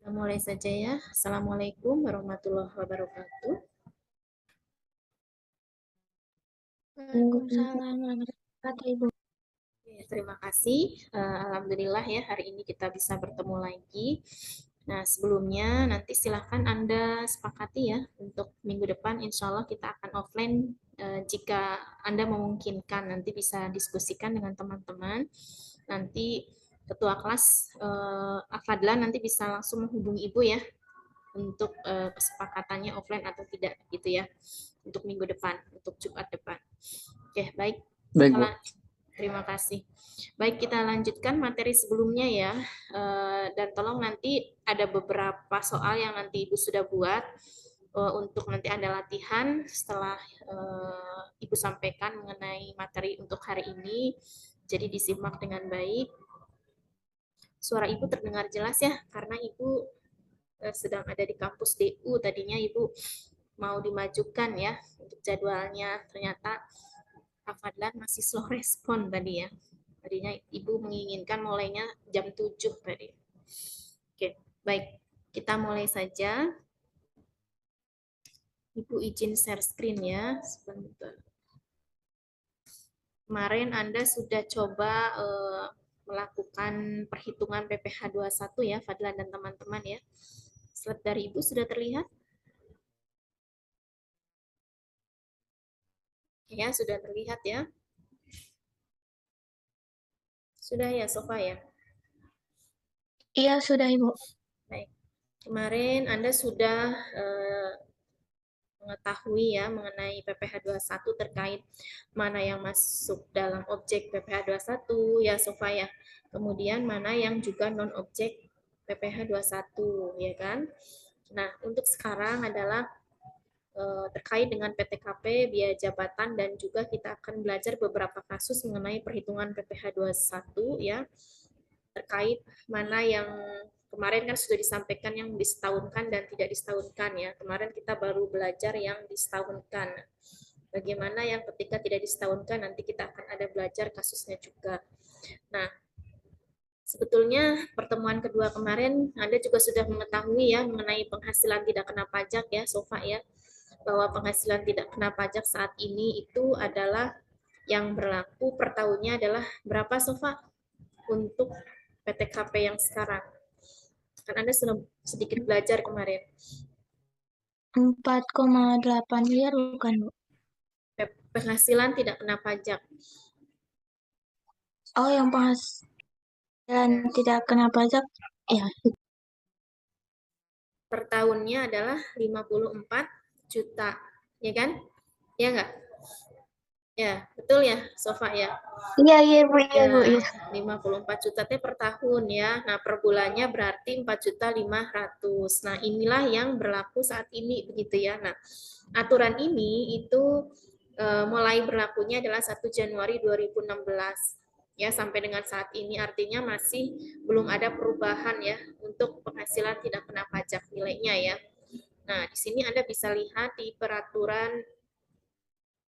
Kita mulai saja ya. Assalamualaikum warahmatullahi wabarakatuh. Waalaikumsalam warahmatullahi wabarakatuh, Ibu. Terima kasih. Alhamdulillah ya hari ini kita bisa bertemu lagi. Nah sebelumnya nanti silahkan Anda sepakati ya untuk minggu depan insya Allah kita akan offline. Jika Anda memungkinkan nanti bisa diskusikan dengan teman-teman. Nanti ketua kelas Fadlan nanti bisa langsung menghubungi Ibu ya untuk kesepakatannya offline atau tidak gitu ya untuk minggu depan, untuk Jumat depan. Oke, baik. Baik, Bu. Terima kasih. Baik, kita lanjutkan materi sebelumnya ya. Dan tolong nanti ada beberapa soal yang nanti Ibu sudah buat untuk nanti Anda latihan setelah Ibu sampaikan mengenai materi untuk hari ini. Jadi disimak dengan baik. Suara Ibu terdengar jelas ya, karena Ibu sedang ada di kampus DU. Tadinya Ibu mau dimajukan ya untuk jadwalnya. Ternyata Kak Fadlan masih slow respon tadi ya. Tadinya Ibu menginginkan mulainya jam 7 tadi. Oke, baik. Kita mulai saja. Ibu izin share screen ya, sebentar. Kemarin Anda sudah coba melakukan perhitungan PPh 21 ya, Fadlan dan teman-teman ya. Slide dari Ibu sudah terlihat? Ya, sudah terlihat ya. Sudah ya, Sofa ya? Iya, sudah, Ibu. Baik. Kemarin Anda sudah mengetahui ya mengenai PPh 21 terkait mana yang masuk dalam objek PPh 21 ya Sofa ya. Kemudian mana yang juga non objek PPh 21 ya kan. Nah, untuk sekarang adalah terkait dengan PTKP, biaya jabatan dan juga kita akan belajar beberapa kasus mengenai perhitungan PPh 21 ya. Terkait mana yang kemarin kan sudah disampaikan yang disetahunkan dan tidak disetahunkan ya. Kemarin kita baru belajar yang disetahunkan. Bagaimana yang ketika tidak disetahunkan nanti kita akan ada belajar kasusnya juga. Nah, sebetulnya pertemuan kedua kemarin Anda juga sudah mengetahui ya mengenai penghasilan tidak kena pajak ya, Sofa ya. Bahwa penghasilan tidak kena pajak saat ini itu adalah yang berlaku per tahunnya adalah berapa, Sofa? Untuk PTKP yang sekarang. Kan Anda sudah sedikit belajar kemarin. 4,8 miliar bukan, Bu? Penghasilan tidak kena pajak. Oh, yang penghasilan tidak kena pajak, ya. Per tahunnya adalah 54 juta. Ya kan? Ya enggak? Ya, betul ya, Sofa ya? Iya, Bu, iya, Bu, Ya, iya. 54 juta per tahun ya. Nah, per bulannya berarti 4.500.000. Nah, inilah yang berlaku saat ini begitu ya. Nah, aturan ini itu mulai berlakunya adalah 1 Januari 2016 ya sampai dengan saat ini artinya masih belum ada perubahan ya untuk penghasilan tidak kena pajak nilainya ya. Nah, di sini Anda bisa lihat di peraturan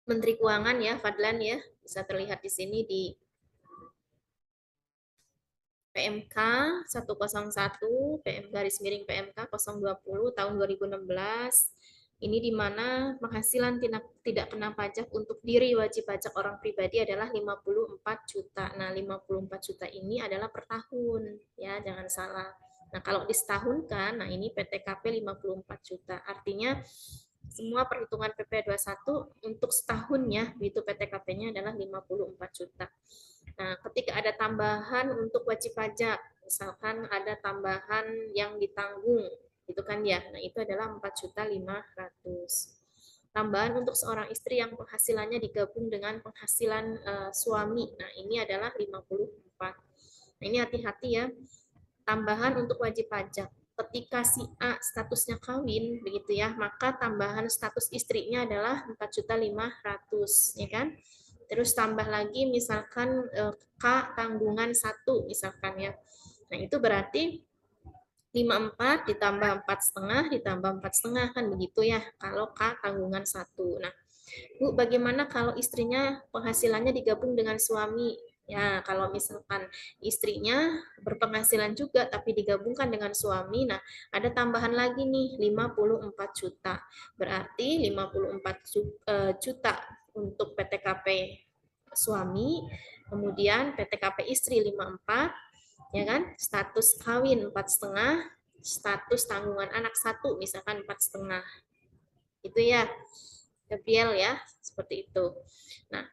Menteri Keuangan ya, Fadlan ya, bisa terlihat di sini di PMK 101, PMK -PMK 020 tahun 2016. Ini di mana penghasilan tidak kena pajak untuk diri wajib pajak orang pribadi adalah 54 juta. Nah, 54 juta ini adalah per tahun, ya, jangan salah. Nah, kalau disetahunkan, nah ini PTKP 54 juta. Artinya semua perhitungan PP 21 untuk setahunnya, itu PTKP-nya adalah 54 juta. Nah, ketika ada tambahan untuk wajib pajak, misalkan ada tambahan yang ditanggung, itu kan ya. Nah, itu adalah 4.500.000. Tambahan untuk seorang istri yang penghasilannya digabung dengan penghasilan suami. Nah, ini adalah 54. Nah, ini hati-hati ya. Tambahan untuk wajib pajak. Ketika si A statusnya kawin, begitu ya, maka tambahan status istrinya adalah 4.500.000, ya kan? Terus tambah lagi misalkan K tanggungan 1 misalkan ya. Nah, itu berarti 54 ditambah 4,5 ditambah 4,5 kan begitu ya kalau K tanggungan 1. Nah, Bu, bagaimana kalau istrinya penghasilannya digabung dengan suami? Ya, kalau misalkan istrinya berpenghasilan juga tapi digabungkan dengan suami, nah ada tambahan lagi nih 54 juta. Berarti 54 juta untuk PTKP suami, kemudian PTKP istri 54, ya kan? Status kawin 4,5, status tanggungan anak 1 misalkan 4,5. Itu ya, Gabriel ya, seperti itu. Nah,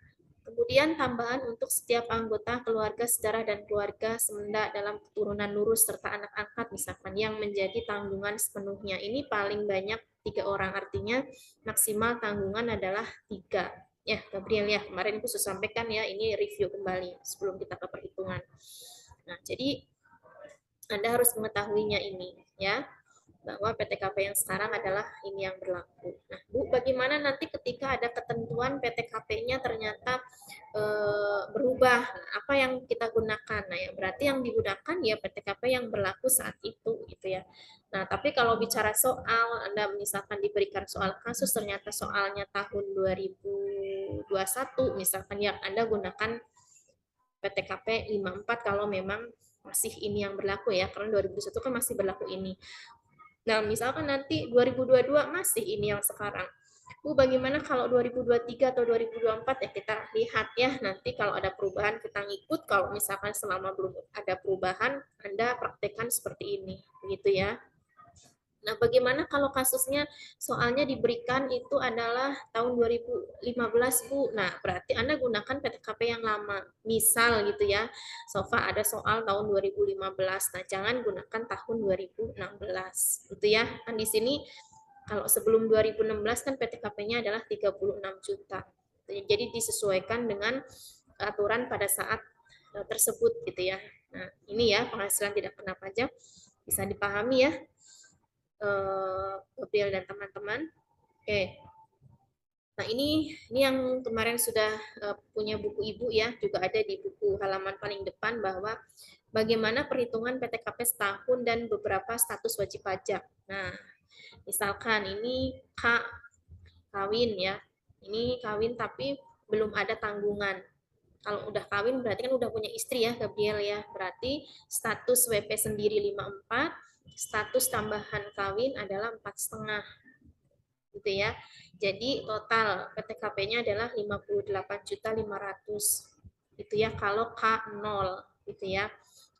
kemudian tambahan untuk setiap anggota keluarga sedarah dan keluarga semenda dalam keturunan lurus serta anak angkat misalkan yang menjadi tanggungan sepenuhnya. Ini paling banyak 3 orang, artinya maksimal tanggungan adalah 3. Ya, Gabriel ya, kemarin aku sudah sampaikan ya, ini review kembali sebelum kita ke perhitungan. Nah, jadi Anda harus mengetahuinya ini ya, bahwa PTKP yang sekarang adalah ini yang berlaku. Nah, Bu, bagaimana nanti ketika ada ketentuan PTKP-nya ternyata berubah? Nah, apa yang kita gunakan? Nah, ya berarti yang digunakan ya PTKP yang berlaku saat itu, gitu ya. Nah, tapi kalau bicara soal, Anda misalkan diberikan soal kasus, ternyata soalnya tahun 2021, misalkan yang Anda gunakan PTKP 54 kalau memang masih ini yang berlaku ya, karena 2021 kan masih berlaku ini. Nah, misalkan nanti 2022 masih ini yang sekarang. Bu, bagaimana kalau 2023 atau 2024 ya kita lihat ya. Nanti kalau ada perubahan kita ngikut, kalau misalkan selama belum ada perubahan, Anda praktekkan seperti ini. Begitu ya. Nah, bagaimana kalau kasusnya soalnya diberikan itu adalah tahun 2015, Bu. Nah, berarti Anda gunakan PTKP yang lama. Misal gitu ya, Sofa ada soal tahun 2015. Nah, jangan gunakan tahun 2016. Gitu ya. Kan di sini kalau sebelum 2016 kan PTKP-nya adalah 36 juta. Jadi disesuaikan dengan aturan pada saat tersebut gitu ya. Nah, ini ya penghasilan tidak kena pajak bisa dipahami ya. Gabriel dan teman-teman. Oke. Nah, ini yang kemarin sudah punya buku Ibu ya, juga ada di buku halaman paling depan bahwa bagaimana perhitungan PTKP setahun dan beberapa status wajib pajak. Nah, misalkan ini Kak kawin ya. Ini kawin tapi belum ada tanggungan. Kalau udah kawin berarti kan udah punya istri ya, Gabriel ya. Berarti status WP sendiri 54, status tambahan kawin adalah 4,5 gitu ya. Jadi total PTKP-nya adalah 58.500 gitu ya kalau K0 gitu ya.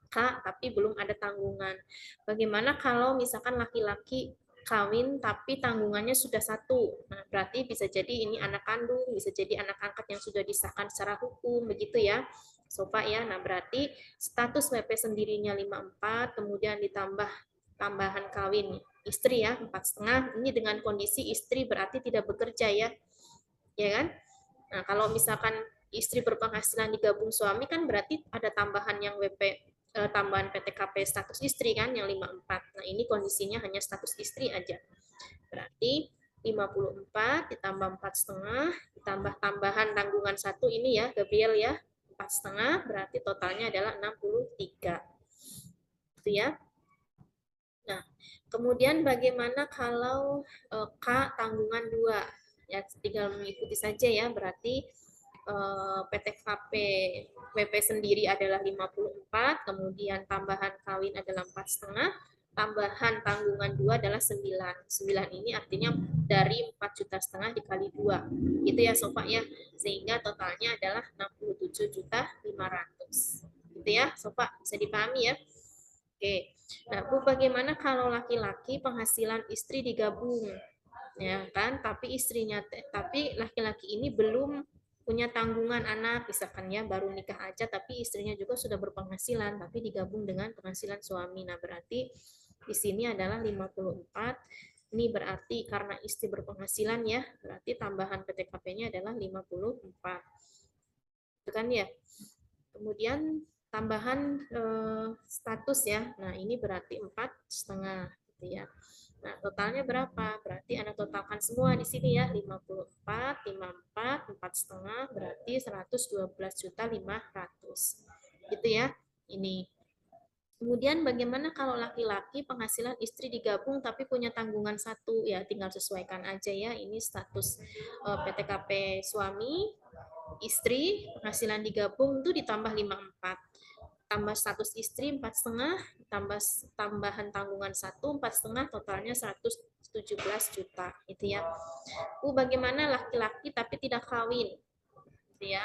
K tapi belum ada tanggungan. Bagaimana kalau misalkan laki-laki kawin tapi tanggungannya sudah 1? Nah, berarti bisa jadi ini anak kandung, bisa jadi anak angkat yang sudah disahkan secara hukum, begitu ya. Sofa ya. Nah, berarti status WP sendirinya 54, kemudian ditambah tambahan kawin istri ya 4,5. Ini dengan kondisi istri berarti tidak bekerja ya kan? Nah, kalau misalkan istri berpenghasilan digabung suami kan berarti ada tambahan yang WP, tambahan PTKP status istri kan yang 54. Nah, ini kondisinya hanya status istri aja. Berarti 54 ditambah 4,5 ditambah tambahan tanggungan 1 ini ya Gabriel ya 4,5 berarti totalnya adalah 63. Itu ya. Nah, kemudian bagaimana kalau K tanggungan 2? Ya, tinggal mengikuti saja ya, berarti PTKP WP sendiri adalah 54, kemudian tambahan kawin adalah 4,5, tambahan tanggungan 2 adalah 9. 9 ini artinya dari 4,5 juta dikali 2. Gitu ya, Sofa ya. Sehingga totalnya adalah 67.500. Gitu ya, Sofa. Bisa dipahami ya? Oke. Nah, Bu, bagaimana kalau laki-laki penghasilan istri digabung? Ya kan, tapi laki-laki ini belum punya tanggungan anak, misalkan ya baru nikah aja tapi istrinya juga sudah berpenghasilan tapi digabung dengan penghasilan suami. Nah, berarti di sini adalah 54. Ini berarti karena istri berpenghasilan ya, berarti tambahan PTKP-nya adalah 54. Itu kan ya. Kemudian tambahan status ya. Nah, ini berarti 4,5 gitu ya. Nah, totalnya berapa? Berarti Anda totalkan semua di sini ya, 54, 54, 4,5 berarti 112.500. Gitu ya. Ini. Kemudian bagaimana kalau laki-laki penghasilan istri digabung tapi punya tanggungan 1? Ya tinggal sesuaikan aja ya. Ini status PTKP suami, istri, penghasilan digabung itu ditambah 54. Tambah status istri 4,5, tambah tambahan tanggungan 1, 4,5, totalnya 117 juta. Itu ya. Bagaimana laki-laki tapi tidak kawin? Gitu ya.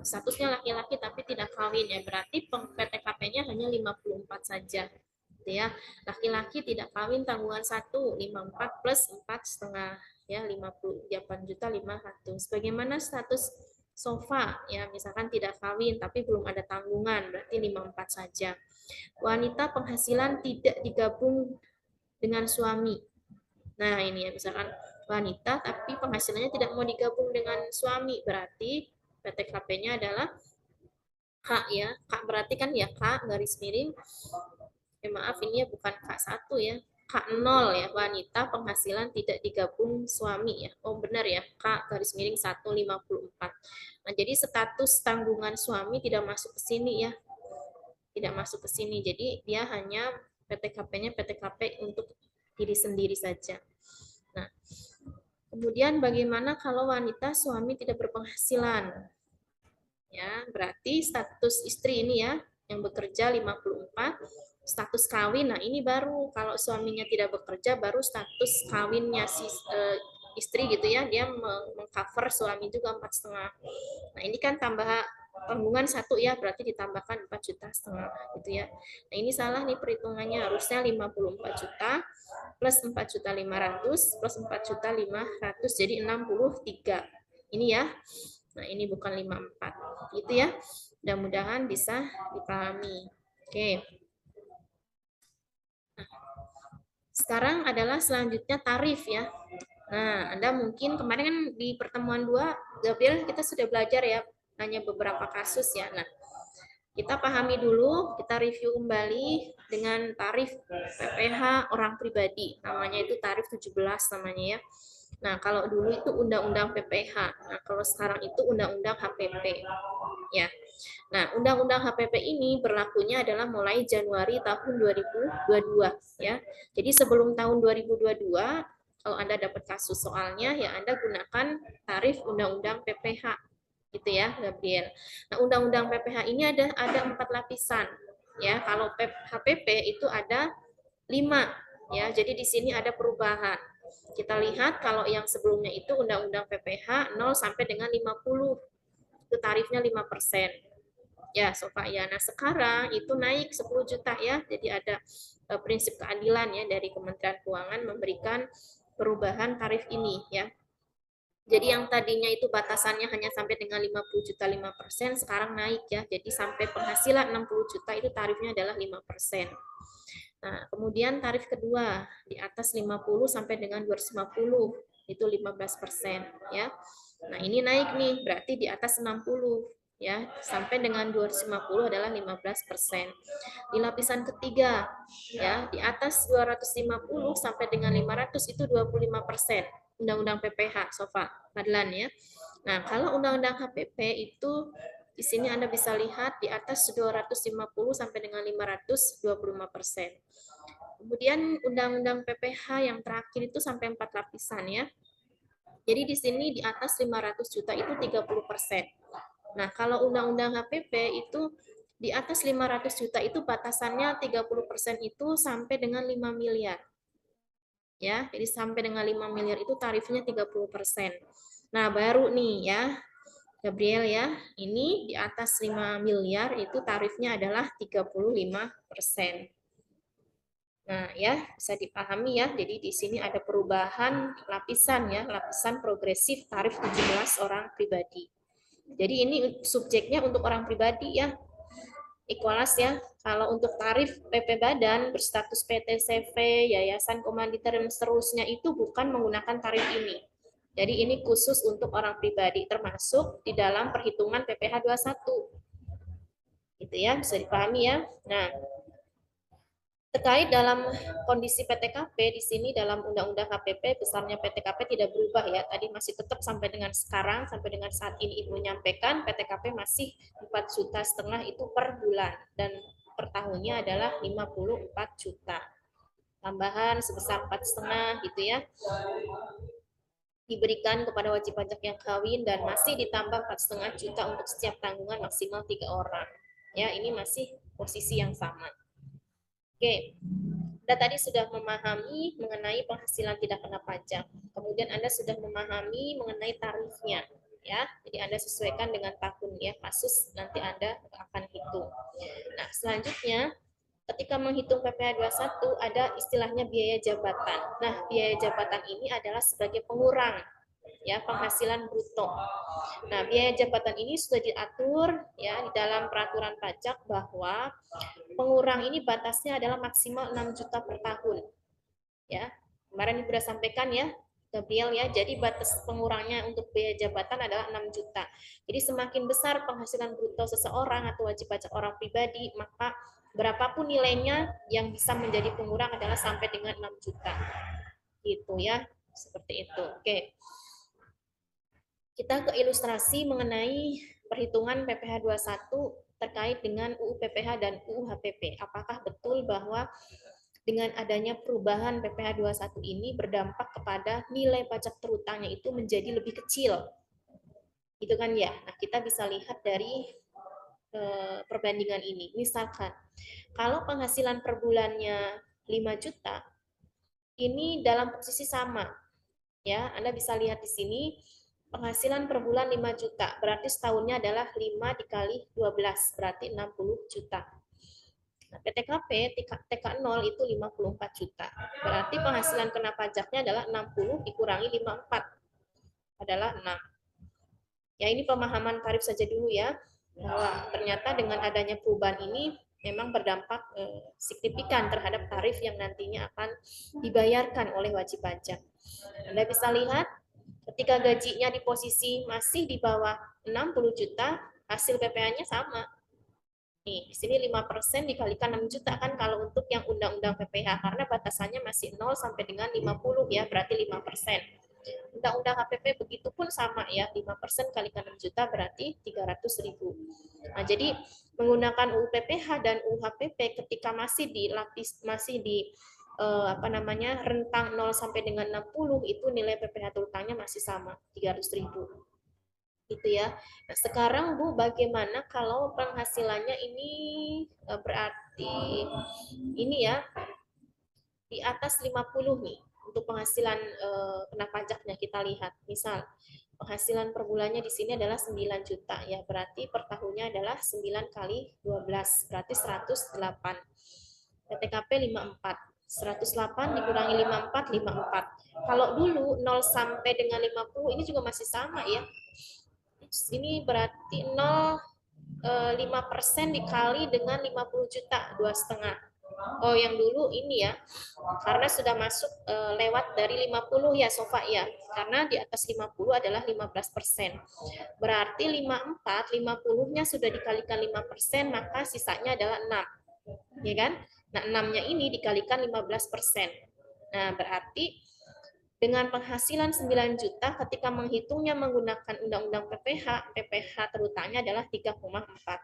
Statusnya laki-laki tapi tidak kawin ya, berarti PTKP-nya hanya 54 saja. Gitu ya. Laki-laki tidak kawin tanggungan 1, 54 plus 4,5 ya 58.500.000. Bagaimana status sofa ya, misalkan tidak kawin tapi belum ada tanggungan, berarti 54 saja. Wanita penghasilan tidak digabung dengan suami. Nah, ini ya misalkan wanita tapi penghasilannya tidak mau digabung dengan suami, berarti PTKP-nya adalah K ya. K berarti kan ya K garis miring. Maaf ini ya bukan K1 ya. K0 ya, wanita penghasilan tidak digabung suami ya. Oh benar ya, K garis miring 154. Nah, jadi status tanggungan suami tidak masuk ke sini ya. Tidak masuk ke sini. Jadi dia hanya PTKP-nya PTKP untuk diri sendiri saja. Nah, kemudian bagaimana kalau wanita suami tidak berpenghasilan? Ya, berarti status istri ini ya yang bekerja 54, status kawin. Nah, ini baru kalau suaminya tidak bekerja baru status kawinnya si istri gitu ya, dia mengcover suami juga 4,5. Nah, ini kan tambah tanggungan 1 ya, berarti ditambahkan 4,5 juta gitu ya. Nah, ini salah nih perhitungannya, harusnya 54 juta plus 4.500.000 plus 4.500.000 jadi 63. Ini ya. Nah, ini bukan 54. Gitu ya. Mudah-mudahan bisa dipahami. Oke. Nah, sekarang adalah selanjutnya tarif ya. Nah, Anda mungkin kemarin kan di pertemuan 2, Gabriel kita sudah belajar ya, hanya beberapa kasus ya. Nah, kita pahami dulu, kita review kembali dengan tarif PPh orang pribadi. Namanya itu tarif 17 namanya ya. Nah, kalau dulu itu Undang-Undang PPh. Nah, kalau sekarang itu Undang-Undang HPP. Ya. Nah, Undang-Undang HPP ini berlakunya adalah mulai Januari tahun 2022 ya. Jadi sebelum tahun 2022 kalau Anda dapat kasus soalnya ya Anda gunakan tarif Undang-Undang PPh gitu ya, Gabriel. Nah, Undang-Undang PPh ini ada 4 lapisan ya. Kalau HPP itu ada 5 ya. Jadi di sini ada perubahan. Kita lihat kalau yang sebelumnya itu Undang-Undang PPh 0 sampai dengan 50. Itu tarifnya 5%. Ya, Sofa ya. Nah, sekarang itu naik 10 juta ya. Jadi ada prinsip keadilan ya dari Kementerian Keuangan memberikan perubahan tarif ini ya. Jadi yang tadinya itu batasannya hanya sampai dengan 50 juta 5%, sekarang naik ya. Jadi sampai penghasilan 60 juta itu tarifnya adalah 5%. Nah, kemudian tarif kedua di atas 50 sampai dengan 250 itu 15% ya. Nah, ini naik nih, berarti di atas 60 ya, sampai dengan 250 adalah 15%. Di lapisan ketiga ya, di atas 250 sampai dengan 500 itu 25%. Undang-Undang PPh, Sofa, Fadlan ya. Nah, kalau Undang-Undang HPP itu di sini Anda bisa lihat di atas 250 sampai dengan 500 25%. Kemudian Undang-Undang PPh yang terakhir itu sampai 4 lapisan ya. Jadi di sini di atas 500 juta itu 30%. Nah, kalau Undang-Undang HPP itu di atas 500 juta itu batasannya 30% itu sampai dengan 5 miliar. Ya, jadi sampai dengan 5 miliar itu tarifnya 30%. Nah, baru nih ya, Gabriel ya, ini di atas 5 miliar itu tarifnya adalah 35%. Nah, ya, bisa dipahami ya. Jadi di sini ada perubahan lapisan ya, lapisan progresif tarif 17 orang pribadi. Jadi ini subjeknya untuk orang pribadi ya. Equalas ya. Kalau untuk tarif PP Badan berstatus PT CV, yayasan komanditer dan seterusnya itu bukan menggunakan tarif ini. Jadi ini khusus untuk orang pribadi termasuk di dalam perhitungan PPh 21. Gitu ya, bisa dipahami ya. Nah, terkait dalam kondisi PTKP di sini dalam Undang-Undang HPP besarnya PTKP tidak berubah ya. Tadi masih tetap sampai dengan sekarang, sampai dengan saat ini Ibu menyampaikan PTKP masih 4,5 juta itu per bulan dan per tahunnya adalah 54 juta. Tambahan sebesar 4,5 gitu ya. diberikan kepada wajib pajak yang kawin dan masih ditambah 4,5 juta untuk setiap tanggungan maksimal 3 orang. Ya, ini masih posisi yang sama. Oke, Anda tadi sudah memahami mengenai penghasilan tidak kena pajak. Kemudian Anda sudah memahami mengenai tarifnya, ya. Jadi Anda sesuaikan dengan tahun ya, kasus nanti Anda akan hitung. Nah, selanjutnya ketika menghitung PPh 21 ada istilahnya biaya jabatan. Nah, biaya jabatan ini adalah sebagai pengurang ya penghasilan bruto. Nah, biaya jabatan ini sudah diatur ya di dalam peraturan pajak bahwa pengurang ini batasnya adalah maksimal 6 juta per tahun. Ya. Kemarin sudah sampaikan ya, Gabriel ya. Jadi batas pengurangnya untuk biaya jabatan adalah 6 juta. Jadi semakin besar penghasilan bruto seseorang atau wajib pajak orang pribadi, maka berapapun nilainya yang bisa menjadi pengurang adalah sampai dengan 6 juta. Gitu ya. Seperti itu. Oke. Kita ke ilustrasi mengenai perhitungan PPh 21 terkait dengan UU PPh dan UU HPP. Apakah betul bahwa dengan adanya perubahan PPh 21 ini berdampak kepada nilai pajak terutangnya itu menjadi lebih kecil? Itu kan ya. Nah, kita bisa lihat dari perbandingan ini. Misalkan, kalau penghasilan per bulannya 5 juta, ini dalam posisi sama. Ya, Anda bisa lihat di sini penghasilan per bulan 5 juta, berarti setahunnya adalah 5 dikali 12, berarti 60 juta. Nah, PTKP TK0 itu 54 juta. Berarti penghasilan kena pajaknya adalah 60 dikurangi 54 adalah 6. Ya, ini pemahaman tarif saja dulu ya. Bahwa ternyata dengan adanya perubahan ini memang berdampak signifikan terhadap tarif yang nantinya akan dibayarkan oleh wajib pajak. Anda bisa lihat ketika gajinya di posisi masih di bawah 60 juta, hasil PPh-nya sama. Nih, di sini 5% dikalikan 6 juta kan kalau untuk yang undang-undang PPh, karena batasannya masih 0 sampai dengan 50 ya, berarti 5%. Undang-undang HPP begitu pun sama ya, 5% kalikan 6 juta berarti 300.000. Nah, jadi menggunakan UU PPh dan UU HPP ketika masih di rentang 0 sampai dengan 60 itu nilai PPh terutangnya masih sama 300.000 gitu ya. Nah, sekarang Bu, bagaimana kalau penghasilannya ini berarti ini ya di atas 50 nih untuk penghasilan kena pajaknya kita lihat. Misal penghasilan per bulannya di sini adalah 9 juta ya, berarti per tahunnya adalah 9 kali 12 berarti 108. PTKP 54. 108 dikurangi 54, 54. Kalau dulu 0 sampai dengan 50 ini juga masih sama ya. Ini berarti 0,5% dikali dengan 50 juta, 2,5. Oh, yang dulu ini ya, karena sudah masuk lewat dari 50 ya, Sofa ya. Karena di atas 50 adalah 15%. Berarti 54, 50-nya sudah dikalikan 5%, maka sisanya adalah 6. Ya kan? Nah, 6-nya ini dikalikan 15%. Nah, berarti dengan penghasilan 9 juta ketika menghitungnya menggunakan undang-undang PPh terutangnya adalah 3,4.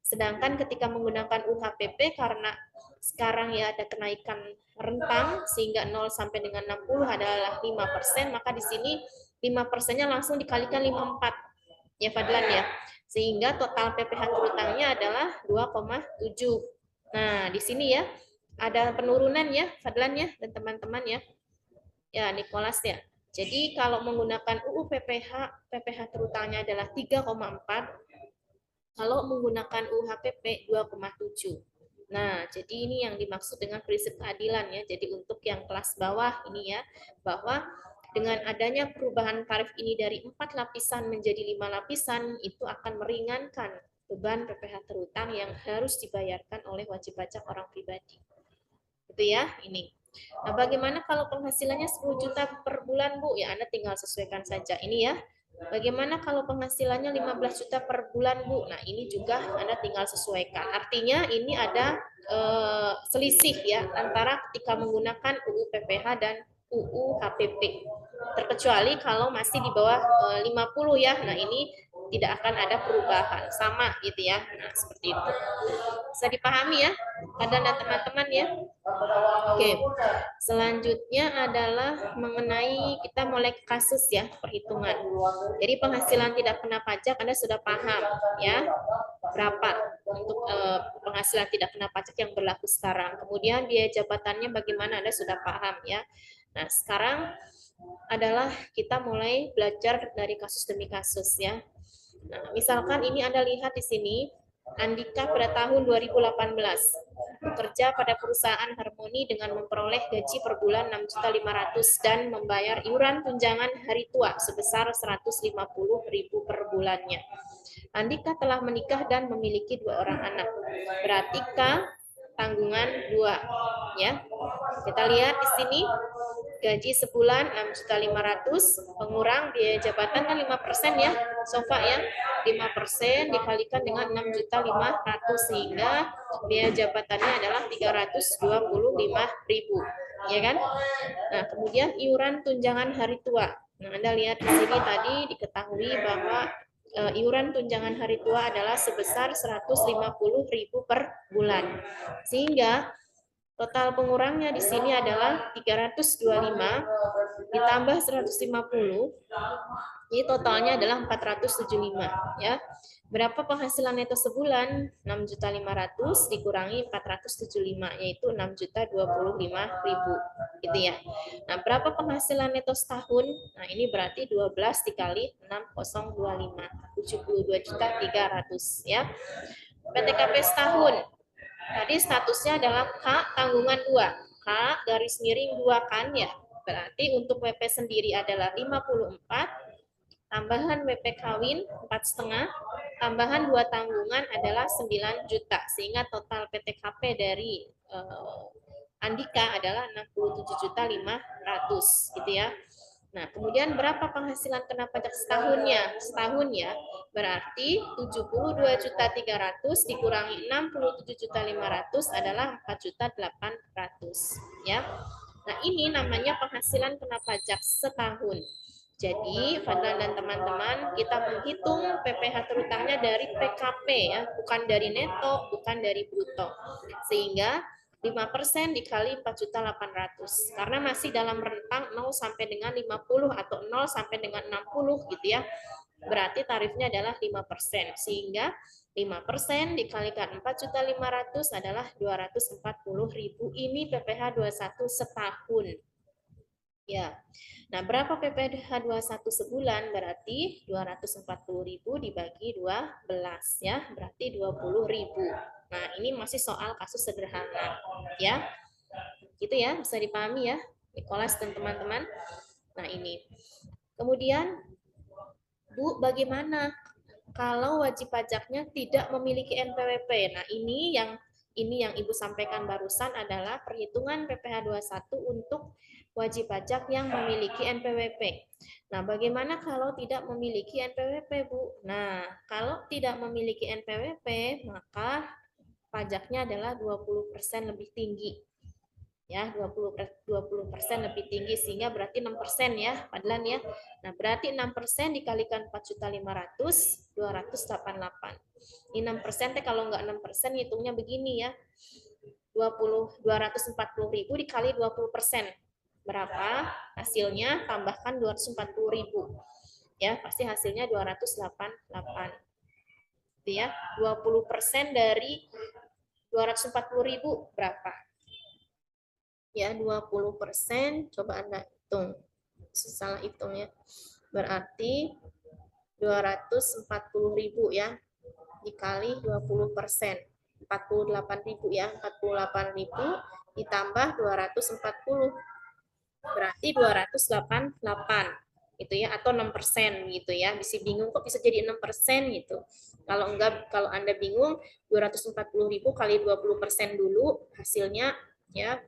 Sedangkan ketika menggunakan UHPP karena sekarang ya ada kenaikan rentang sehingga 0 sampai dengan 60 adalah 5%, maka di sini 5%-nya langsung dikalikan 54. Ya Fadlan ya. Sehingga total PPh terutangnya adalah 2,7. Nah, di sini ya ada penurunan ya Fadlan ya dan teman-teman ya. Ya, Nicholas ya. Jadi kalau menggunakan UU PPh terutangnya adalah 3,4. Kalau menggunakan UU HPP 2,7. Nah, jadi ini yang dimaksud dengan prinsip keadilan ya. Jadi untuk yang kelas bawah ini ya, bahwa dengan adanya perubahan tarif ini dari 4 lapisan menjadi 5 lapisan, itu akan meringankan beban PPh terutang yang harus dibayarkan oleh wajib pajak orang pribadi. Gitu ya, ini. Nah, bagaimana kalau penghasilannya 10 juta per bulan, Bu? Ya, Anda tinggal sesuaikan saja. Ini ya. Bagaimana kalau penghasilannya 15 juta per bulan, Bu? Nah, ini juga Anda tinggal sesuaikan. Artinya ini ada selisih ya antara ketika menggunakan UU PPh dan UU HPP. Terkecuali kalau masih di bawah 50 ya. Nah, ini tidak akan ada perubahan. Sama gitu ya. Nah, seperti itu. Bisa dipahami ya, Anda dan teman-teman ya. Oke, selanjutnya adalah mengenai kita mulai kasus ya, perhitungan. Jadi penghasilan tidak kena pajak Anda sudah paham ya, berapa untuk penghasilan tidak kena pajak yang berlaku sekarang. Kemudian biaya jabatannya bagaimana Anda sudah paham ya. Nah, sekarang adalah kita mulai belajar dari kasus demi kasus ya. Nah, misalkan ini Anda lihat di sini, Andika pada tahun 2018 bekerja pada perusahaan Harmoni dengan memperoleh gaji per bulan 6.500.000 dan membayar iuran tunjangan hari tua sebesar 150.000 per bulannya. Andika telah menikah dan memiliki 2 orang anak. Berarti K tanggungan 2 ya. Kita lihat di sini gaji sebulan 6.500.000 pengurang biaya jabatan kan 5% ya, Sofa ya. 5% dikalikan dengan 6.500.000 sehingga biaya jabatannya adalah 325.000 ya kan? Nah, kemudian iuran tunjangan hari tua. Nah, Anda lihat di sini tadi diketahui bahwa iuran tunjangan hari tua adalah sebesar 150.000 per bulan. Sehingga total pengurangnya di sini adalah 325 ditambah 150, jadi totalnya adalah 475 ya. Berapa penghasilan neto sebulan? 6.500.000 dikurangi 475 yaitu 6.025.000 gitu ya. Nah, berapa penghasilan neto setahun? Nah, ini berarti 12 dikali 6025, 72.300 ya. PTKP setahun. Tadi statusnya adalah K tanggungan 2. K garis miring 2 kan ya. Berarti untuk WP sendiri adalah 54, tambahan WP kawin 4,5, tambahan 2 tanggungan adalah 9 juta. Sehingga total PTKP dari Andika adalah 67.500.000 gitu ya. Nah, kemudian berapa penghasilan kena pajak setahunnya? Setahun ya. Berarti 72.300.000 dikurangi 67.500.000 adalah 4.800.000 ya. Nah, ini namanya penghasilan kena pajak setahun. Jadi, Fadlan dan teman-teman, kita menghitung PPh terutangnya dari PKP ya, bukan dari neto, bukan dari bruto. Sehingga 5% dikali 4.800.000 karena masih dalam rentang 0 sampai dengan 50 atau 0 sampai dengan 60 gitu ya. Berarti tarifnya adalah 5%. Sehingga 5% dikalikan 4.500.000 adalah 240.000. Ini PPh 21 setahun. Ya. Nah, berapa PPh 21 sebulan? Berarti 240.000 dibagi 12 ya, berarti 20.000. Nah, ini masih soal kasus sederhana ya. Gitu ya, bisa dipahami ya, Nicholas dan teman-teman. Nah, ini. Kemudian Bu, bagaimana kalau wajib pajaknya tidak memiliki NPWP? Nah, ini yang Ibu sampaikan barusan adalah perhitungan PPh 21 untuk wajib pajak yang memiliki NPWP. Nah, bagaimana kalau tidak memiliki NPWP, Bu? Nah, kalau tidak memiliki NPWP, maka pajaknya adalah 20% lebih tinggi. Ya, 20% lebih tinggi sehingga berarti 6% ya, Padlan ya. Nah, berarti 6% dikalikan 4.500.000, 288. Ini 6% kalau enggak 6% hitungnya begini ya. 240.000 dikali 20%. Berapa? Hasilnya tambahkan 240.000. Ya, pasti hasilnya 288. Itu ya. 20% dari 240.000 berapa? Ya, 20%, coba Anda hitung. Salah hitung ya. Berarti 240.000 ya. Dikali 20%. 48.000 ya. 48.000 ditambah 240. Berarti 288 gitu ya, atau 6% gitu ya. Bisa bingung kok bisa jadi 6% gitu. Kalau enggak, kalau Anda bingung, 240.000 kali 20% dulu hasilnya ya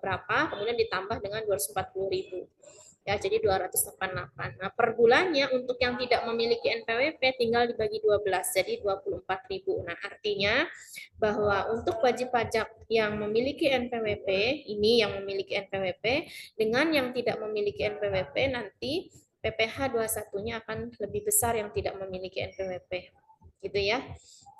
berapa, kemudian ditambah dengan 240.000 ya, jadi 288. Nah, per bulannya untuk yang tidak memiliki NPWP tinggal dibagi 12 jadi 24.000. Nah, artinya bahwa untuk wajib pajak yang memiliki NPWP, ini yang memiliki NPWP dengan yang tidak memiliki NPWP, nanti PPh 21-nya akan lebih besar yang tidak memiliki NPWP. gitu ya.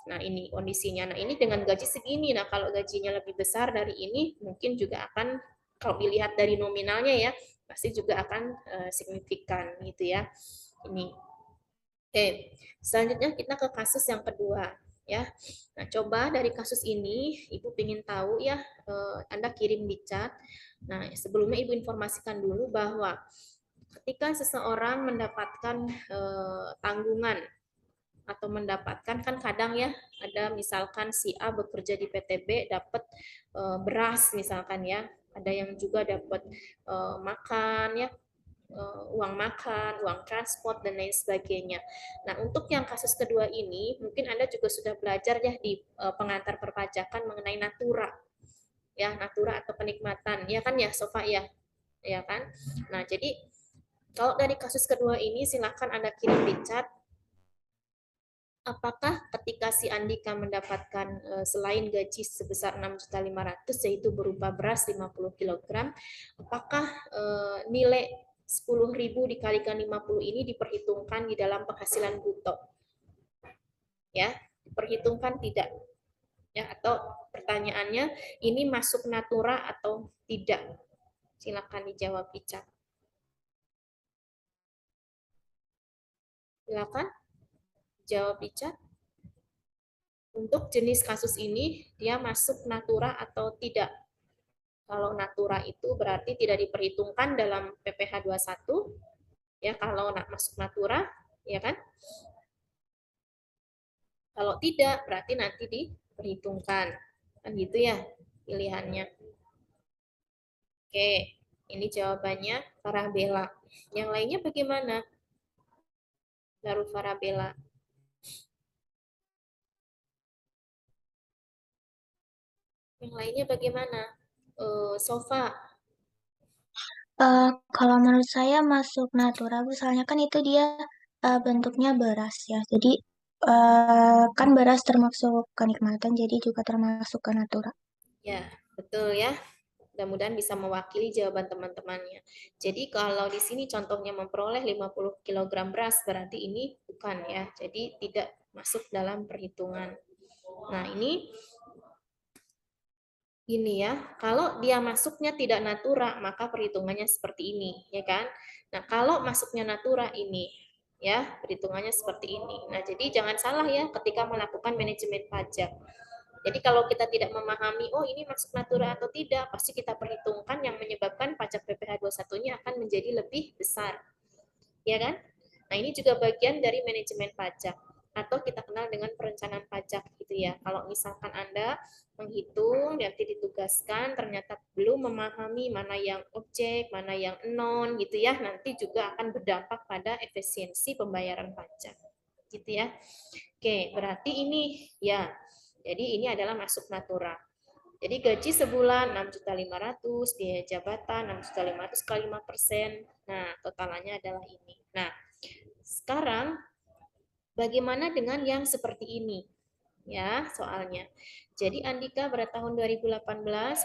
Nah, ini kondisinya. Nah, ini dengan gaji segini. Nah, kalau gajinya lebih besar dari ini, mungkin juga akan, kalau dilihat dari nominalnya ya, pasti juga akan signifikan gitu ya. Ini. Oke, selanjutnya kita ke kasus yang kedua ya. Nah, coba dari kasus ini, Ibu ingin tahu ya, Anda kirim di chat. Nah, sebelumnya Ibu informasikan dulu bahwa ketika seseorang mendapatkan tanggungan atau mendapatkan, kan kadang ya ada misalkan si A bekerja di PTB dapat beras misalkan ya, ada yang juga dapat makan ya, uang makan, uang transport dan lain sebagainya. Nah, untuk yang kasus kedua ini mungkin Anda juga sudah belajar ya di pengantar perpajakan mengenai natura ya, natura atau penikmatan ya kan ya Sofa ya, ya kan. Nah, jadi kalau dari kasus kedua ini silakan Anda kirim di chat. Apakah ketika si Andika mendapatkan selain gaji sebesar 6.500.000 yaitu berupa beras 50 kg, apakah nilai 10.000 dikalikan 50 ini diperhitungkan di dalam penghasilan bruto? Ya, diperhitungkan tidak? Ya, atau pertanyaannya ini masuk natura atau tidak? Silakan dijawab di chat. Silakan jawab di chat. Untuk jenis kasus ini dia masuk natura atau tidak? Kalau natura itu berarti tidak diperhitungkan dalam PPh 21 ya, kalau masuk natura ya kan. Kalau tidak berarti nanti diperhitungkan. Kan gitu ya pilihannya. Oke, ini jawabannya Farabella. Yang lainnya bagaimana? Baru Farabella. Yang lainnya bagaimana? Sofa. Kalau menurut saya masuk natura, Bu, soalnya kan itu dia bentuknya beras ya. Jadi kan beras termasuk kenikmatan, jadi juga termasuk ke natura. Ya, betul ya. Mudah-mudahan bisa mewakili jawaban teman-temannya. Jadi kalau di sini contohnya memperoleh 50 kg beras, berarti ini bukan ya. Jadi tidak masuk dalam perhitungan. Nah, ini ya, kalau dia masuknya tidak natura, maka perhitungannya seperti ini, ya kan? Nah, kalau masuknya natura ini, ya, perhitungannya seperti ini. Nah, jadi jangan salah ya ketika melakukan manajemen pajak. Jadi kalau kita tidak memahami, oh ini masuk natura atau tidak, pasti kita perhitungkan yang menyebabkan pajak PPh 21-nya akan menjadi lebih besar. Ya kan? Nah, ini juga bagian dari manajemen pajak atau kita kenal dengan perencanaan pajak gitu ya. Kalau misalkan Anda menghitung, nanti ditugaskan ternyata belum memahami mana yang objek, mana yang non gitu ya, nanti juga akan berdampak pada efisiensi pembayaran pajak. Gitu ya. Oke, berarti ini ya. Jadi ini adalah masuk natura. Jadi gaji sebulan 6.500.000, biaya jabatan 6.500.000 kali 5%. Nah, totalannya adalah ini. Nah, sekarang bagaimana dengan yang seperti ini? Ya, soalnya. Jadi Andika pada tahun 2018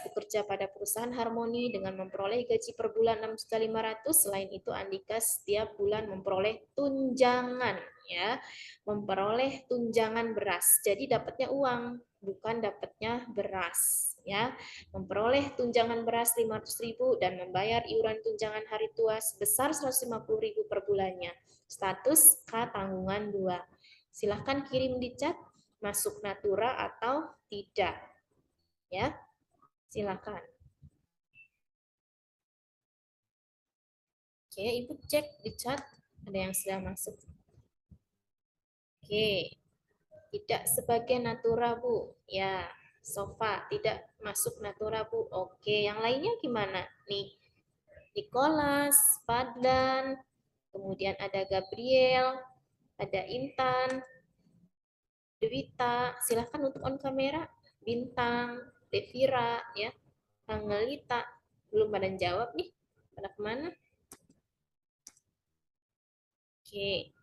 bekerja pada perusahaan Harmoni dengan memperoleh gaji per bulan 6.500.000. Selain itu Andika setiap bulan memperoleh tunjangan ya. Memperoleh tunjangan beras. Jadi dapatnya uang, bukan dapatnya beras ya. Memperoleh tunjangan beras 500.000 dan membayar iuran tunjangan hari tua sebesar 150.000 per bulannya. Status K tanggungan 2. Silahkan kirim di chat masuk natura atau tidak. Ya, silakan. Oke, Ibu cek di chat ada yang sudah masuk. Oke, tidak sebagai natura, Bu. Ya, Sofa tidak masuk natura, Bu. Oke, yang lainnya gimana? Nih, Nicholas, Fadlan, kemudian ada Gabriel, ada Intan, Dewita. Silahkan untuk on kamera. Bintang, Devira, ya. Angelita, belum pada jawab nih. Pada kemana? Oke.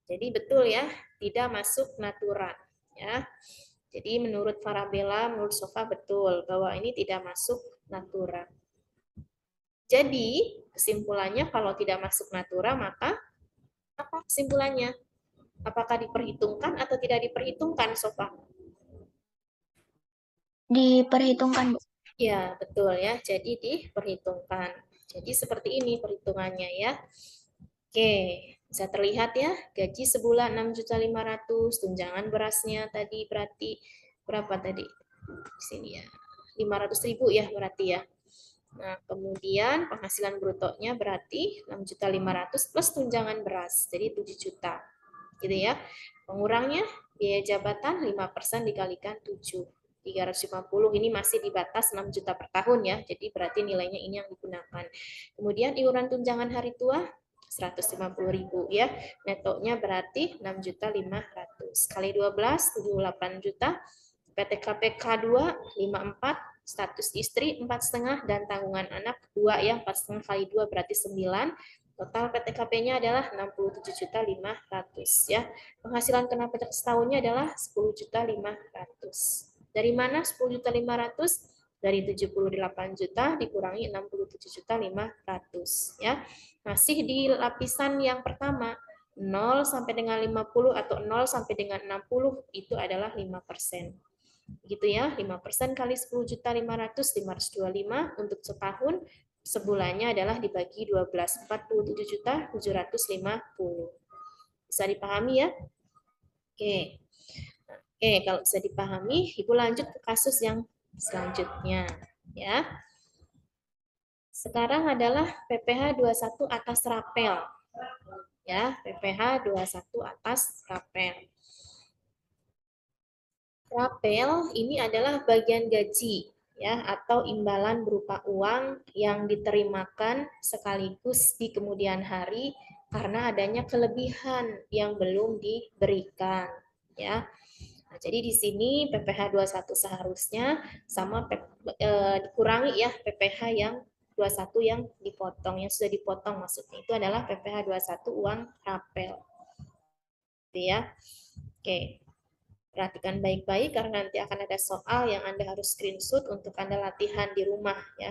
Jadi betul ya, tidak masuk natura. Ya. Jadi menurut Farabella, menurut Sofa betul bahwa ini tidak masuk natura. Jadi kesimpulannya kalau tidak masuk natura maka apa kesimpulannya? Apakah diperhitungkan atau tidak diperhitungkan, Sofa? Diperhitungkan, Bu. Ya, betul ya. Jadi diperhitungkan. Jadi seperti ini perhitungannya ya. Oke, bisa terlihat ya, gaji sebulan 6.500.000, tunjangan berasnya tadi berarti berapa tadi? Di sini ya. 500.000 ya berarti ya. Nah, kemudian penghasilan brutonya berarti 6.500.000 plus tunjangan beras. Jadi 7 juta. Gitu ya. Pengurangnya biaya jabatan 5% dikalikan 7. 350 ini masih di batas 6 juta per tahun ya. Jadi berarti nilainya ini yang digunakan. Kemudian iuran tunjangan hari tua 150.000 ya. Netonya berarti 6.500.000. Kali 12 78 juta. PTKP K2 54, status istri 4,5 dan tanggungan anak 2 ya, 4,5 kali 2 berarti 9. Total PTKP-nya adalah 67.500.000 ya. Penghasilan kena pajak setahunnya adalah 10.500.000. Dari mana 10.500.000? Dari 78 juta dikurangi 67.500.000 ya. Masih di lapisan yang pertama, 0 sampai dengan 50 atau 0 sampai dengan 60 itu adalah 5%. Gitu ya, 5% kali 10.500.000, 525 untuk setahun, sebulannya adalah dibagi 12, 47.750. Bisa dipahami ya? Oke. Oke, kalau bisa dipahami, Ibu lanjut ke kasus yang selanjutnya ya. Sekarang adalah PPh 21 atas rapel. Ya, PPh 21 atas rapel. Rapel ini adalah bagian gaji ya atau imbalan berupa uang yang diterimakan sekaligus di kemudian hari karena adanya kelebihan yang belum diberikan ya. Nah, jadi di sini PPh 21 seharusnya sama dikurangi ya PPh yang 21 yang dipotong, yang sudah dipotong maksudnya itu adalah PPh 21 uang rapel. Gitu ya. Oke. Perhatikan baik-baik karena nanti akan ada soal yang Anda harus screenshot untuk Anda latihan di rumah ya.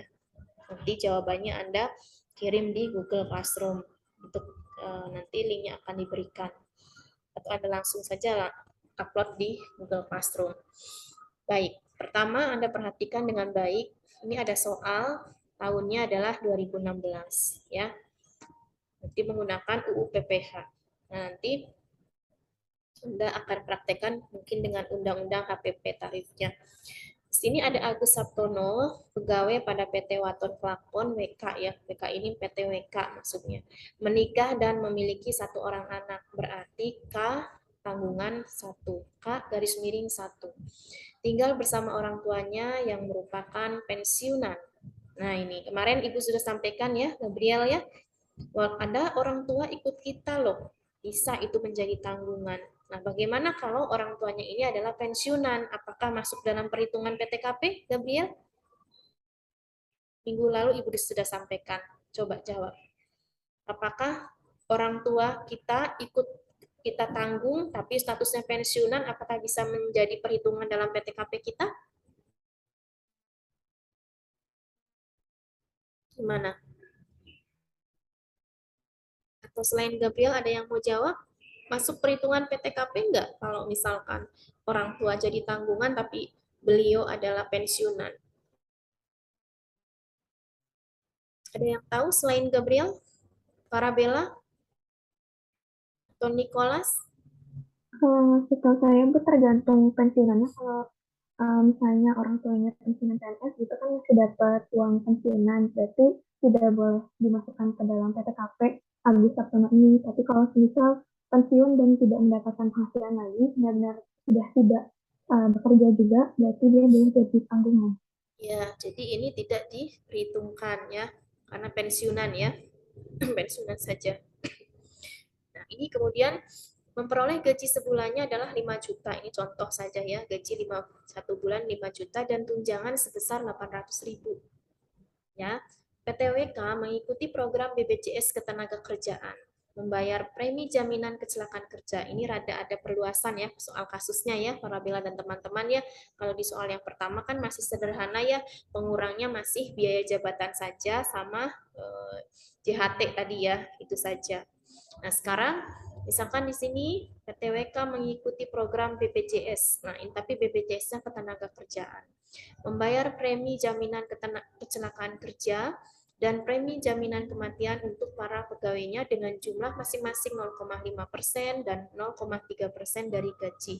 Nanti jawabannya Anda kirim di Google Classroom untuk nanti linknya akan diberikan. Atau Anda langsung saja upload di Google Classroom. Baik, pertama Anda perhatikan dengan baik. Ini ada soal tahunnya adalah 2016 ya. Nanti menggunakan UU PPh. Nah, nanti Anda akan praktekkan mungkin dengan undang-undang HPP tarifnya. Di sini ada Agus Sabtono, pegawai pada PT Waton Klakon WK ya. WK ini PT WK maksudnya. Menikah dan memiliki satu orang anak. Berarti K tanggungan 1. K garis miring 1. Tinggal bersama orang tuanya yang merupakan pensiunan. Nah ini, kemarin Ibu sudah sampaikan ya, Gabriel ya. Ada orang tua ikut kita loh. Bisa itu menjadi tanggungan. Nah, bagaimana kalau orang tuanya ini adalah pensiunan? Apakah masuk dalam perhitungan PTKP, Gabriel? Minggu lalu Ibu sudah sampaikan. Coba jawab. Apakah orang tua kita ikut kita tanggung, tapi statusnya pensiunan, apakah bisa menjadi perhitungan dalam PTKP kita? Gimana? Atau selain Gabriel ada yang mau jawab? Masuk perhitungan PTKP enggak kalau misalkan orang tua jadi tanggungan tapi beliau adalah pensiunan? Ada yang tahu selain Gabriel? Parabella? Atau Nicholas? Setahu saya itu tergantung pensiunannya. Kalau misalnya orang tuanya pensiunan PNS gitu kan masih dapat uang pensiunan, berarti tidak boleh dimasukkan ke dalam PTKP Agus Sabtono ini. Tapi kalau misal pensiun dan tidak mendapatkan penghasilan lagi, benar-benar sudah tidak bekerja juga, berarti dia boleh jadi tanggungan. Ya, jadi ini tidak diperhitungkan ya, karena pensiunan ya, pensiunan saja. Nah, ini kemudian memperoleh gaji sebulannya adalah 5 juta. Ini contoh saja ya, gaji 1 bulan 5 juta dan tunjangan sebesar 800.000. Ya, PTWK mengikuti program BPJS Ketenagakerjaan, membayar premi jaminan kecelakaan kerja. Ini rada ada perluasan ya soal kasusnya ya, para Bella dan teman-teman ya. Kalau di soal yang pertama kan masih sederhana ya, pengurangnya masih biaya jabatan saja sama JHT tadi ya, itu saja. Nah, sekarang Misalkan di sini PTWK mengikuti program BPJS. Nah, ini tapi BPJS-nya ketenagakerjaan. Membayar premi jaminan kecelakaan kerja dan premi jaminan kematian untuk para pegawainya dengan jumlah masing-masing 0,5% dan 0,3% dari gaji.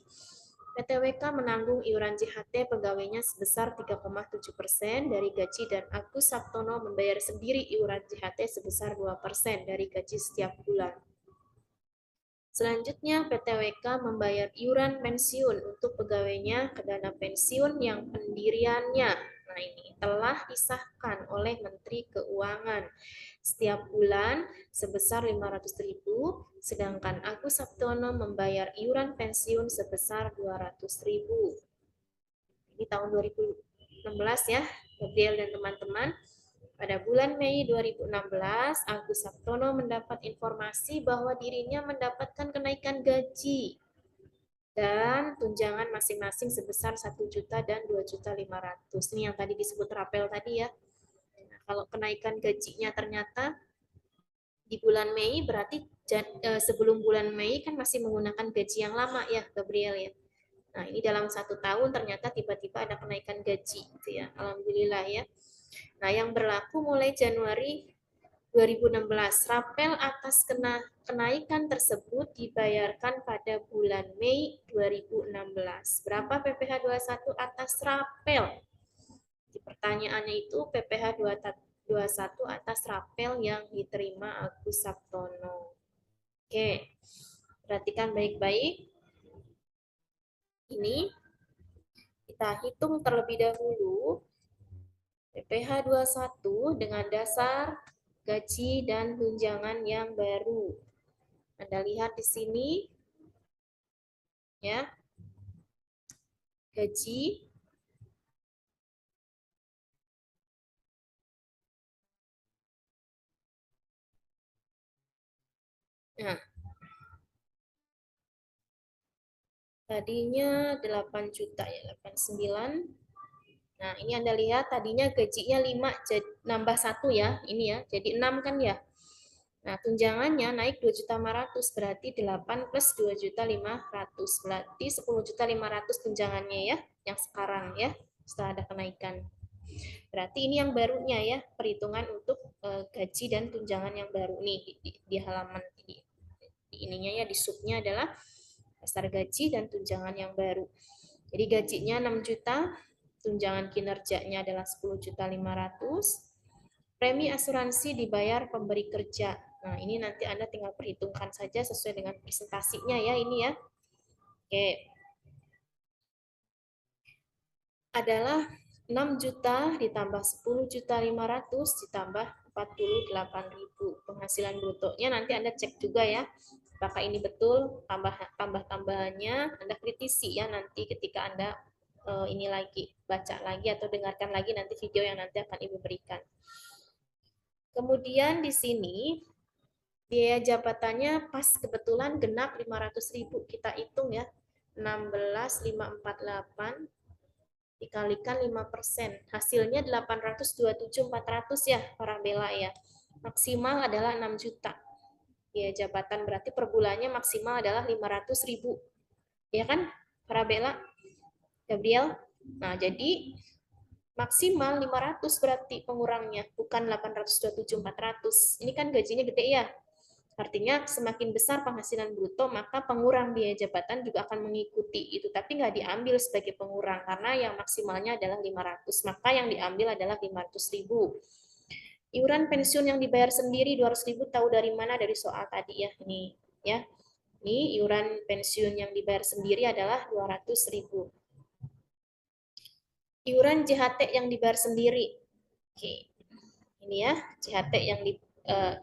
PTWK menanggung iuran JHT pegawainya sebesar 3,7% dari gaji dan Agus Sabtono membayar sendiri iuran JHT sebesar 2% dari gaji setiap bulan. Selanjutnya, PTWK membayar iuran pensiun untuk pegawainya ke dana pensiun yang pendiriannya, nah ini telah disahkan oleh Menteri Keuangan setiap bulan sebesar 500.000, sedangkan Agus Sabtono membayar iuran pensiun sebesar 200.000. Ini tahun 2016 ya, Gabriel dan teman-teman. Pada bulan Mei 2016, Agus Sabtono mendapat informasi bahwa dirinya mendapatkan kenaikan gaji dan tunjangan masing-masing sebesar 1 juta dan 2.500.000. Ini yang tadi disebut rapel tadi ya. Nah, kalau kenaikan gajinya ternyata di bulan Mei, berarti sebelum bulan Mei kan masih menggunakan gaji yang lama ya, Gabriel ya. Nah, ini dalam 1 tahun ternyata tiba-tiba ada kenaikan gaji gitu ya. Alhamdulillah ya. Nah, yang berlaku mulai Januari 2016, rapel atas kenaikan tersebut dibayarkan pada bulan Mei 2016. Berapa PPh 21 atas rapel? Di pertanyaannya itu PPh 21 atas rapel yang diterima Agus Sabtono. Oke, perhatikan baik-baik. Ini kita hitung terlebih dahulu PPh 21 dengan dasar gaji dan tunjangan yang baru. Anda lihat di sini ya. Gaji nah, tadinya 8 juta ya, 89. Nah, ini Anda lihat tadinya gajinya 5 nambah 1 ya, ini ya. Jadi 6 kan ya. Nah, tunjangannya naik 2.500.000 berarti 8 plus 2.500.000 berarti 10.500.000 tunjangannya ya, yang sekarang ya, setelah ada kenaikan. Berarti ini yang barunya ya, perhitungan untuk gaji dan tunjangan yang baru nih di halaman di ininya ya, di subnya adalah dasar gaji dan tunjangan yang baru. Jadi gajinya 6 juta, tunjangan kinerjanya adalah 10.500.000. Premi asuransi dibayar pemberi kerja. Nah, ini nanti Anda tinggal perhitungkan saja sesuai dengan presentasinya ya, ini ya. Oke. Adalah 6 juta ditambah 10.500.000 ditambah 48.000. Penghasilan brutonya nanti Anda cek juga ya. Apakah ini betul tambah-tambahannya, Anda kritisi ya nanti ketika Anda ini lagi, baca lagi atau dengarkan lagi nanti video yang nanti akan Ibu berikan. Kemudian di sini biaya jabatannya pas kebetulan genap 500.000, kita hitung ya. 16.548 dikalikan 5%. Hasilnya 827.400 ya, para bela ya. Maksimal adalah 6 juta. Biaya jabatan berarti per bulannya maksimal adalah 500.000. Ya kan, para bela? Gabriel? Nah, jadi maksimal 500 berarti pengurangnya, bukan 827.400. Ini kan gajinya gede ya. Artinya semakin besar penghasilan bruto, maka pengurang biaya jabatan juga akan mengikuti itu. Tapi nggak diambil sebagai pengurang, karena yang maksimalnya adalah 500. Maka yang diambil adalah 500.000. Iuran pensiun yang dibayar sendiri 200.000 tahu dari mana? Dari soal tadi ya. Ini ya. Ini iuran pensiun yang dibayar sendiri adalah 200.000. Iuran JHT yang dibayar sendiri. Oke. Ini ya, JHT yang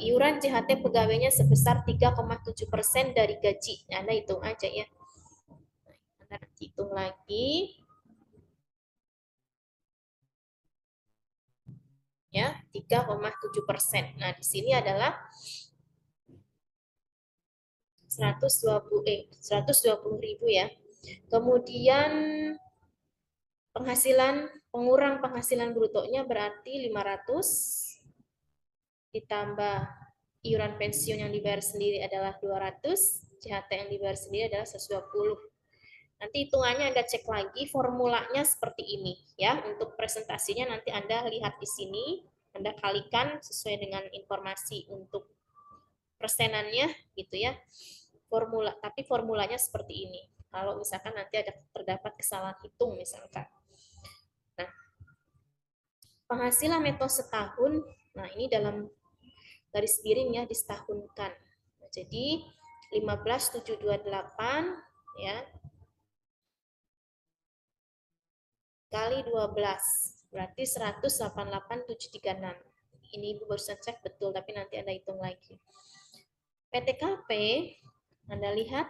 iuran JHT pegawainya sebesar 3,7% dari gaji. Anda hitung aja ya. Anda hitung lagi. Ya, 3,7%. Nah, di sini adalah 120.000 ya. Kemudian pengurang penghasilan brutonya berarti 500 ditambah iuran pensiun yang dibayar sendiri adalah 200 CHT yang dibayar sendiri adalah 120. Nanti hitungannya Anda cek lagi, formulanya seperti ini ya. Untuk presentasinya nanti Anda lihat di sini, Anda kalikan sesuai dengan informasi untuk persenannya gitu ya. Tapi formulanya seperti ini. Kalau misalkan nanti terdapat kesalahan hitung misalkan. Nah, penghasilan neto setahun, nah ini dalam garis miring ya disetahunkan. Nah, jadi 15.728 ya kali 12 berarti 188.736. Ini Ibu barusan cek betul, tapi nanti Anda hitung lagi. PTKP, Anda lihat,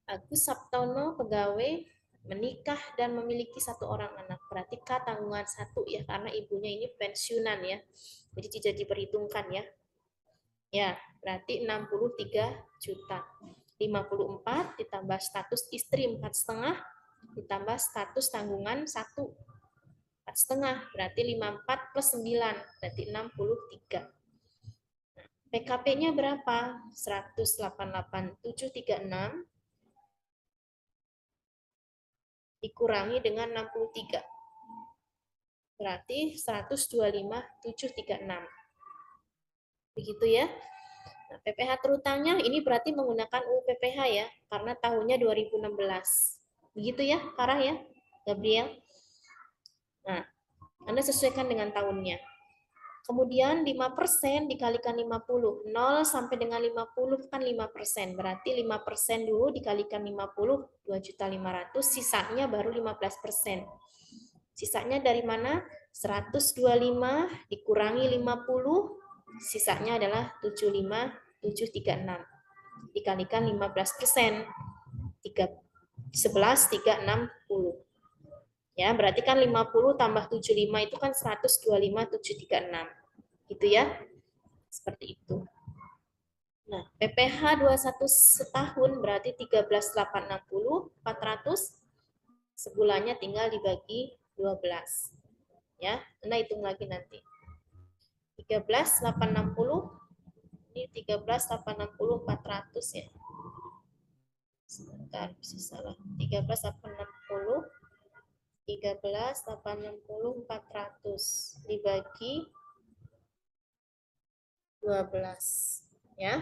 Agus Sabtono pegawai menikah dan memiliki 1 orang anak. Berarti K tanggungan 1 ya, karena ibunya ini pensiunan ya. Jadi tidak diperhitungkan ya. Ya, berarti 63 juta. 54 ditambah status istri 4,5 ditambah status tanggungan 1 4,5 berarti 54 plus 9 berarti 63. PKP-nya berapa? 188.736 dikurangi dengan 63. Berarti 125.736. Begitu ya. Nah, PPh terutangnya ini berarti menggunakan UU PPh ya, karena tahunnya 2016. Begitu ya, Farah ya, Gabriel. Nah, Anda sesuaikan dengan tahunnya. Kemudian 5% dikalikan 50. 0 sampai dengan 50 kan 5%. Berarti 5% dulu dikalikan 50, 2.500.000, sisanya baru 15%. Sisanya dari mana? 125 dikurangi 50, sisanya adalah 75.736. Dikalikan 15%. 11.360. Ya, berarti kan 50 tambah 75 itu kan 125.736. Gitu ya. Seperti itu. Nah, PPh 21 setahun berarti 13.860, 400. Sebulannya tinggal dibagi 12. Ya, Anda hitung lagi nanti. 13.860 ini 13.860 400 ya. Sebentar, bisa salah. 13.860 400 dibagi 12 ya.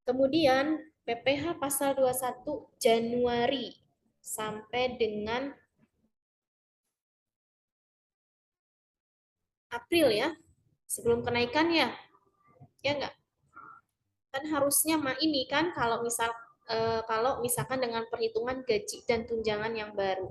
Kemudian PPh pasal 21 Januari sampai dengan April ya. Sebelum kenaikan ya. Ya enggak? Kan harusnya ini kan kalau misalkan dengan perhitungan gaji dan tunjangan yang baru.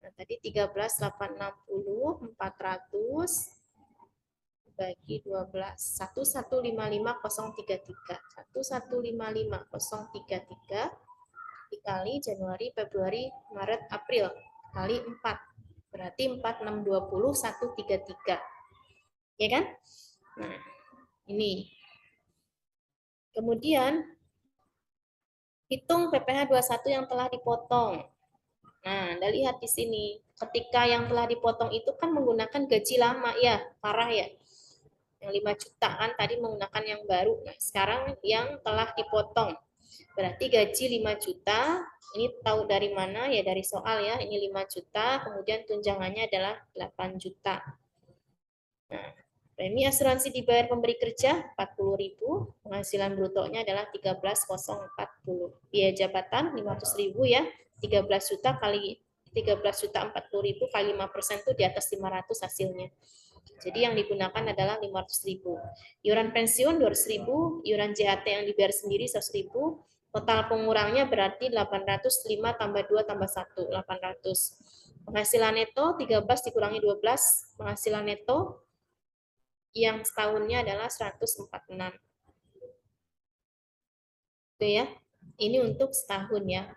Nah, tadi 13.860 400 bagi 12 1155033 1155033 dikali Januari, Februari, Maret, April kali 4 berarti 4620 133 ya kan. Nah ini kemudian hitung PPh 21 yang telah dipotong. Nah, Anda lihat di sini. Ketika yang telah dipotong itu kan menggunakan gaji lama ya, parah ya. Yang 5 juta kan tadi menggunakan yang baru. Nah, sekarang yang telah dipotong. Berarti gaji 5 juta. Ini tahu dari mana? Ya dari soal ya. Ini 5 juta, kemudian tunjangannya adalah 8 juta. Nah, premi asuransi dibayar pemberi kerja 40.000, penghasilan brutonya adalah 13.040. Biaya jabatan 500.000 ya. 13 juta kali 13.040.000 kali 5% itu di atas 500 hasilnya. Jadi yang digunakan adalah 500.000. Iuran pensiun 200.000, iuran JHT yang dibayar sendiri 100.000. Total pengurangnya berarti 805 tambah 2 tambah 1, 800. Penghasilan neto 13 dikurangi 12, penghasilan neto yang setahunnya adalah 146. Itu ya. Ini untuk setahun ya.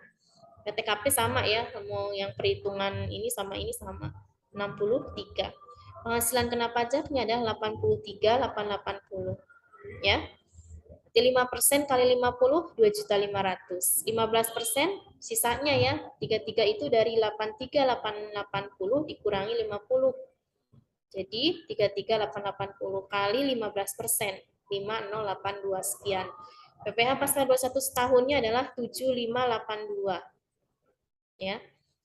PTKP sama ya, mau yang perhitungan ini sama 63. Penghasilan kena pajaknya adalah 83.880 ya. Jadi 5% kali 50 2.500.000. 15% sisanya ya. 33 itu dari 83.880 dikurangi 50. Jadi 33.880 kali 15%, 5082 sekian. PPh pasal 21 setahunnya adalah 7582. Ya.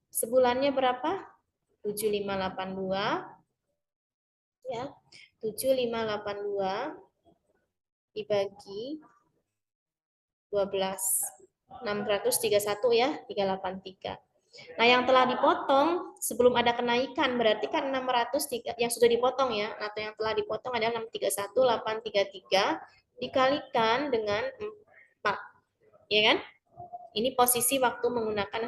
Sebulannya berapa? 7582 ya. 7582 dibagi 12. 631 ya, 383. Nah, yang telah dipotong sebelum ada kenaikan berarti kan 603 yang sudah dipotong ya, atau yang telah dipotong adalah 631.833 dikalikan dengan 4. Ya kan? Ini posisi waktu menggunakan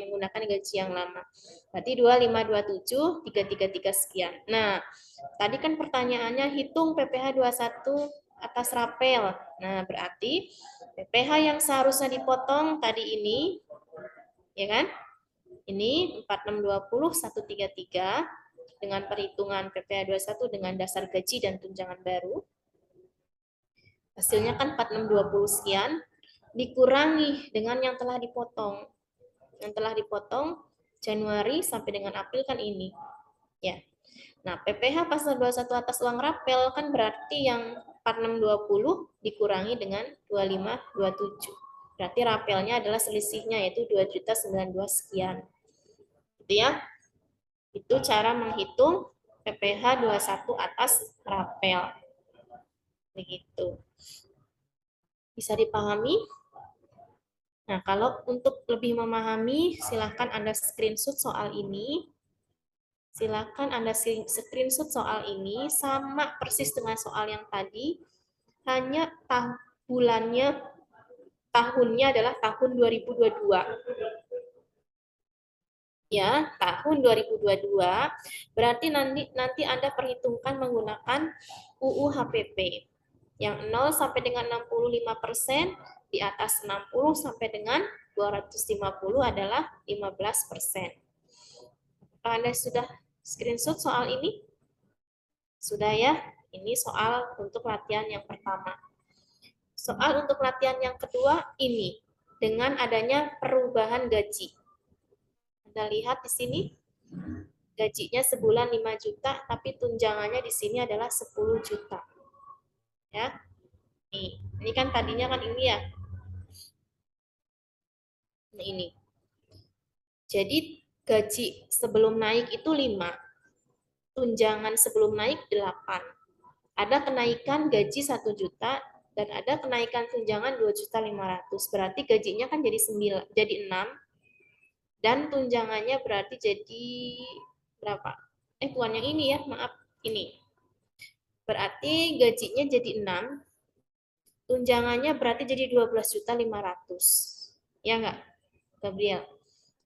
menggunakan gaji yang lama. Berarti 2527 333 sekian. Nah, tadi kan pertanyaannya hitung PPh 21 atas rapel. Nah, berarti PPh yang seharusnya dipotong tadi ini ya kan? Ini 4620 133 dengan perhitungan PPh 21 dengan dasar gaji dan tunjangan baru. Hasilnya kan 4620 sekian dikurangi dengan yang telah dipotong. Yang telah dipotong Januari sampai dengan April kan ini. Ya. Nah, PPh pasal 21 atas uang rapel kan berarti yang 4620 dikurangi dengan 2527. Berarti rapelnya adalah selisihnya yaitu 2.092 sekian. Gitu ya. Itu cara menghitung PPh 21 atas rapel. Begitu. Bisa dipahami? Nah, kalau untuk lebih memahami, silakan Anda screenshot soal ini. Silakan Anda screenshot soal ini, sama persis dengan soal yang tadi, hanya tahunnya adalah tahun 2022. Ya, tahun 2022, berarti nanti Anda perhitungkan menggunakan UU HPP. Yang 0 sampai dengan 65%, di atas 60 sampai dengan 250 adalah 15%. Anda sudah screenshot soal ini? Sudah ya? Ini soal untuk latihan yang pertama. Soal untuk latihan yang kedua ini, dengan adanya perubahan gaji. Anda lihat di sini, gajinya sebulan 5 juta, tapi tunjangannya di sini adalah 10 juta. Ya. Ini kan tadinya kan ini ya. Nah, ini. Jadi gaji sebelum naik itu 5. Tunjangan sebelum naik 8. Ada kenaikan gaji 1 juta dan ada kenaikan tunjangan 2.500.000. Berarti gajinya kan jadi 6 dan tunjangannya berarti jadi berapa? Bukan yang ini ya, maaf. Ini. Berarti gajinya jadi 6. Tunjangannya berarti jadi 12.500.000. Ya enggak, Gabriel?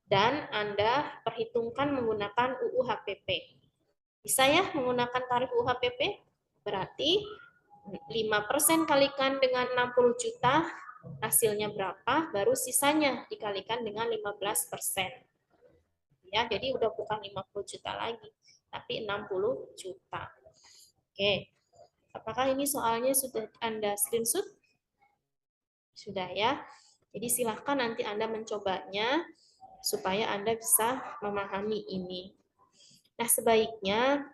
Dan Anda perhitungkan menggunakan UU HPP. Bisa ya menggunakan tarif UU HPP? Berarti 5% kalikan dengan 60 juta, hasilnya berapa? Baru sisanya dikalikan dengan 15%. Ya, jadi udah bukan 50 juta lagi, tapi 60 juta. Oke. Apakah ini soalnya sudah Anda screenshot? Sudah ya. Jadi silahkan nanti Anda mencobanya supaya Anda bisa memahami ini. Nah, sebaiknya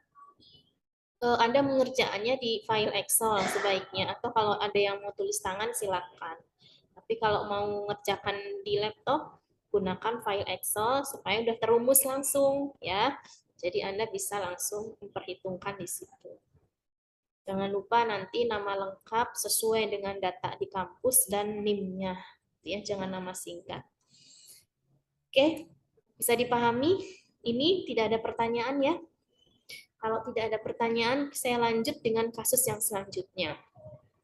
Anda mengerjakannya di file Excel sebaiknya, atau kalau ada yang mau tulis tangan silahkan. Tapi kalau mau mengerjakan di laptop, gunakan file Excel supaya udah terumus langsung ya. Jadi Anda bisa langsung memperhitungkan di situ. Jangan lupa nanti nama lengkap sesuai dengan data di kampus dan NIM-nya. Ya, jangan nama singkat. Oke, bisa dipahami? Ini tidak ada pertanyaan ya? Kalau tidak ada pertanyaan, saya lanjut dengan kasus yang selanjutnya.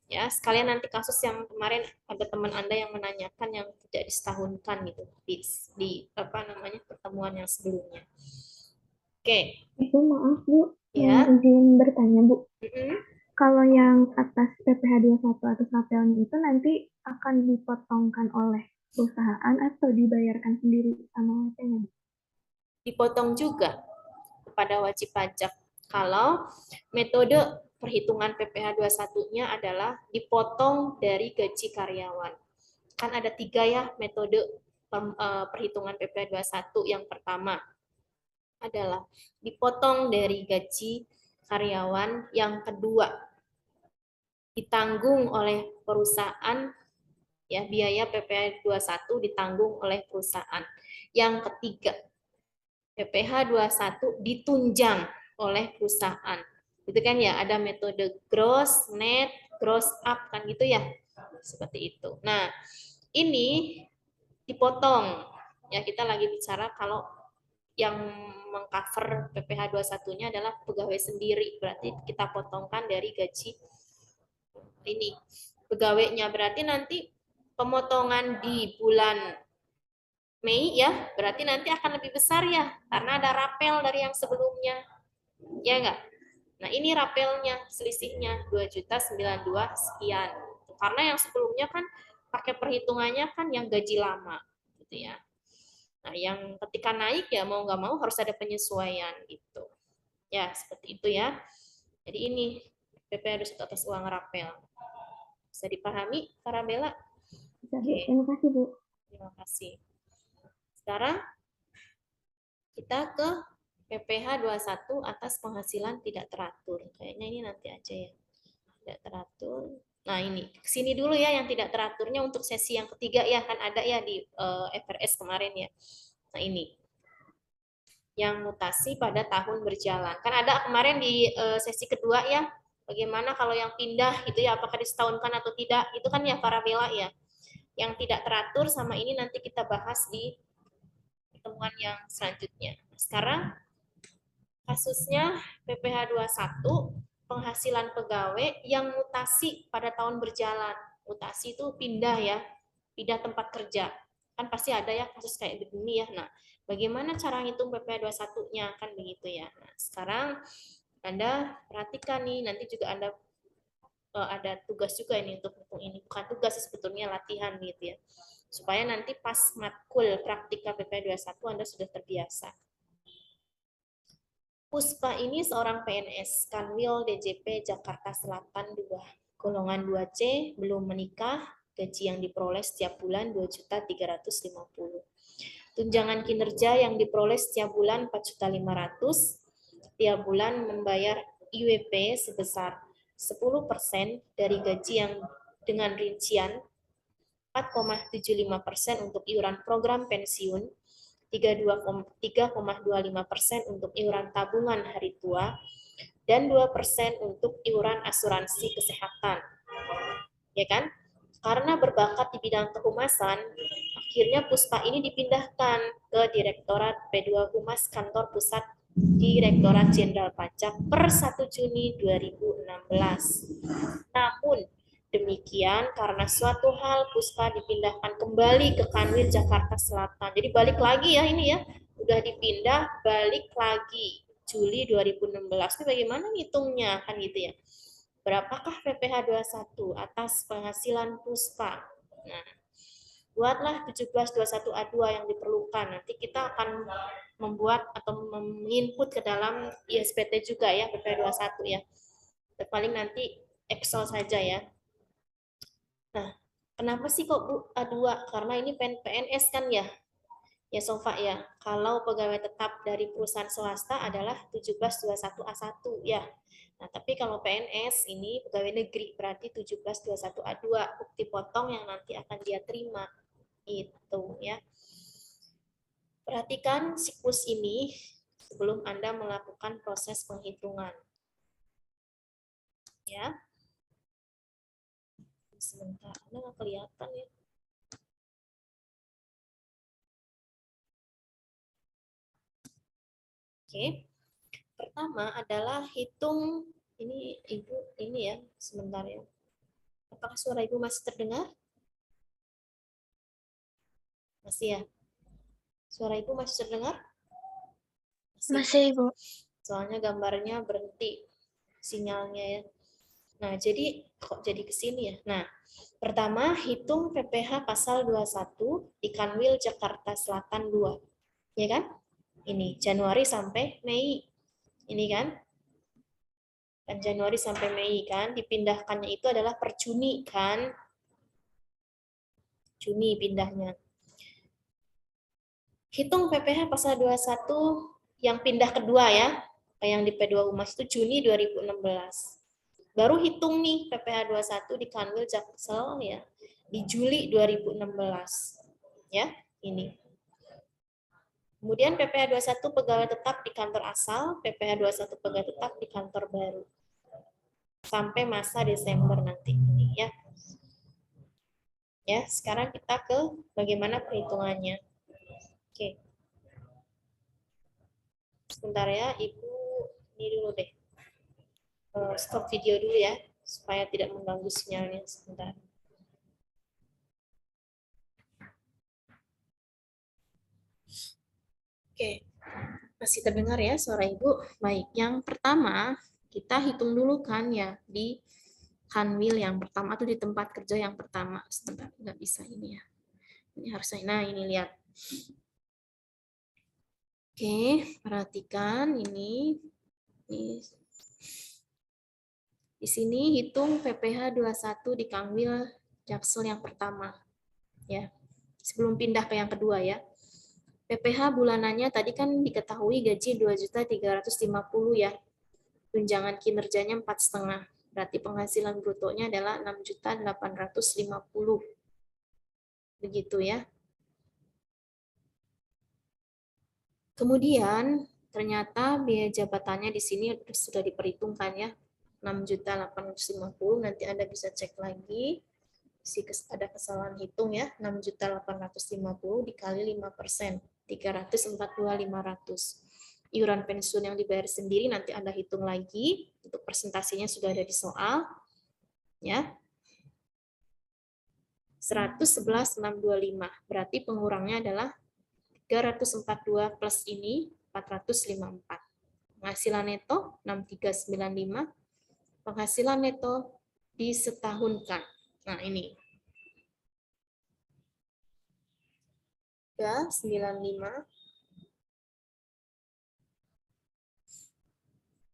Ya, sekalian nanti kasus yang kemarin ada teman Anda yang menanyakan yang tidak disetahunkan gitu di pertemuan yang sebelumnya. Oke. Ibu maaf Bu, Ya. izin bertanya Bu. Kalau yang atas PPh 21 atas rapelnya itu nanti akan dipotongkan oleh perusahaan atau dibayarkan sendiri sama WP-nya? Dipotong juga kepada wajib pajak. Kalau metode perhitungan PPh 21-nya adalah dipotong dari gaji karyawan. Kan ada 3 ya metode perhitungan PPh 21. Yang pertama adalah dipotong dari gaji karyawan. Yang kedua, ditanggung oleh perusahaan Ya, biaya PPh 21 ditanggung oleh perusahaan. Yang ketiga, PPh 21 ditunjang oleh perusahaan. Itu kan ya, ada metode gross, net, gross up kan gitu ya. Seperti itu. Nah, ini dipotong. Ya, kita lagi bicara kalau yang mengcover PPh 21-nya adalah pegawai sendiri. Berarti kita potongkan dari gaji ini pegawainya. Berarti nanti pemotongan di bulan Mei ya, berarti nanti akan lebih besar ya, karena ada rapel dari yang sebelumnya. Ya enggak? Nah, ini rapelnya, selisihnya 2.092 sekian. Karena yang sebelumnya kan pakai perhitungannya kan yang gaji lama gitu ya. Nah, yang ketika naik ya mau nggak mau harus ada penyesuaian gitu. Ya, seperti itu ya. Jadi ini PP harus atas uang rapel. Bisa dipahami, Karabella? Bisa, Bu. Terima kasih, Bu. Terima kasih. Sekarang kita ke PPh 21 atas penghasilan tidak teratur. Kayaknya ini nanti aja ya. Tidak teratur. Nah, ini kesini dulu ya yang tidak teraturnya untuk sesi yang ketiga ya, kan ada ya di FRS kemarin ya. Nah, ini yang mutasi pada tahun berjalan. Kan ada kemarin di sesi kedua ya, bagaimana kalau yang pindah gitu ya, apakah disetahunkan atau tidak, itu kan ya Farabella ya. Yang tidak teratur sama ini nanti kita bahas di pertemuan yang selanjutnya. Sekarang kasusnya PPh 21 penghasilan pegawai yang mutasi pada tahun berjalan. Mutasi itu pindah ya, pindah tempat kerja. Kan pasti ada ya kasus kayak begini ya. Nah, bagaimana cara ngitung PPh 21-nya kan begitu ya. Nah, sekarang Anda perhatikan nih, nanti juga Anda ada tugas juga ini untuk hitung ini. Bukan tugas sebetulnya latihan gitu ya. Supaya nanti pas matkul praktika PPh 21 Anda sudah terbiasa. Puspa ini seorang PNS, Kanwil DJP Jakarta Selatan 2, golongan 2C, belum menikah, gaji yang diperoleh setiap bulan 2.350. Tunjangan kinerja yang diperoleh setiap bulan 4.500, tiap bulan membayar IWP sebesar 10% dari gaji yang dengan rincian 4,75% untuk iuran program pensiun, 3,25% untuk iuran tabungan hari tua, dan 2% untuk iuran asuransi kesehatan. Ya kan? Karena berbakat di bidang kehumasan, akhirnya Puspa ini dipindahkan ke Direktorat P2 Humas Kantor Pusat Direktorat Jenderal Pajak per 1 Juni 2016. Namun, demikian karena suatu hal Puspa dipindahkan kembali ke Kanwil Jakarta Selatan. Jadi balik lagi ya ini ya, udah dipindah balik lagi Juli 2016. Ini bagaimana ngitungnya kan gitu ya. Berapakah PPh 21 atas penghasilan Puspa? Nah, buatlah 1721A2 yang diperlukan. Nanti kita akan membuat atau menginput ke dalam ISPT juga ya PPh 21 ya. Paling nanti Excel saja ya. Nah, kenapa sih kok Bu A2? Karena ini PNS kan ya. Ya Sofa ya. Kalau pegawai tetap dari perusahaan swasta adalah 1721A1 ya. Nah, tapi kalau PNS ini pegawai negeri berarti 1721A2 bukti potong yang nanti akan dia terima. Itu ya. Perhatikan siklus ini sebelum Anda melakukan proses penghitungan. Ya. Sebentar, Anda nggak kelihatan ya. Oke. Pertama adalah hitung ini Ibu ini ya, sebentar ya. Apakah suara Ibu masih terdengar? Masih ya? Suara Ibu masih terdengar? Masih, Ibu. Soalnya gambarnya berhenti sinyalnya ya. Nah, jadi kok jadi ke sini ya? Nah, pertama hitung PPh pasal 21 di Kanwil Jakarta Selatan 2. Ya kan? Ini Januari sampai Mei. Ini kan? Dan Januari sampai Mei kan, dipindahkannya itu adalah per Juni kan? Juni pindahnya. Hitung PPh pasal 21 yang pindah kedua ya, yang di P2 Humas itu Juni 2016. Baru hitung nih PPh 21 di Kanwil Jaksel ya, di Juli 2016. Ya, ini. Kemudian PPh 21 pegawai tetap di kantor asal, PPh 21 pegawai tetap di kantor baru. Sampai masa Desember nanti ini ya. Ya, sekarang kita ke bagaimana perhitungannya. Oke. Sebentar ya, Ibu ini dulu deh. Stop video dulu ya, supaya tidak mengganggu sinyalnya sebentar. Oke, masih terdengar ya suara Ibu? Baik, yang pertama kita hitung dulu kan ya di kanwil yang pertama atau di tempat kerja yang pertama. Sebentar, nggak bisa ini ya. Ini harusnya, nah ini lihat. Oke, perhatikan ini. Di sini hitung PPh 21 di kanwil Jaksel yang pertama. Ya, sebelum pindah ke yang kedua ya. PPh bulanannya tadi kan diketahui gaji 2.350.000 ya. Tunjangan kinerjanya 4,5. Berarti penghasilan brutonya adalah 6.850.000. Begitu ya. Kemudian ternyata biaya jabatannya di sini sudah diperhitungkan ya. 6.850.000, nanti Anda bisa cek lagi. Ada kesalahan hitung ya, 6.850.000 dikali 5%, 342.500. Iuran pensiun yang dibayar sendiri nanti Anda hitung lagi, untuk presentasinya sudah ada di soal. Ya. 111.625, berarti pengurangnya adalah 342 plus ini 454. Penghasilan neto 6.395, penghasilan neto disetahunkan. Nah, ini. 395.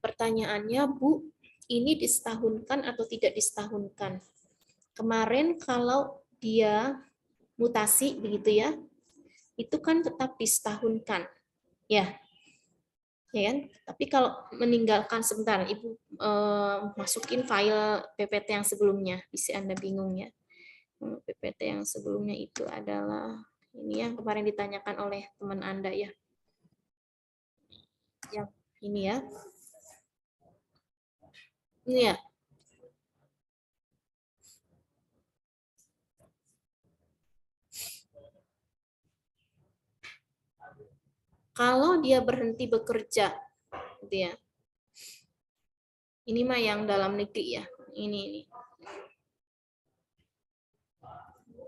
Pertanyaannya, Bu, ini disetahunkan atau tidak disetahunkan? Kemarin kalau dia mutasi begitu ya, itu kan tetap disetahunkan. Ya. Ya kan? Tapi kalau meninggalkan sebentar, Ibu masukin file PPT yang sebelumnya, bisa Anda bingung ya. PPT yang sebelumnya itu adalah ini yang kemarin ditanyakan oleh teman Anda ya. Yang ini ya. Ini ya. Kalau dia berhenti bekerja, gitu ya. Ini mah yang dalam negeri ya. Ini.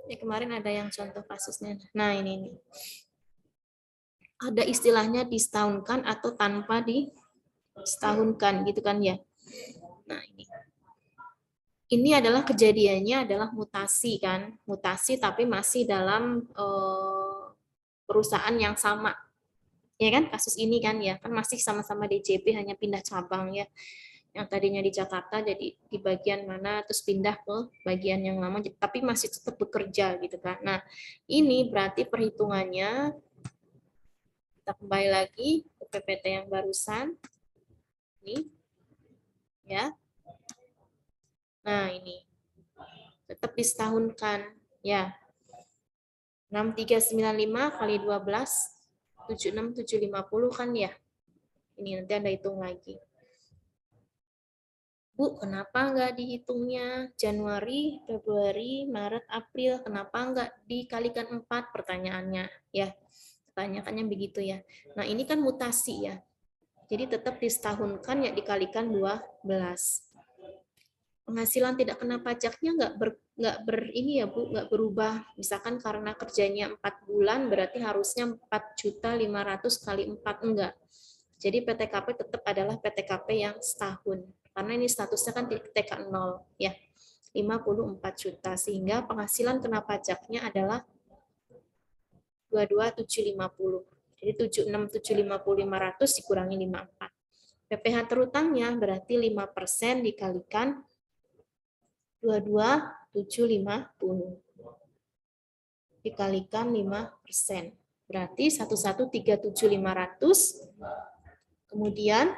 Ya, kemarin ada yang contoh kasusnya. Nah, ini. Ada istilahnya disetahunkan atau tanpa disetahunkan, gitu kan ya. Nah, ini. Ini adalah kejadiannya adalah mutasi kan. Mutasi tapi masih dalam perusahaan yang sama. Ya kan, kasus ini kan ya. Kan masih sama-sama DJP, hanya pindah cabang ya. Yang tadinya di Jakarta jadi di bagian mana terus pindah ke bagian yang lama tapi masih tetap bekerja gitu kan. Nah, ini berarti perhitungannya kita kembali lagi ke PPT yang barusan. Ini ya. Nah, ini tetap disetahunkan ya. 6395 kali 12 76750 kan ya. Ini nanti Anda hitung lagi. Bu, kenapa nggak dihitungnya Januari, Februari, Maret, April? Kenapa nggak dikalikan 4? Pertanyaannya, ya. Pertanyaannya begitu ya. Nah, ini kan mutasi ya. Jadi tetap disetahunkan ya dikalikan 12. Penghasilan tidak kena pajaknya ini ya Bu, nggak berubah. Misalkan karena kerjanya 4 bulan, berarti harusnya 4.500.000 kali 4, enggak. Jadi PTKP tetap adalah PTKP yang setahun. Karena ini statusnya kan TK 0 ya. 54 juta sehingga penghasilan kena pajaknya adalah 22.750. Jadi 76.750.500 dikurangi 54. PPh terutangnya berarti 5% dikalikan 22.750 dikalikan 5%. Berarti 113.750 kemudian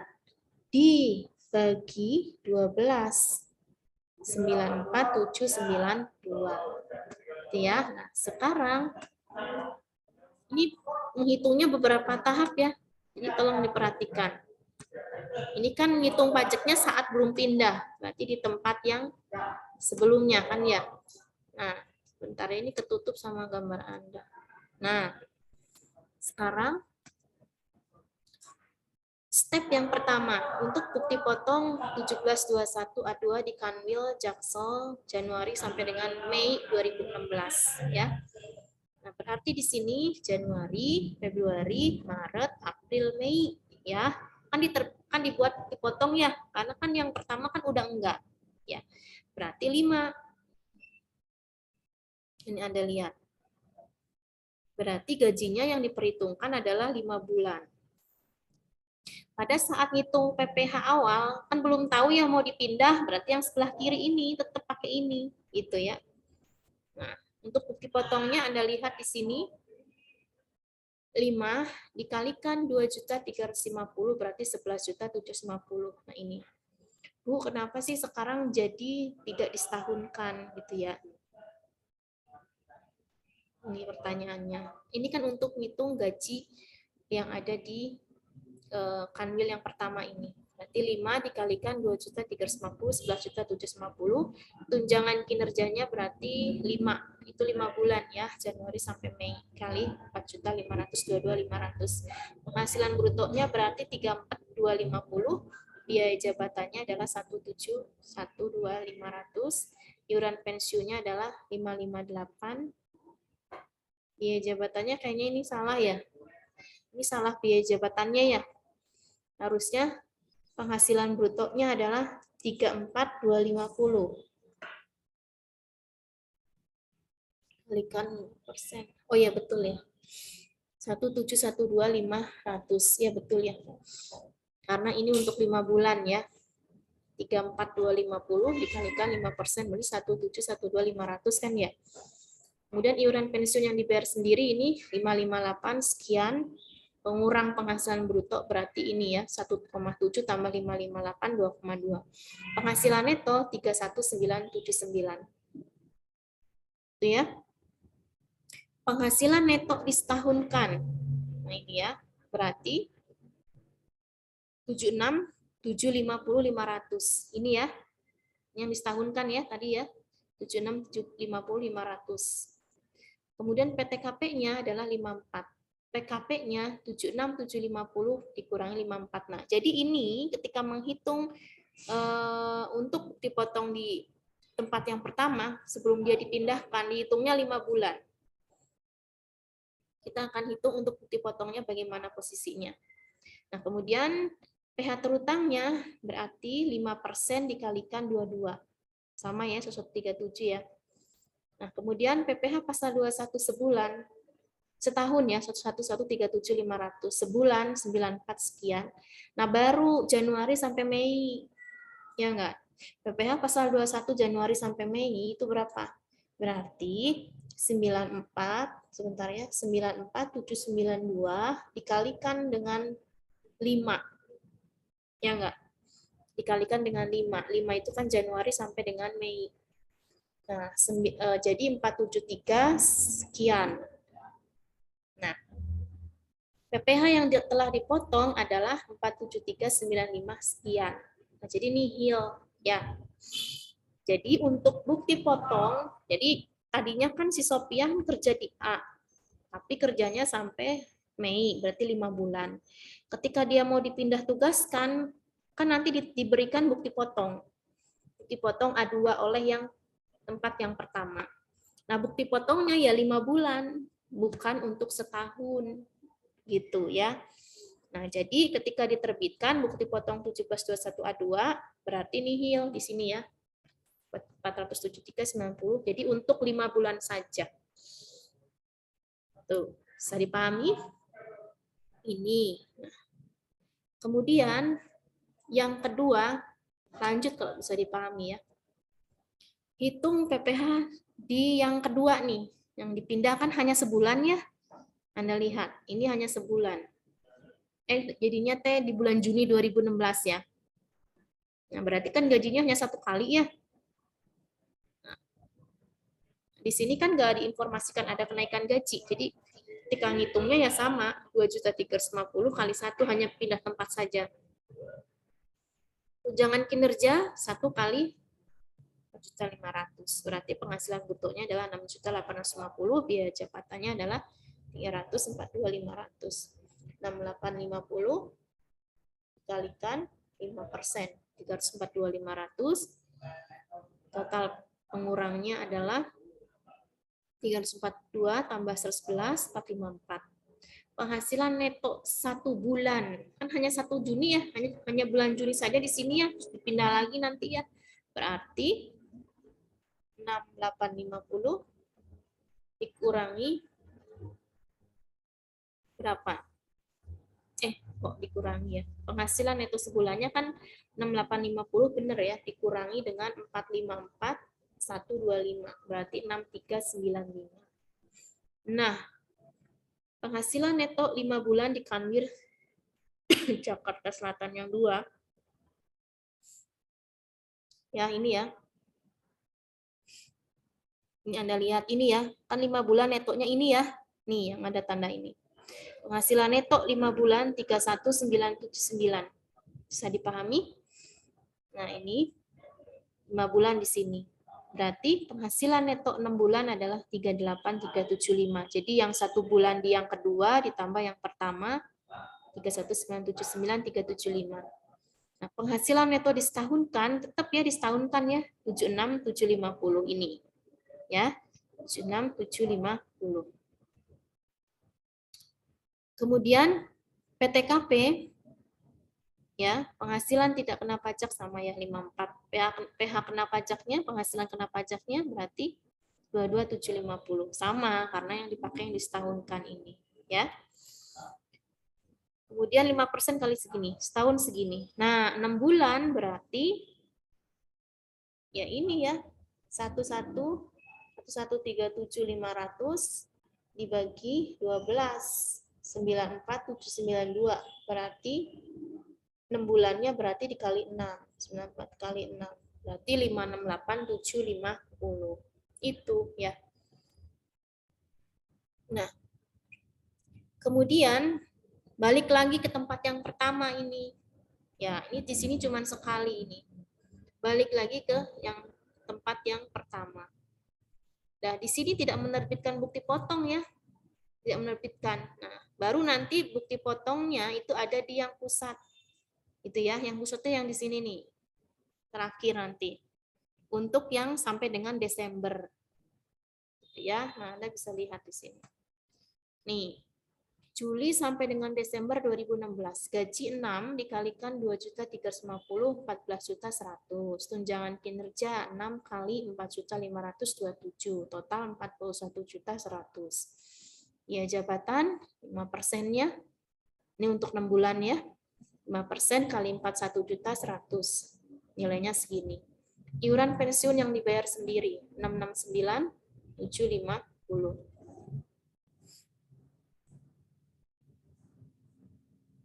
dibagi 12, 94.792. Gitu ya. Nah, sekarang ini menghitungnya beberapa tahap ya. Jadi tolong diperhatikan. Ini kan ngitung pajaknya saat belum pindah, berarti di tempat yang sebelumnya kan ya. Nah, sebentar ini ketutup sama gambar Anda. Nah, sekarang step yang pertama untuk bukti potong 1721A2 di Kanwil Jaksel Januari sampai dengan Mei 2016 ya. Nah, berarti di sini Januari, Februari, Maret, April, Mei ya. Kan dibuat dipotong ya, karena kan yang pertama kan udah enggak ya. Berarti 5. Ini Anda lihat. Berarti gajinya yang diperhitungkan adalah 5 bulan. Pada saat ngitung PPh awal, kan belum tahu ya mau dipindah, berarti yang sebelah kiri ini tetap pakai ini, gitu ya. Nah, untuk bukti potongnya Anda lihat di sini, 5 dikalikan 2.350 berarti 11.750. Nah ini. Bu, kenapa sih sekarang jadi tidak disetahunkan gitu ya? Ini pertanyaannya. Ini kan untuk ngitung gaji yang ada di Kanwil yang pertama ini. Berarti 5 dikalikan 2.350, 11.750. Tunjangan kinerjanya berarti 5. Itu 5 bulan ya, Januari sampai Mei. Kali 4.522.500. Penghasilan brutonya berarti 34.250. Biaya jabatannya adalah 171.2.500. Iuran pensiunnya adalah 558. Biaya jabatannya kayaknya ini salah ya. Ini salah biaya jabatannya ya. Harusnya penghasilan brutonya adalah 34.250. Kalikan persen. Oh ya betul ya. 1712500. Ya betul ya. Karena ini untuk 5 bulan ya. 34.250 dikalikan 5% berarti 1712500 kan ya. Kemudian iuran pensiun yang dibayar sendiri ini 558 sekian. Pengurang penghasilan bruto berarti ini ya 1,7 tambah 558 2,2. Penghasilan neto 31979. Itu ya. Penghasilan neto disetahunkan. Nah ini ya, berarti 76.750.500. Ini ya. Yang disetahunkan ya tadi ya. 76.750.500. Kemudian PTKP-nya adalah 54. PKP-nya 76.750 dikurangi 54. Nah, jadi ini ketika menghitung untuk dipotong di tempat yang pertama, sebelum dia dipindahkan, dihitungnya 5 bulan. Kita akan hitung untuk bukti potongnya bagaimana posisinya. Nah, kemudian PH terutangnya berarti 5% dikalikan 22. Sama ya, 137 ya. Nah, kemudian PPh pasal 21 sebulan, setahun ya 1137500, sebulan 94 sekian. Nah baru Januari sampai Mei ya enggak, PPh pasal 21 Januari sampai Mei itu berapa? Berarti 94 sebentar ya 94792 dikalikan dengan 5 ya enggak, dikalikan dengan 5 itu kan Januari sampai dengan Mei. Nah jadi 473 sekian. Nah, PPh yang telah dipotong adalah 47395 sekian. Nah, jadi nihil ya. Jadi untuk bukti potong, jadi tadinya kan si Sopian kerja di A, tapi kerjanya sampai Mei, berarti 5 bulan. Ketika dia mau dipindah tugaskan, kan nanti diberikan bukti potong. Bukti potong A2 oleh yang tempat yang pertama. Nah, bukti potongnya ya 5 bulan, bukan untuk setahun. Gitu ya. Nah, jadi ketika diterbitkan bukti potong 1721A2 berarti nihil di sini ya. 473,90. Jadi untuk 5 bulan saja. Tuh, bisa dipahami? Ini. Nah, kemudian yang kedua, lanjut kalau bisa dipahami ya. Hitung PPh di yang kedua nih, yang dipindahkan hanya sebulan ya. Anda lihat, ini hanya sebulan. Jadinya teh di bulan Juni 2016 ya. Nah, berarti kan gajinya hanya 1 kali ya. Nah, Di sini kan nggak diinformasikan ada kenaikan gaji. Jadi ketika ngitungnya ya sama, 2.350.000 kali 1 hanya pindah tempat saja. Tunjangan kinerja 1 kali 4.500.000. Berarti penghasilan brutonya adalah 6.850.000, biaya jabatannya adalah 342.500. 6.850 dikalikan 5%, 342.500. Total pengurangnya adalah 342 tambah 111, 454. Penghasilan neto 1 bulan, kan hanya 1 Juni ya, hanya bulan Juni saja di sini ya, dipindah lagi nanti ya. Berarti 6.850 dikurangi berapa? Kok dikurangi ya? Penghasilan neto sebulannya kan 6.850 bener ya, dikurangi dengan 454 125, berarti 6395. Nah, penghasilan neto 5 bulan di Kanwil Jakarta Selatan yang 2. Ya, ini ya. Ini Anda lihat ini ya, kan 5 bulan netonya ini ya. Nih yang ada tanda ini. Penghasilan neto 5 bulan 31.979. Bisa dipahami? Nah, ini 5 bulan di sini. Berarti penghasilan neto 6 bulan adalah 38.375. Jadi yang 1 bulan di yang kedua ditambah yang pertama 31.979 375. Nah, penghasilan neto disetahunkan tetap ya disetahunkan ya 76.750 ini. Ya. 76.750. Kemudian PTKP ya, penghasilan tidak kena pajak sama ya 54. PH kena pajaknya, penghasilan kena pajaknya berarti 22.750. Sama karena yang dipakai yang disetahunkan ini, ya. Kemudian 5% kali segini, setahun segini. Nah, 6 bulan berarti ya ini ya. 1137500 dibagi 12 94792 berarti 6 bulannya berarti dikali 6. 94 kali 6. Berarti 568750. Itu ya. Nah, kemudian balik lagi ke tempat yang pertama ini. Ya, ini di sini cuma sekali ini. Balik lagi ke yang tempat yang pertama. Nah, di sini tidak menerbitkan bukti potong ya. Tidak menerbitkan. Nah, baru nanti bukti potongnya itu ada di yang pusat. Itu ya, yang pusatnya yang di sini nih. Terakhir nanti. Untuk yang sampai dengan Desember. Gitu ya. Nah, Anda bisa lihat di sini. Nih. Juli sampai dengan Desember 2016. Gaji 6 dikalikan 2.350 14.100. Tunjangan kinerja 6 kali 4.527. Total 41.100. Ya, jabatan 5%-nya. Ini untuk 6 bulan ya. 5% kali 41.100. Nilainya segini. Iuran pensiun yang dibayar sendiri 669.750.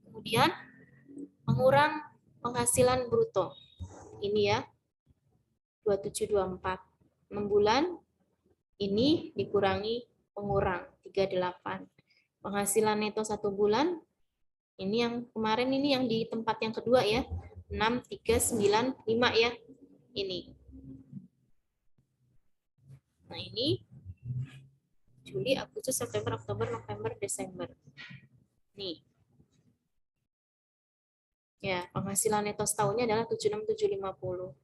Kemudian mengurang penghasilan bruto. Ini ya. 2724. 6 bulan ini dikurangi pengurang 38. Penghasilan neto 1 bulan ini yang kemarin ini yang di tempat yang kedua ya. 6395 ya. Ini. Nah, ini Juli, Agustus, September, Oktober, November, Desember. Nih. Ya, penghasilan neto setahunnya adalah 76.750.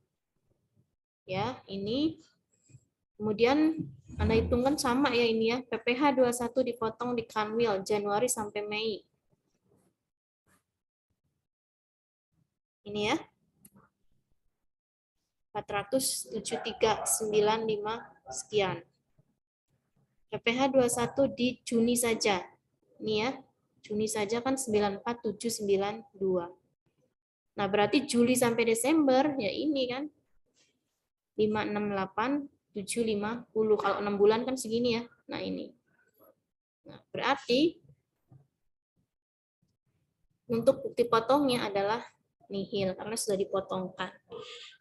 Ya, ini. Kemudian Anda hitungkan sama ya ini ya. PPh 21 dipotong di Kanwil Januari sampai Mei. Ini ya. 473.995 sekian. PPh 21 di Juni saja. Ini ya. Juni saja kan 94.792. Nah, berarti Juli sampai Desember ya ini kan 568.750. Kalau 6 bulan kan segini ya. Nah, ini. Nah, berarti untuk bukti potongnya adalah nihil karena sudah dipotongkan.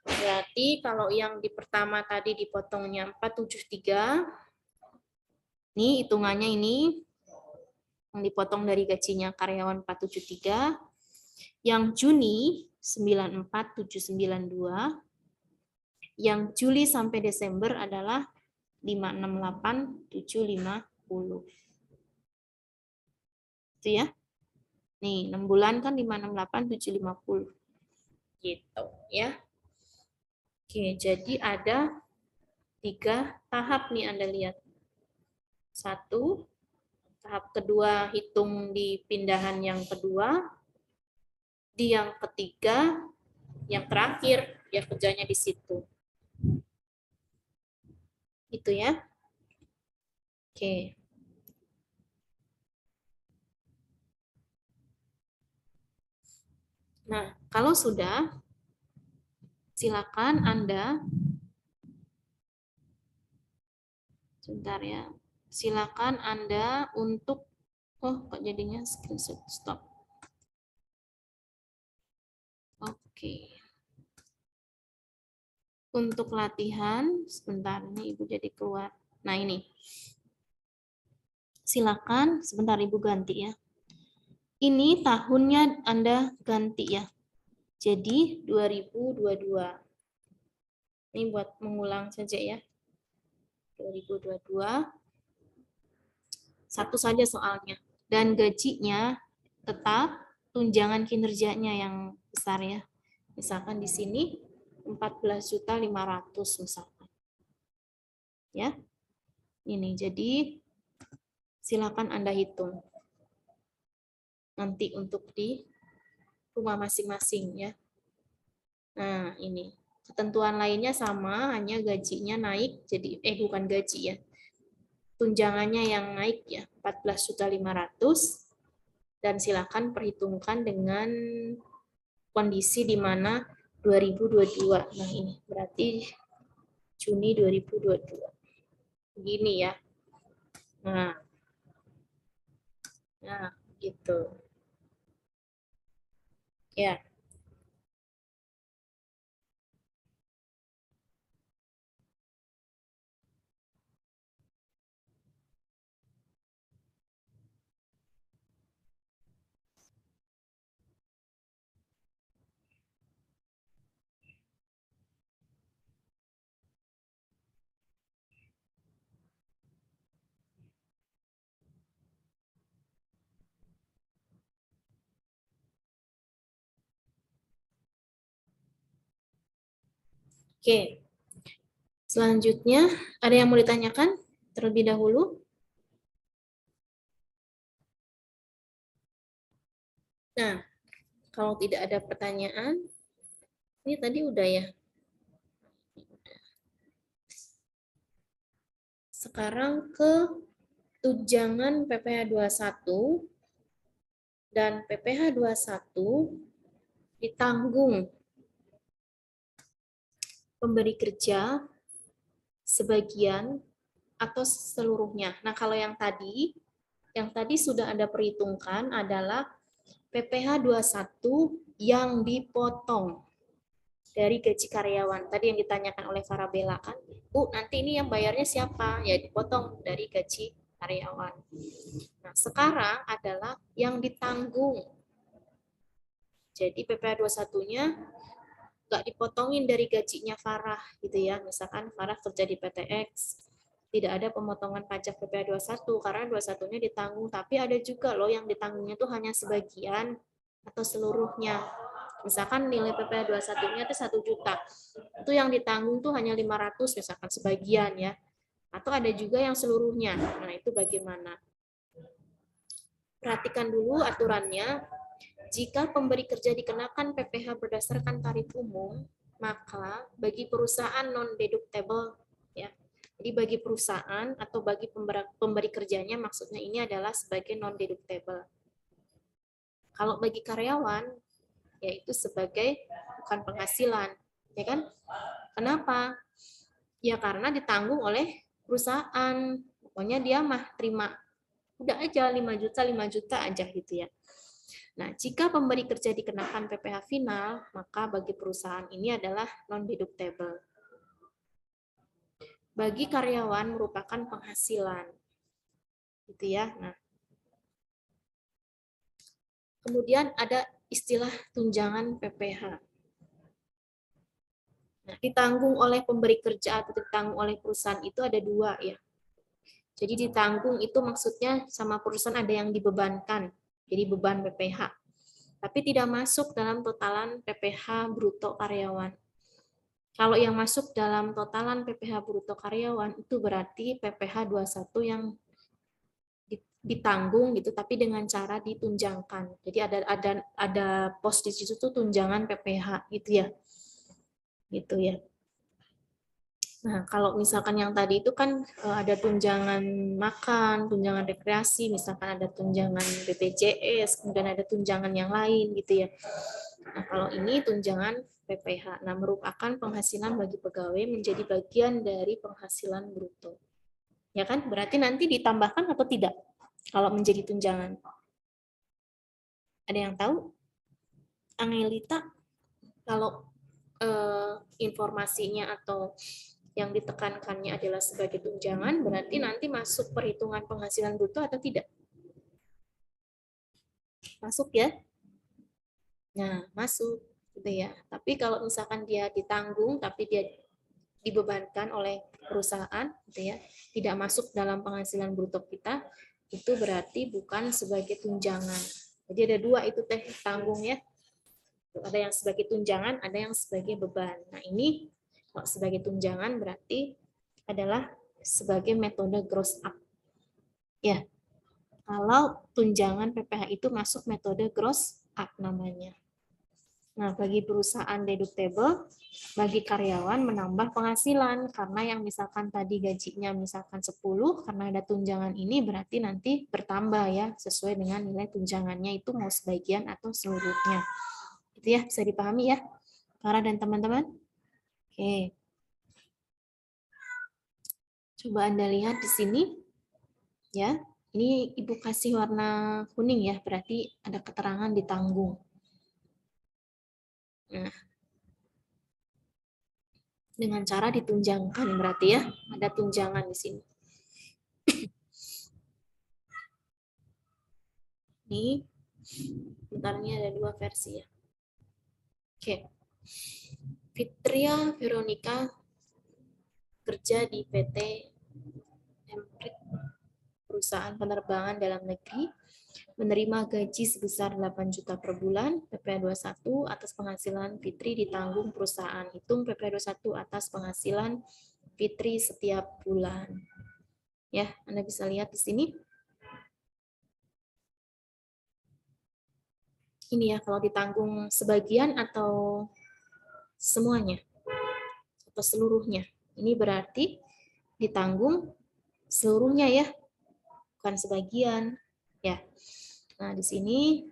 Berarti kalau yang di pertama tadi dipotongnya 473, ini hitungannya ini yang dipotong dari gajinya karyawan 473, yang Juni 94792, yang Juli sampai Desember adalah 568750. Itu ya. Nih, 6 bulan kan 568750. Gitu ya. Oke, jadi ada 3 tahap nih Anda lihat. 1, tahap kedua hitung di pindahan yang kedua. Di yang ketiga, yang terakhir, ya kerjanya di situ. Itu ya. Oke. Nah, kalau sudah, silakan Anda, sebentar ya, silakan Anda untuk, oh kok jadinya screenshot, stop. Oke. Untuk latihan, sebentar, ini Ibu jadi keluar. Nah ini, silakan, sebentar Ibu ganti ya. Ini tahunnya Anda ganti ya. Jadi 2022. Ini buat mengulang saja ya. 2022. Satu saja soalnya. Dan gajinya tetap tunjangan kinerjanya yang besar ya. Misalkan di sini 14.500.000 misalkan. Ya. Ini jadi silakan Anda hitung. Nanti untuk di rumah masing-masing ya. Nah, ini. Ketentuan lainnya sama, hanya gajinya naik jadi bukan gaji ya. Tunjangannya yang naik ya, 14.500.000 dan silakan perhitungkan dengan kondisi di mana 2022. Nah, ini berarti Juni 2022. Begini ya. Nah, gitu. Ya. Oke. Selanjutnya, ada yang mau ditanyakan terlebih dahulu? Nah, kalau tidak ada pertanyaan, ini tadi udah ya. Sekarang ke tunjangan PPh 21 dan PPh 21 ditanggung pemberi kerja sebagian atau seluruhnya. Nah, kalau yang tadi sudah Anda perhitungkan adalah PPh 21 yang dipotong dari gaji karyawan. Tadi yang ditanyakan oleh Farabella kan, Bu, nanti ini yang bayarnya siapa? Ya dipotong dari gaji karyawan. Nah, sekarang adalah yang ditanggung. Jadi PPh 21-nya nggak dipotongin dari gajinya Farah gitu ya. Misalkan Farah kerja di PTX, tidak ada pemotongan pajak PPh 21 karena 21-nya ditanggung, tapi ada juga loh yang ditanggungnya itu hanya sebagian atau seluruhnya. Misalkan nilai PPh 21-nya itu 1 juta. Itu yang ditanggung tuh hanya 500 misalkan sebagian ya. Atau ada juga yang seluruhnya. Nah, itu bagaimana? Perhatikan dulu aturannya. Jika pemberi kerja dikenakan PPh berdasarkan tarif umum, maka bagi perusahaan non-deductible, ya. Jadi bagi perusahaan atau bagi pemberi kerjanya, maksudnya ini adalah sebagai non-deductible. Kalau bagi karyawan, yaitu sebagai bukan penghasilan, ya kan? Kenapa? Ya karena ditanggung oleh perusahaan. Pokoknya dia mah terima, udah aja 5 juta aja gitu ya. Nah, jika pemberi kerja dikenakan PPh final, maka bagi perusahaan ini adalah non-deductible. Bagi karyawan merupakan penghasilan. Gitu ya. Nah, kemudian ada istilah tunjangan PPh. Nah, ditanggung oleh pemberi kerja atau ditanggung oleh perusahaan itu ada dua ya. Jadi ditanggung itu maksudnya sama perusahaan ada yang dibebankan, jadi beban PPh. Tapi tidak masuk dalam totalan PPh bruto karyawan. Kalau yang masuk dalam totalan PPh bruto karyawan itu berarti PPh 21 yang ditanggung gitu, tapi dengan cara ditunjangkan. Jadi ada pos di situ tuh tunjangan PPh gitu ya. Gitu ya. Nah, kalau misalkan yang tadi itu kan ada tunjangan makan, tunjangan rekreasi, misalkan ada tunjangan BPJS, kemudian ada tunjangan yang lain gitu ya. Nah, kalau ini tunjangan PPh. Nah, merupakan penghasilan bagi pegawai menjadi bagian dari penghasilan bruto. Ya kan? Berarti nanti ditambahkan atau tidak? Kalau menjadi tunjangan. Ada yang tahu? Angelita, kalau informasinya atau yang ditekankannya adalah sebagai tunjangan, berarti nanti masuk perhitungan penghasilan bruto atau tidak? Masuk ya? Nah, masuk gitu ya. Tapi kalau misalkan dia ditanggung tapi dia dibebankan oleh perusahaan gitu ya, tidak masuk dalam penghasilan bruto kita, itu berarti bukan sebagai tunjangan. Jadi ada dua itu teknik tanggung ya. Ada yang sebagai tunjangan, ada yang sebagai beban. Nah, ini kalau sebagai tunjangan berarti adalah sebagai metode gross up. Ya, kalau tunjangan PPh itu masuk metode gross up namanya. Nah, bagi perusahaan deductible, bagi karyawan menambah penghasilan, karena yang misalkan tadi gajinya misalkan 10, karena ada tunjangan ini berarti nanti bertambah ya, sesuai dengan nilai tunjangannya itu mau sebagian atau seluruhnya. Itu ya, bisa dipahami ya, Farah dan teman-teman? Oke. Coba Anda lihat di sini, ya. Ini Ibu kasih warna kuning ya, berarti ada keterangan ditanggung. Nah, dengan cara ditunjangkan berarti ya, ada tunjangan di sini. Ini, bentar ini ada dua versi ya. Oke. Fitria Veronica kerja di PT Emprit, perusahaan penerbangan dalam negeri, menerima gaji sebesar 8 juta per bulan, PPh 21 atas penghasilan Fitri ditanggung perusahaan. Hitung PPh 21 atas penghasilan Fitri setiap bulan. Ya, Anda bisa lihat di sini. Ini ya, kalau ditanggung sebagian atau semuanya, atau seluruhnya. Ini berarti ditanggung seluruhnya ya, bukan sebagian. Ya. Nah, di sini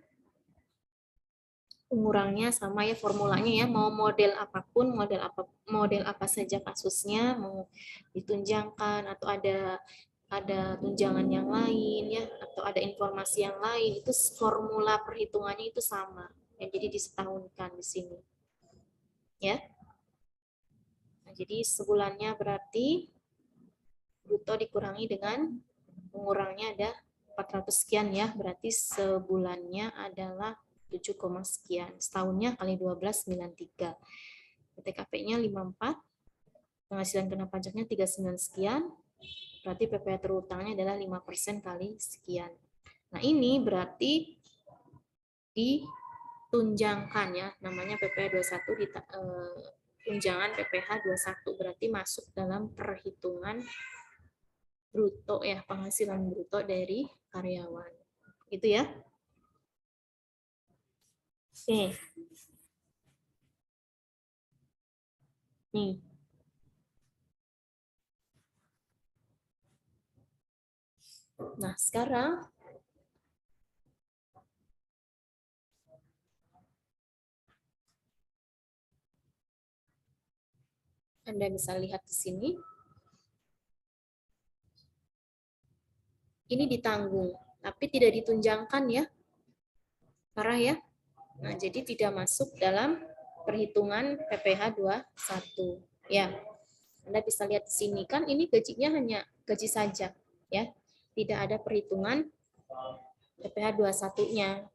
pengurangnya sama ya formulanya ya, mau model apapun, model apa saja kasusnya, mau ditunjangkan atau ada tunjangan yang lain ya, atau ada informasi yang lain, itu formula perhitungannya itu sama. Ya, jadi disetahunkan di sini. Ya. Nah, jadi sebulannya berarti bruto dikurangi dengan pengurangnya ada 400 sekian ya, berarti sebulannya adalah 7, sekian. Setahunnya kali 12, 93. PTKP-nya 54, penghasilan kena pajaknya 39 sekian, berarti PPh terutangnya adalah 5% kali sekian. Nah, ini berarti ditunjangkan ya, namanya PPh 21 tunjangan PPh 21 berarti masuk dalam perhitungan bruto ya, penghasilan bruto dari karyawan. Gitu ya. Oke. Nih. Nah, sekarang Anda bisa lihat di sini. Ini ditanggung, tapi tidak ditunjangkan ya. Parah ya? Nah, jadi tidak masuk dalam perhitungan PPh 21. Ya, Anda bisa lihat di sini kan ini gajinya hanya gaji saja, ya. Tidak ada perhitungan PPh 21-nya.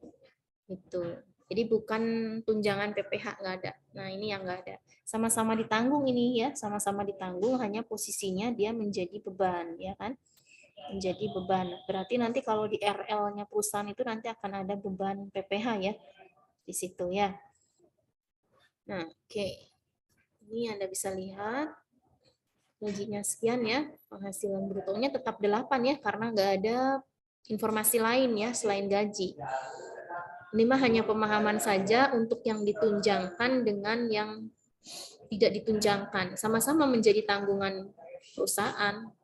Gitu. Jadi bukan tunjangan PPh, nggak ada. Nah, ini yang nggak ada. Sama-sama ditanggung ini ya, sama-sama ditanggung, hanya posisinya dia menjadi beban, ya kan? Menjadi beban. Berarti nanti kalau di RL-nya perusahaan itu nanti akan ada beban PPh ya di situ ya. Nah, oke. Ini Anda bisa lihat gajinya sekian ya, penghasilan brutonya tetap 8 ya, karena nggak ada informasi lain ya selain gaji. Ini mah hanya pemahaman saja untuk yang ditunjangkan dengan yang tidak ditunjangkan. Sama-sama menjadi tanggungan perusahaan,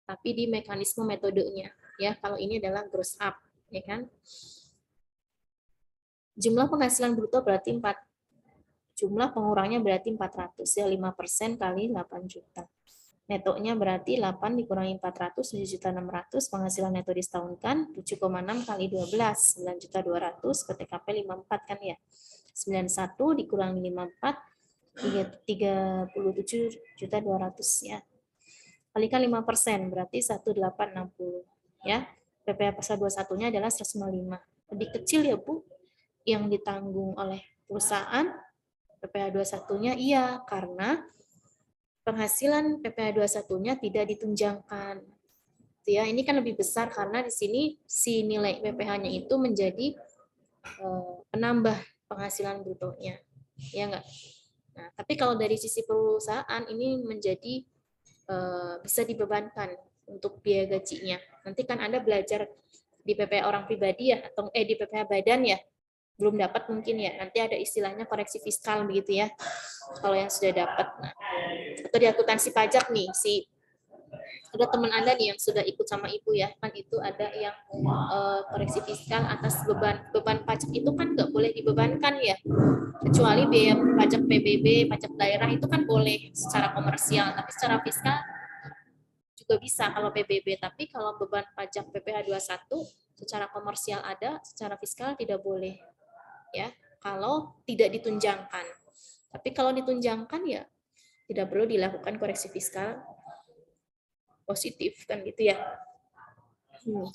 tapi di mekanisme metodenya. Ya, kalau ini adalah gross up, ya kan? Jumlah penghasilan bruto berarti 4. Jumlah pengurangnya berarti 400 ya, 5% kali 8 juta. Netonya berarti 8 dikurangi 400, 7.600, penghasilan neto disetahunkan 7,6 kali 12, 9.200, PTKP 54 kan ya. 91 dikurangi 54, 37.200 ya. Kalikan 5%, berarti 1860 ya. PPh pasal 21-nya adalah 105. Lebih kecil ya Bu, yang ditanggung oleh perusahaan PPh 21-nya iya, karena penghasilan PPh 21-nya tidak ditunjangkan. Ya, ini kan lebih besar karena di sini si nilai PPh-nya itu menjadi penambah penghasilan brutonya. Ya enggak? Nah, tapi kalau dari sisi perusahaan ini menjadi bisa dibebankan untuk biaya gajinya. Nanti kan Anda belajar di PPh orang pribadi ya, atau di PPh badan ya, belum dapat mungkin ya, nanti ada istilahnya koreksi fiskal begitu ya, kalau yang sudah dapat. Nah, atau di akuntansi pajak nih, ada teman Anda nih yang sudah ikut sama Ibu ya, kan itu ada yang koreksi fiskal atas beban pajak itu kan nggak boleh dibebankan ya, kecuali biaya pajak PBB, pajak daerah itu kan boleh secara komersial, tapi secara fiskal juga bisa kalau PBB, tapi kalau beban pajak PPh 21 secara komersial ada, secara fiskal tidak boleh ya, kalau tidak ditunjangkan. Tapi kalau ditunjangkan ya tidak perlu dilakukan koreksi fiskal positif kan gitu ya.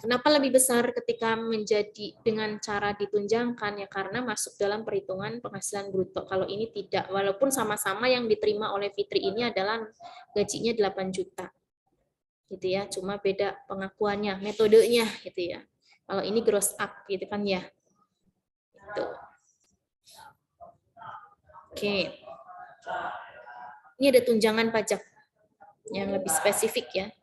Kenapa lebih besar ketika menjadi dengan cara ditunjangkan ya, karena masuk dalam perhitungan penghasilan bruto. Kalau ini tidak, walaupun sama-sama yang diterima oleh Fitri ini adalah gajinya 8 juta. Gitu ya, cuma beda pengakuannya, metodenya gitu ya. Kalau ini gross up gitu kan ya. Gitu. Oke. Ini ada tunjangan pajak yang lebih spesifik ya.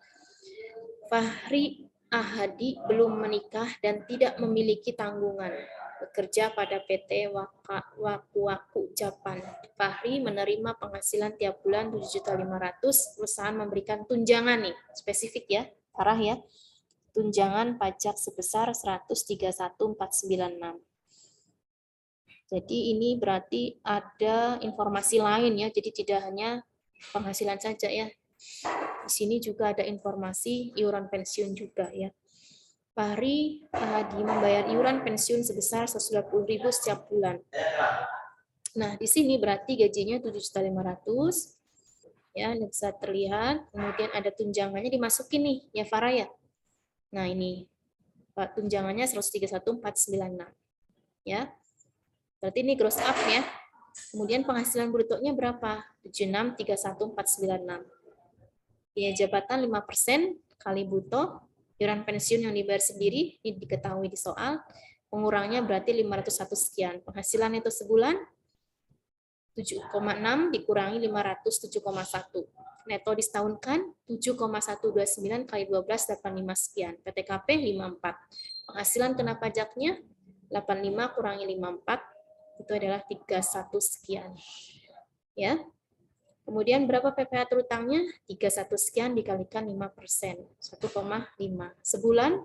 Fahri Ahadi belum menikah dan tidak memiliki tanggungan. Bekerja pada PT Waku Japan. Fahri menerima penghasilan tiap bulan 7.500.000. Perusahaan memberikan tunjangan nih, spesifik ya, parah ya. Tunjangan pajak sebesar 131.496. Jadi ini berarti ada informasi lain ya, jadi tidak hanya penghasilan saja ya. Di sini juga ada informasi iuran pensiun juga ya. Fahri Ahadi membayar iuran pensiun sebesar 120.000 setiap bulan. Nah, di sini berarti gajinya 7.500.000 ya, bisa terlihat. Kemudian ada tunjangannya dimasukin nih ya Farah ya. Nah, ini tunjangannya 131.496 ya. Berarti ini gross up ya. Kemudian penghasilan brutonya berapa? 76.31496. Biaya jabatan 5% kali bruto. Iuran pensiun yang dibayar sendiri, ini diketahui di soal. Pengurangnya berarti 501 sekian. Penghasilan itu sebulan 7,6 dikurangi 507,1. Neto disetahunkan 7,129 kali 12, 85 sekian. PTKP 54. Penghasilan kena pajaknya 85 kurangi 54, itu adalah 31 sekian. Ya. Kemudian berapa PPh terutangnya? 31 sekian dikalikan 5%, 1,5. Sebulan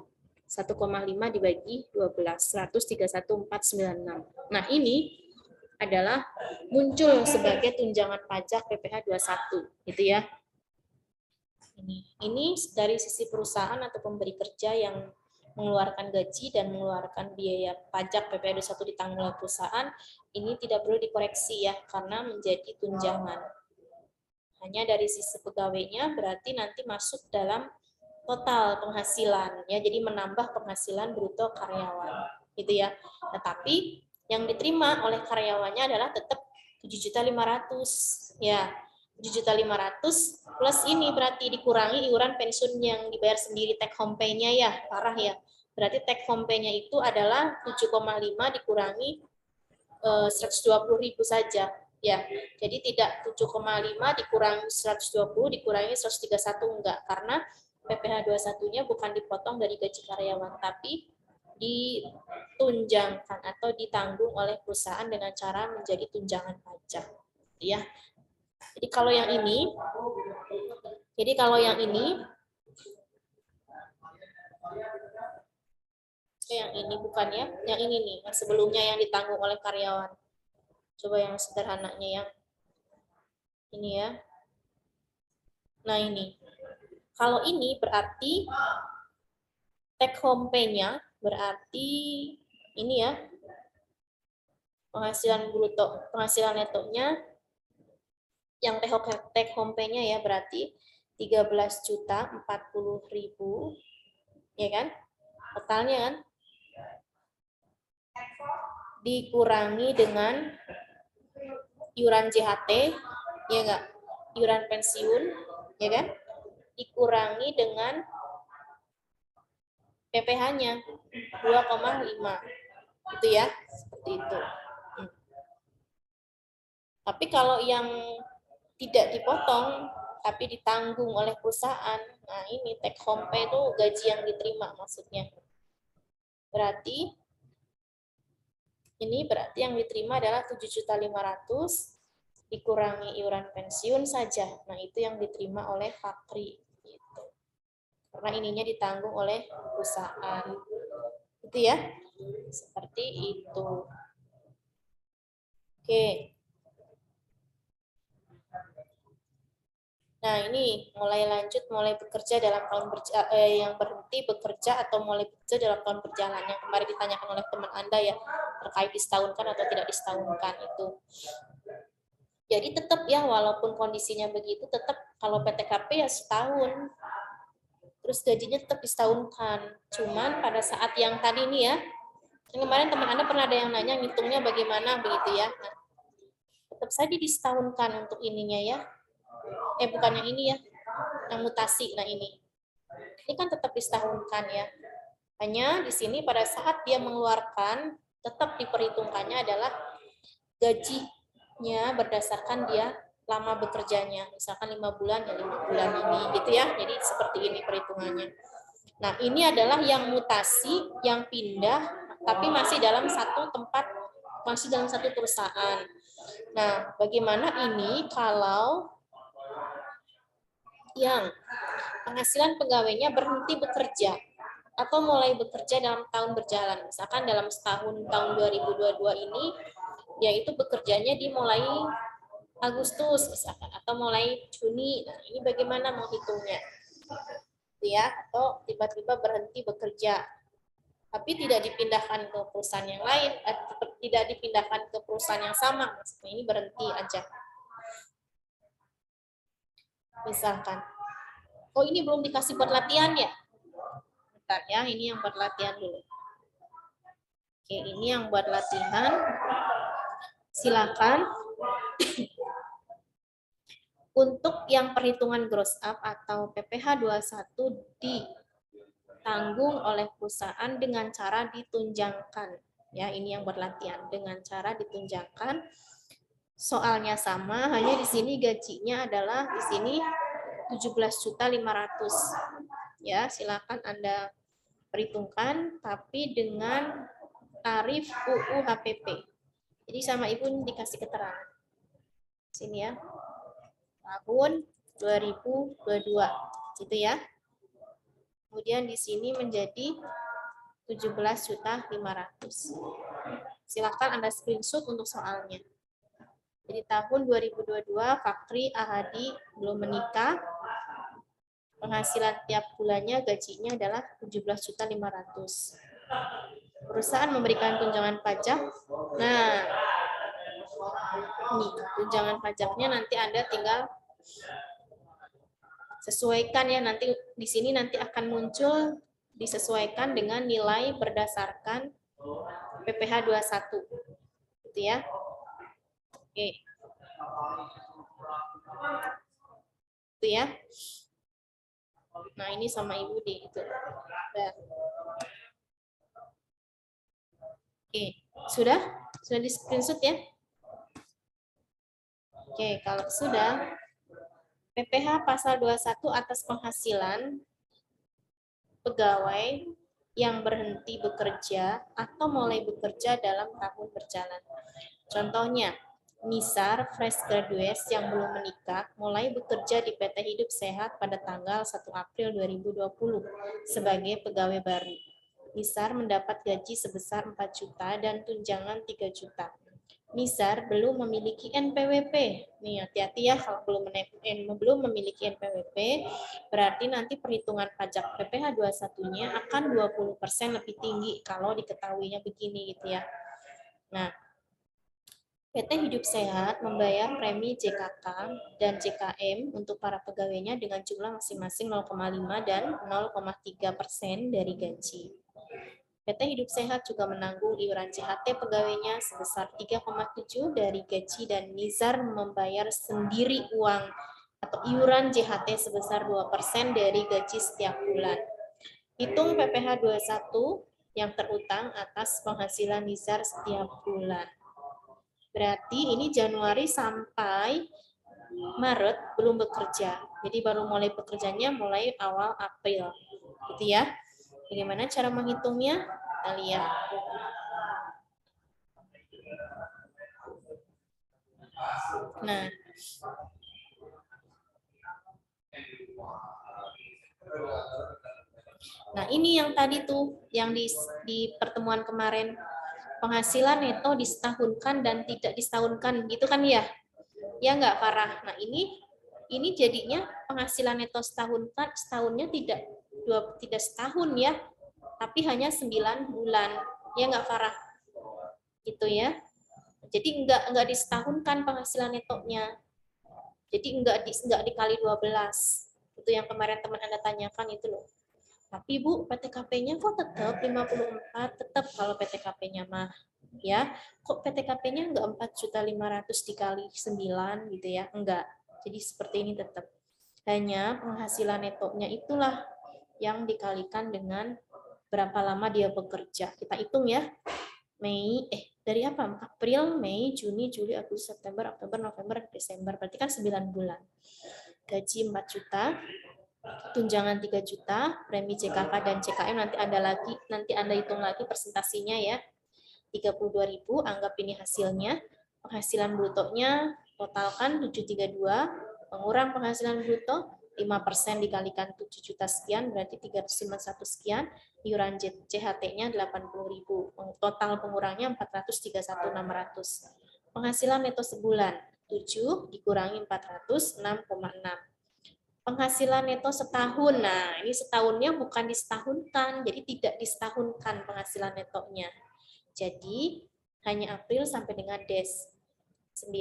1,5 dibagi 12, 131.496. Nah, ini adalah muncul sebagai tunjangan pajak PPh 21, gitu ya. Ini dari sisi perusahaan atau pemberi kerja yang mengeluarkan gaji dan mengeluarkan biaya pajak PPh 21 ditanggung oleh perusahaan, ini tidak perlu dikoreksi ya, karena menjadi tunjangan. Hanya dari sisi pegawainya berarti nanti masuk dalam total penghasilan ya, jadi menambah penghasilan bruto karyawan gitu ya. Tetapi yang diterima oleh karyawannya adalah tetap 7.500.000 ya. 7.500.000 plus ini berarti dikurangi iuran pensiun yang dibayar sendiri, take home pay-nya ya, parah ya. Berarti take home pay-nya itu adalah 7,5 dikurangi 120.000 saja ya. Jadi tidak 7,5 dikurangi 120 dikurangi 131 enggak, karena PPh 21-nya bukan dipotong dari gaji karyawan tapi ditunjangkan atau ditanggung oleh perusahaan dengan cara menjadi tunjangan pajak ya. Jadi kalau yang ini bukan ya, yang ini nih, yang sebelumnya yang ditanggung oleh karyawan. Coba yang sederhananya yang ini ya. Nah ini, kalau ini berarti take home pay-nya berarti ini ya, penghasilan bruto, penghasilan netonya yang take home pay-nya ya berarti 13.040.000 ya kan? Totalnya kan? Dikurangi dengan iuran JHT ya enggak? Iuran pensiun ya kan? Dikurangi dengan PPh-nya 2,5 gitu ya, seperti itu. Tapi kalau yang tidak dipotong tapi ditanggung oleh perusahaan, nah ini take home pay itu gaji yang diterima maksudnya. Berarti yang diterima adalah 7.500.000 dikurangi iuran pensiun saja. Nah, itu yang diterima oleh Fakri gitu. Karena ininya ditanggung oleh perusahaan. Itu ya. Seperti itu. Oke. Nah, ini mulai bekerja dalam tahun yang berhenti bekerja atau mulai bekerja dalam tahun berjalan. Yang kemarin ditanyakan oleh teman Anda ya, terkait disetahunkan atau tidak disetahunkan itu. Jadi tetap ya, walaupun kondisinya begitu, tetap kalau PTKP ya setahun. Terus gajinya tetap disetahunkan. Cuman pada saat yang tadi ini ya, kemarin teman Anda pernah ada yang nanya ngitungnya bagaimana begitu ya. Nah, tetap saja disetahunkan untuk ininya ya. Bukan yang ini ya, yang mutasi. Nah ini kan tetap disetahunkan ya. Hanya di sini pada saat dia mengeluarkan, tetap diperhitungkannya adalah gajinya berdasarkan dia lama bekerjanya. Misalkan 5 bulan ya 5 bulan ini gitu ya. Jadi seperti ini perhitungannya. Nah ini adalah yang mutasi, yang pindah, tapi masih dalam satu tempat, masih dalam satu perusahaan. Nah bagaimana ini kalau yang penghasilan pegawainya berhenti bekerja atau mulai bekerja dalam tahun berjalan. Misalkan dalam setahun tahun 2022 ini, yaitu bekerjanya dimulai Agustus misalkan atau mulai Juni. Nah, ini bagaimana menghitungnya? Ya, atau tiba-tiba berhenti bekerja. Tapi tidak dipindahkan ke perusahaan yang lain, tidak dipindahkan ke perusahaan yang sama. Maksudnya ini berhenti aja. Misalkan, oh ini belum dikasih buat latihan ya? Bentar ya, ini yang buat latihan dulu. Oke, ini yang buat latihan. Silakan. Untuk yang perhitungan gross up atau PPh 21 ditanggung oleh perusahaan dengan cara ditunjangkan. Ya, ini yang buat latihan dengan cara ditunjangkan. Soalnya sama, hanya di sini gajinya adalah di sini 17.500.000. Ya, silakan Anda perhitungkan tapi dengan tarif UU HPP. Jadi sama Ibu dikasih keterangan. Sini ya. Tahun 2022. Gitu ya. Kemudian di sini menjadi 17.500.000. Silakan Anda screenshot untuk soalnya. Jadi tahun 2022 Fakri Ahadi belum menikah. Penghasilan tiap bulannya gajinya adalah 17.500.000. Perusahaan memberikan tunjangan pajak. Nah, ini tunjangan pajaknya nanti Anda tinggal sesuaikan ya, nanti di sini nanti akan muncul disesuaikan dengan nilai berdasarkan PPh 21 gitu ya. Oke. Itu ya. Nah, ini sama Ibu di itu. Udah. Oke, sudah? Sudah di screenshot ya? Oke, kalau sudah, PPh pasal 21 atas penghasilan pegawai yang berhenti bekerja atau mulai bekerja dalam tahun berjalan. Contohnya, misal fresh graduates yang belum menikah mulai bekerja di PT Hidup Sehat pada tanggal 1 April 2020 sebagai pegawai baru. Misal mendapat gaji sebesar 4 juta dan tunjangan 3 juta. Misal belum memiliki NPWP. Nih, hati-hati ya kalau belum memiliki NPWP, berarti nanti perhitungan pajak PPh 21-nya akan 20% lebih tinggi kalau diketahuinya begini gitu ya. Nah, PT Hidup Sehat membayar premi JKK dan JKM untuk para pegawainya dengan jumlah masing-masing 0,5 dan 0,3% dari gaji. PT Hidup Sehat juga menanggung iuran JHT pegawainya sebesar 3,7 dari gaji dan Nizar membayar sendiri uang atau iuran JHT sebesar 2% dari gaji setiap bulan. Hitung PPh 21 yang terutang atas penghasilan Nizar setiap bulan. Berarti ini Januari sampai Maret belum bekerja. Jadi baru mulai bekerjanya mulai awal April. Gitu ya. Bagaimana cara menghitungnya? Kita lihat. Nah, ini yang tadi tuh, yang di pertemuan kemarin, penghasilan neto disetahunkan dan tidak disetahunkan, gitu kan ya? Ya nggak, Farah? Nah, ini jadinya penghasilan neto setahunnya tidak setahun ya, tapi hanya 9 bulan. Ya nggak, Farah? Gitu ya. Jadi nggak disetahunkan penghasilan netonya. Jadi nggak dikali 12. Itu yang kemarin teman Anda tanyakan itu loh. Tapi Bu, PTKP-nya kok tetap 54? Tetap kalau PTKP-nya mah. Ya, kok PTKP-nya nggak 4.500.000 dikali 9 gitu ya? Enggak. Jadi seperti ini tetap. Hanya penghasilan netonya itulah yang dikalikan dengan berapa lama dia bekerja. Kita hitung ya. Dari apa? April, Mei, Juni, Juli, Agustus, September, Oktober, November, Desember. Berarti kan 9 bulan. Gaji 4 juta, tunjangan 3 juta, premi JKK dan JKM nanti Anda hitung lagi persentasinya ya. 32.000, anggap ini hasilnya. Penghasilan brutonya totalkan 732, pengurang penghasilan bruto 5% dikalikan 7 juta sekian berarti 351 sekian, iuran CHT-nya 80.000, total pengurangnya 431.600. Penghasilan neto sebulan 7 dikurangi 400, 6,6. Penghasilan neto setahun, nah ini setahunnya bukan disetahunkan, jadi tidak disetahunkan penghasilan netonya. Jadi hanya April sampai dengan Des. 9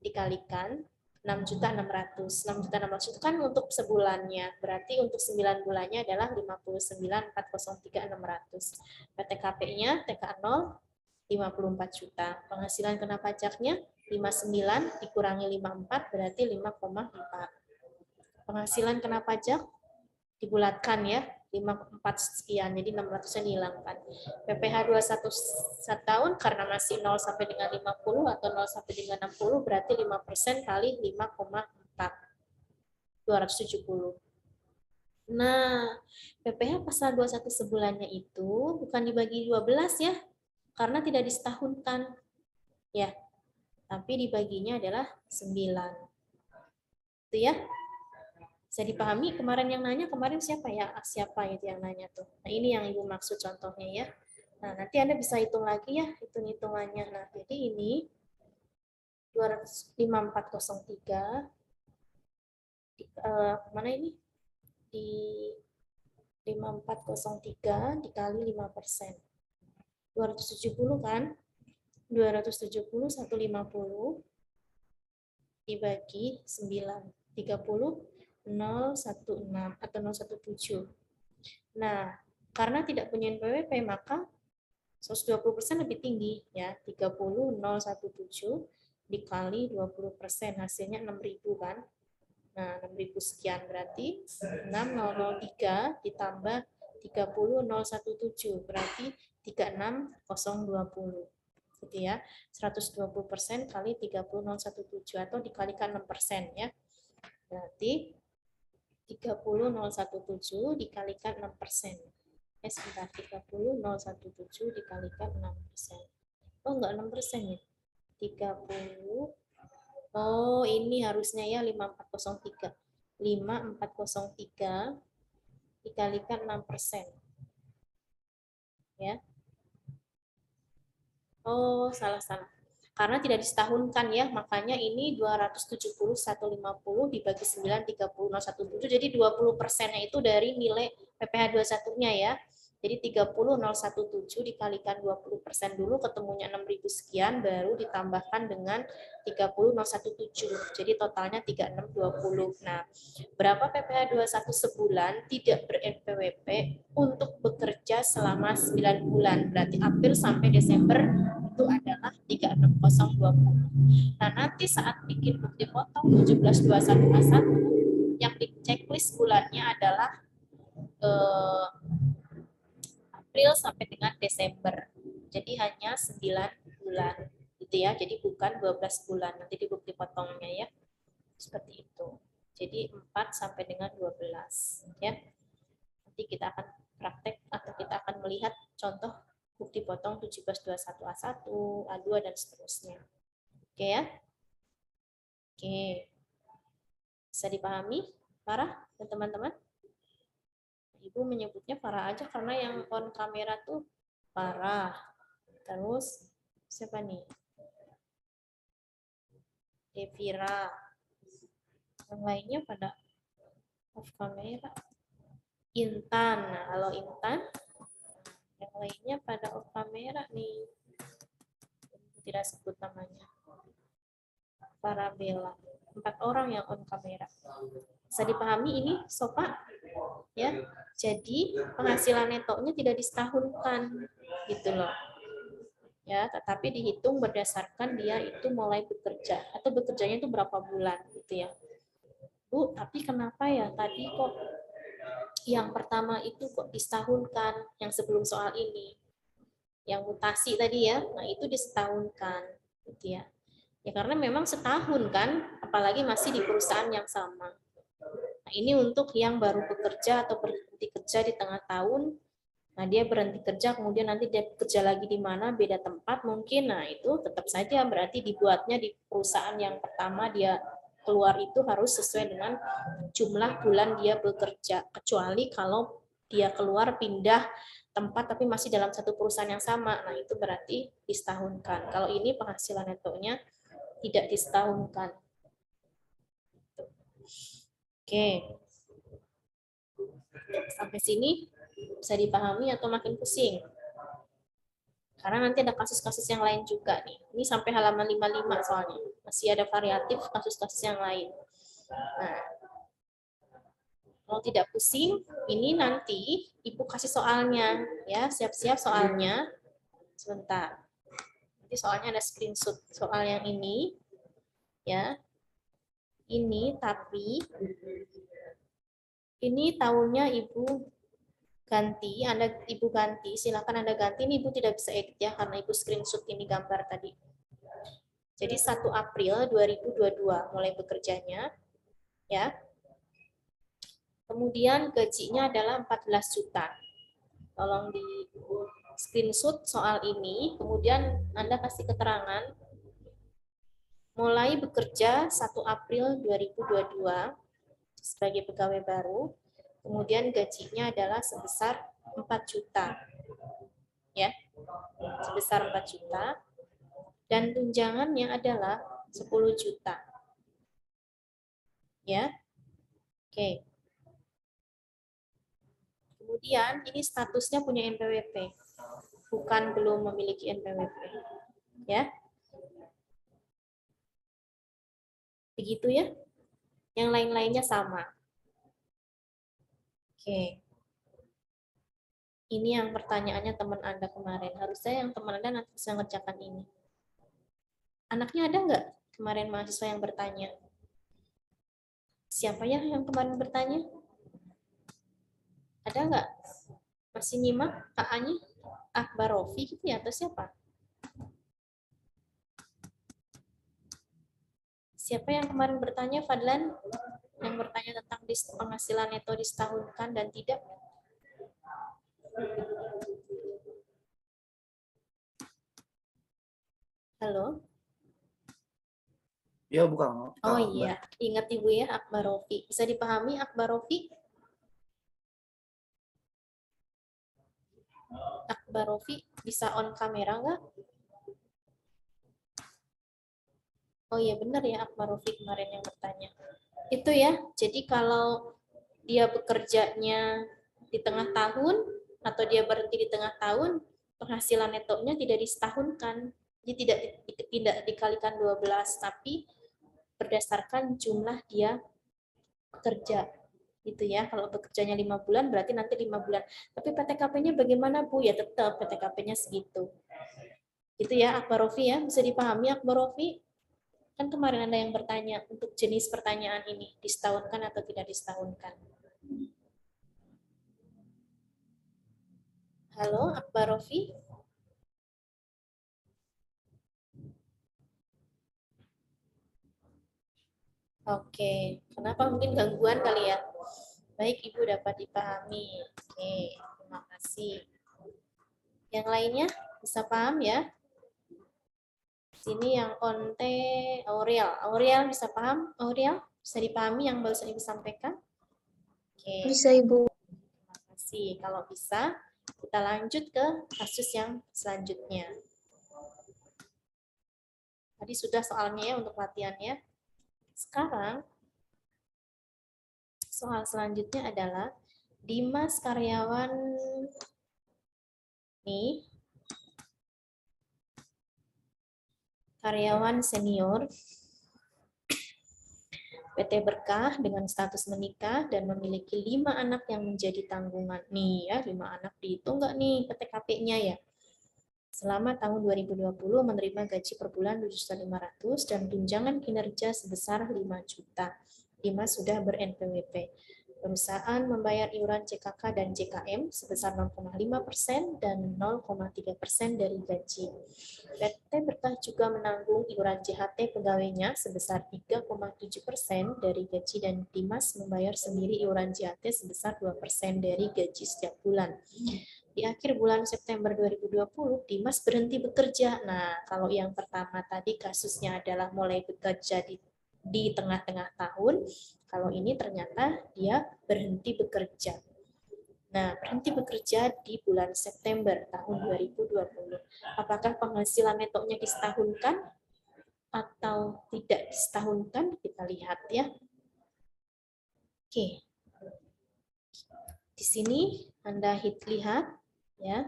dikalikan 6.600.000. 6.600.000 itu kan untuk sebulannya. Berarti untuk 9 bulannya adalah 59.403.600. PTKP-nya TK 0 54 juta. Penghasilan kena pajaknya 59 dikurangi 54 berarti 5,4. Penghasilan kena pajak dibulatkan ya, 54 sekian, jadi 600-nya dihilangkan. PPh 21 setahun karena masih 0 sampai dengan 50 atau 0 sampai dengan 60 berarti 5% kali 5,4. 270. Nah, PPh pasal 21 sebulannya itu bukan dibagi 12 ya, karena tidak disetahunkan. Ya, tapi dibaginya adalah 9. Itu ya. Bisa dipahami? Kemarin yang nanya kemarin siapa ya? Siapa itu yang nanya tuh? Nah, ini yang Ibu maksud contohnya ya. Nah, nanti Anda bisa hitung lagi ya, hitung-hitungannya. Nah, jadi ini 5403 mana ini? di 5403 dikali 5%. 270 kan? 270 150 dibagi 9. 30 016 atau 017. Nah, karena tidak punya NPWP maka 120% lebih tinggi ya. 30 017 dikali 20% hasilnya 6.000 kan? Nah, 6.000 sekian berarti 6003 ditambah 30.017 berarti 36020. Gitu ya. 120% kali 30.017 atau dikalikan 6% ya. Berarti 30.017 dikalikan 6%. Sebentar, 30.017 dikalikan 6%. Oh, enggak 6% ya. 30. Oh, ini harusnya ya 5403. 5403 dikalikan 6%. Ya. Oh, salah-salah. Karena tidak disetahunkan ya, makanya ini 270 150 dibagi 9 30 017. Jadi 20%-nya itu dari nilai PPh 21-nya ya. Jadi 30.017 dikalikan 20% dulu ketemunya 6.000 sekian baru ditambahkan dengan 30.017. Jadi totalnya 3620. Nah, berapa PPh 21 sebulan tidak ber-NPWP untuk bekerja selama 9 bulan. Berarti April sampai Desember itu adalah 36020. Nah, nanti saat bikin bukti potong 1721A1 yang di checklist bulannya adalah April sampai dengan Desember. Jadi hanya 9 bulan gitu ya. Jadi bukan 12 bulan nanti di bukti potongnya ya. Seperti itu. Jadi 4 sampai dengan 12 ya. Nanti kita akan praktek atau kita akan melihat contoh bukti potong 1721A1, A2 dan seterusnya. Oke ya? Oke. Bisa dipahami, Farah dan teman-teman? Ibu menyebutnya Farah aja karena yang on kamera tuh Farah. Terus siapa nih? Devira. Yang lainnya pada off kamera. Intan. Nah, kalau Intan, yang lainnya pada off kamera nih. Tidak sebut namanya. Parabella. 4 orang yang on kamera. Bisa dipahami ini, Sofa? Ya. Jadi penghasilan netonya tidak disetahunkan, gitu loh. Ya, tetapi dihitung berdasarkan dia itu mulai bekerja atau bekerjanya itu berapa bulan, gitu ya. Bu, tapi kenapa ya tadi kok yang pertama itu kok disetahunkan, yang sebelum soal ini, yang mutasi tadi ya, nah itu disetahunkan, gitu ya. Ya karena memang setahun kan, apalagi masih di perusahaan yang sama. Nah ini untuk yang baru bekerja atau berhenti kerja di tengah tahun, nah dia berhenti kerja, kemudian nanti dia kerja lagi di mana, beda tempat mungkin, nah itu tetap saja berarti dibuatnya di perusahaan yang pertama dia keluar itu harus sesuai dengan jumlah bulan dia bekerja, kecuali kalau dia keluar pindah tempat tapi masih dalam satu perusahaan yang sama, nah itu berarti disetahunkan. Kalau ini penghasilan netonya tidak disetahunkan. Oke. Sampai sini bisa dipahami atau makin pusing? Karena nanti ada kasus-kasus yang lain juga nih. Ini sampai halaman 55 soalnya. Masih ada variatif kasus-kasus yang lain. Nah, kalau tidak pusing, ini nanti Ibu kasih soalnya. Ya, siap-siap soalnya. Sebentar. Nanti soalnya ada screenshot soal yang ini. Ya. Ini tapi ini tahunnya Ibu ganti, Ibu ganti, silakan Anda ganti. Ini Ibu tidak bisa edit ya karena Ibu screenshot ini gambar tadi. Jadi 1 April 2022 mulai bekerjanya ya. Kemudian gajinya adalah 14 juta. Tolong di screenshot soal ini, kemudian Anda kasih keterangan mulai bekerja 1 April 2022 sebagai pegawai baru, kemudian gajinya adalah sebesar 4 juta. Ya. Sebesar 4 juta dan tunjangannya adalah 10 juta. Ya. Oke. Kemudian ini statusnya punya NPWP, bukan belum memiliki NPWP. Ya. Begitu ya. Yang lain-lainnya sama. Oke. Ini yang pertanyaannya teman Anda kemarin. Harusnya yang teman Anda nanti bisa ngerjakan ini. Anaknya ada nggak kemarin mahasiswa yang bertanya? Siapa ya yang kemarin bertanya? Ada nggak? Masih nyimak kakaknya? Akbar Rofi gitu ya, atau siapa? Siapa yang kemarin bertanya, Fadlan? Yang bertanya tentang penghasilan neto disetahunkan dan tidak? Halo? Ya, bukan. Oh iya, ingat Ibu ya, Akbar Rofi. Bisa dipahami Akbar Rofi? Akbar Rofi bisa on kamera nggak? Oh iya benar ya Akbar Rofi kemarin yang bertanya. Itu ya, jadi kalau dia bekerjanya di tengah tahun atau dia berhenti di tengah tahun, penghasilan netonya tidak disetahunkan. Jadi tidak dikalikan 12, tapi berdasarkan jumlah dia bekerja. Gitu ya, kalau bekerjanya 5 bulan berarti nanti 5 bulan. Tapi PTKP-nya bagaimana Bu? Ya tetap PTKP-nya segitu. Gitu ya Akbar Rofi ya, bisa dipahami Akbar Rofi? Kan kemarin ada yang bertanya untuk jenis pertanyaan ini, disetahunkan atau tidak disetahunkan. Halo, Akbar Rofi? Oke, kenapa mungkin gangguan kali ya? Baik, Ibu dapat dipahami. Oke, terima kasih. Yang lainnya bisa paham ya? Sini yang onte Aurel. Aurel bisa paham? Aurel bisa dipahami yang barusan Ibu sampaikan? Oke. Bisa Ibu. Terima kasih. Kalau bisa, kita lanjut ke kasus yang selanjutnya. Tadi sudah soalnya ya untuk latihannya. Sekarang soal selanjutnya adalah Dimas karyawan nih, karyawan senior PT Berkah dengan status menikah dan memiliki 5 anak yang menjadi tanggungan. Nih ya, 5 anak dihitung nggak nih PTKP-nya ya? Selama tahun 2020 menerima gaji per bulan 7.500 dan tunjangan kinerja sebesar 5 juta. Dimas sudah ber-NPWP. Perusahaan membayar iuran CKK dan JKM sebesar 0,5% dan 0,3% dari gaji. PT Berkah juga menanggung iuran JHT pegawainya sebesar 3,7% dari gaji dan Dimas membayar sendiri iuran JHT sebesar 2% dari gaji setiap bulan. Di akhir bulan September 2020, Dimas berhenti bekerja. Nah, kalau yang pertama tadi kasusnya adalah mulai bekerja di tengah-tengah tahun, kalau ini ternyata dia berhenti bekerja. Nah, berhenti bekerja di bulan September tahun 2020. Apakah penghasilan netonya disetahunkan atau tidak disetahunkan? Kita lihat ya. Oke. Di sini Anda lihat ya.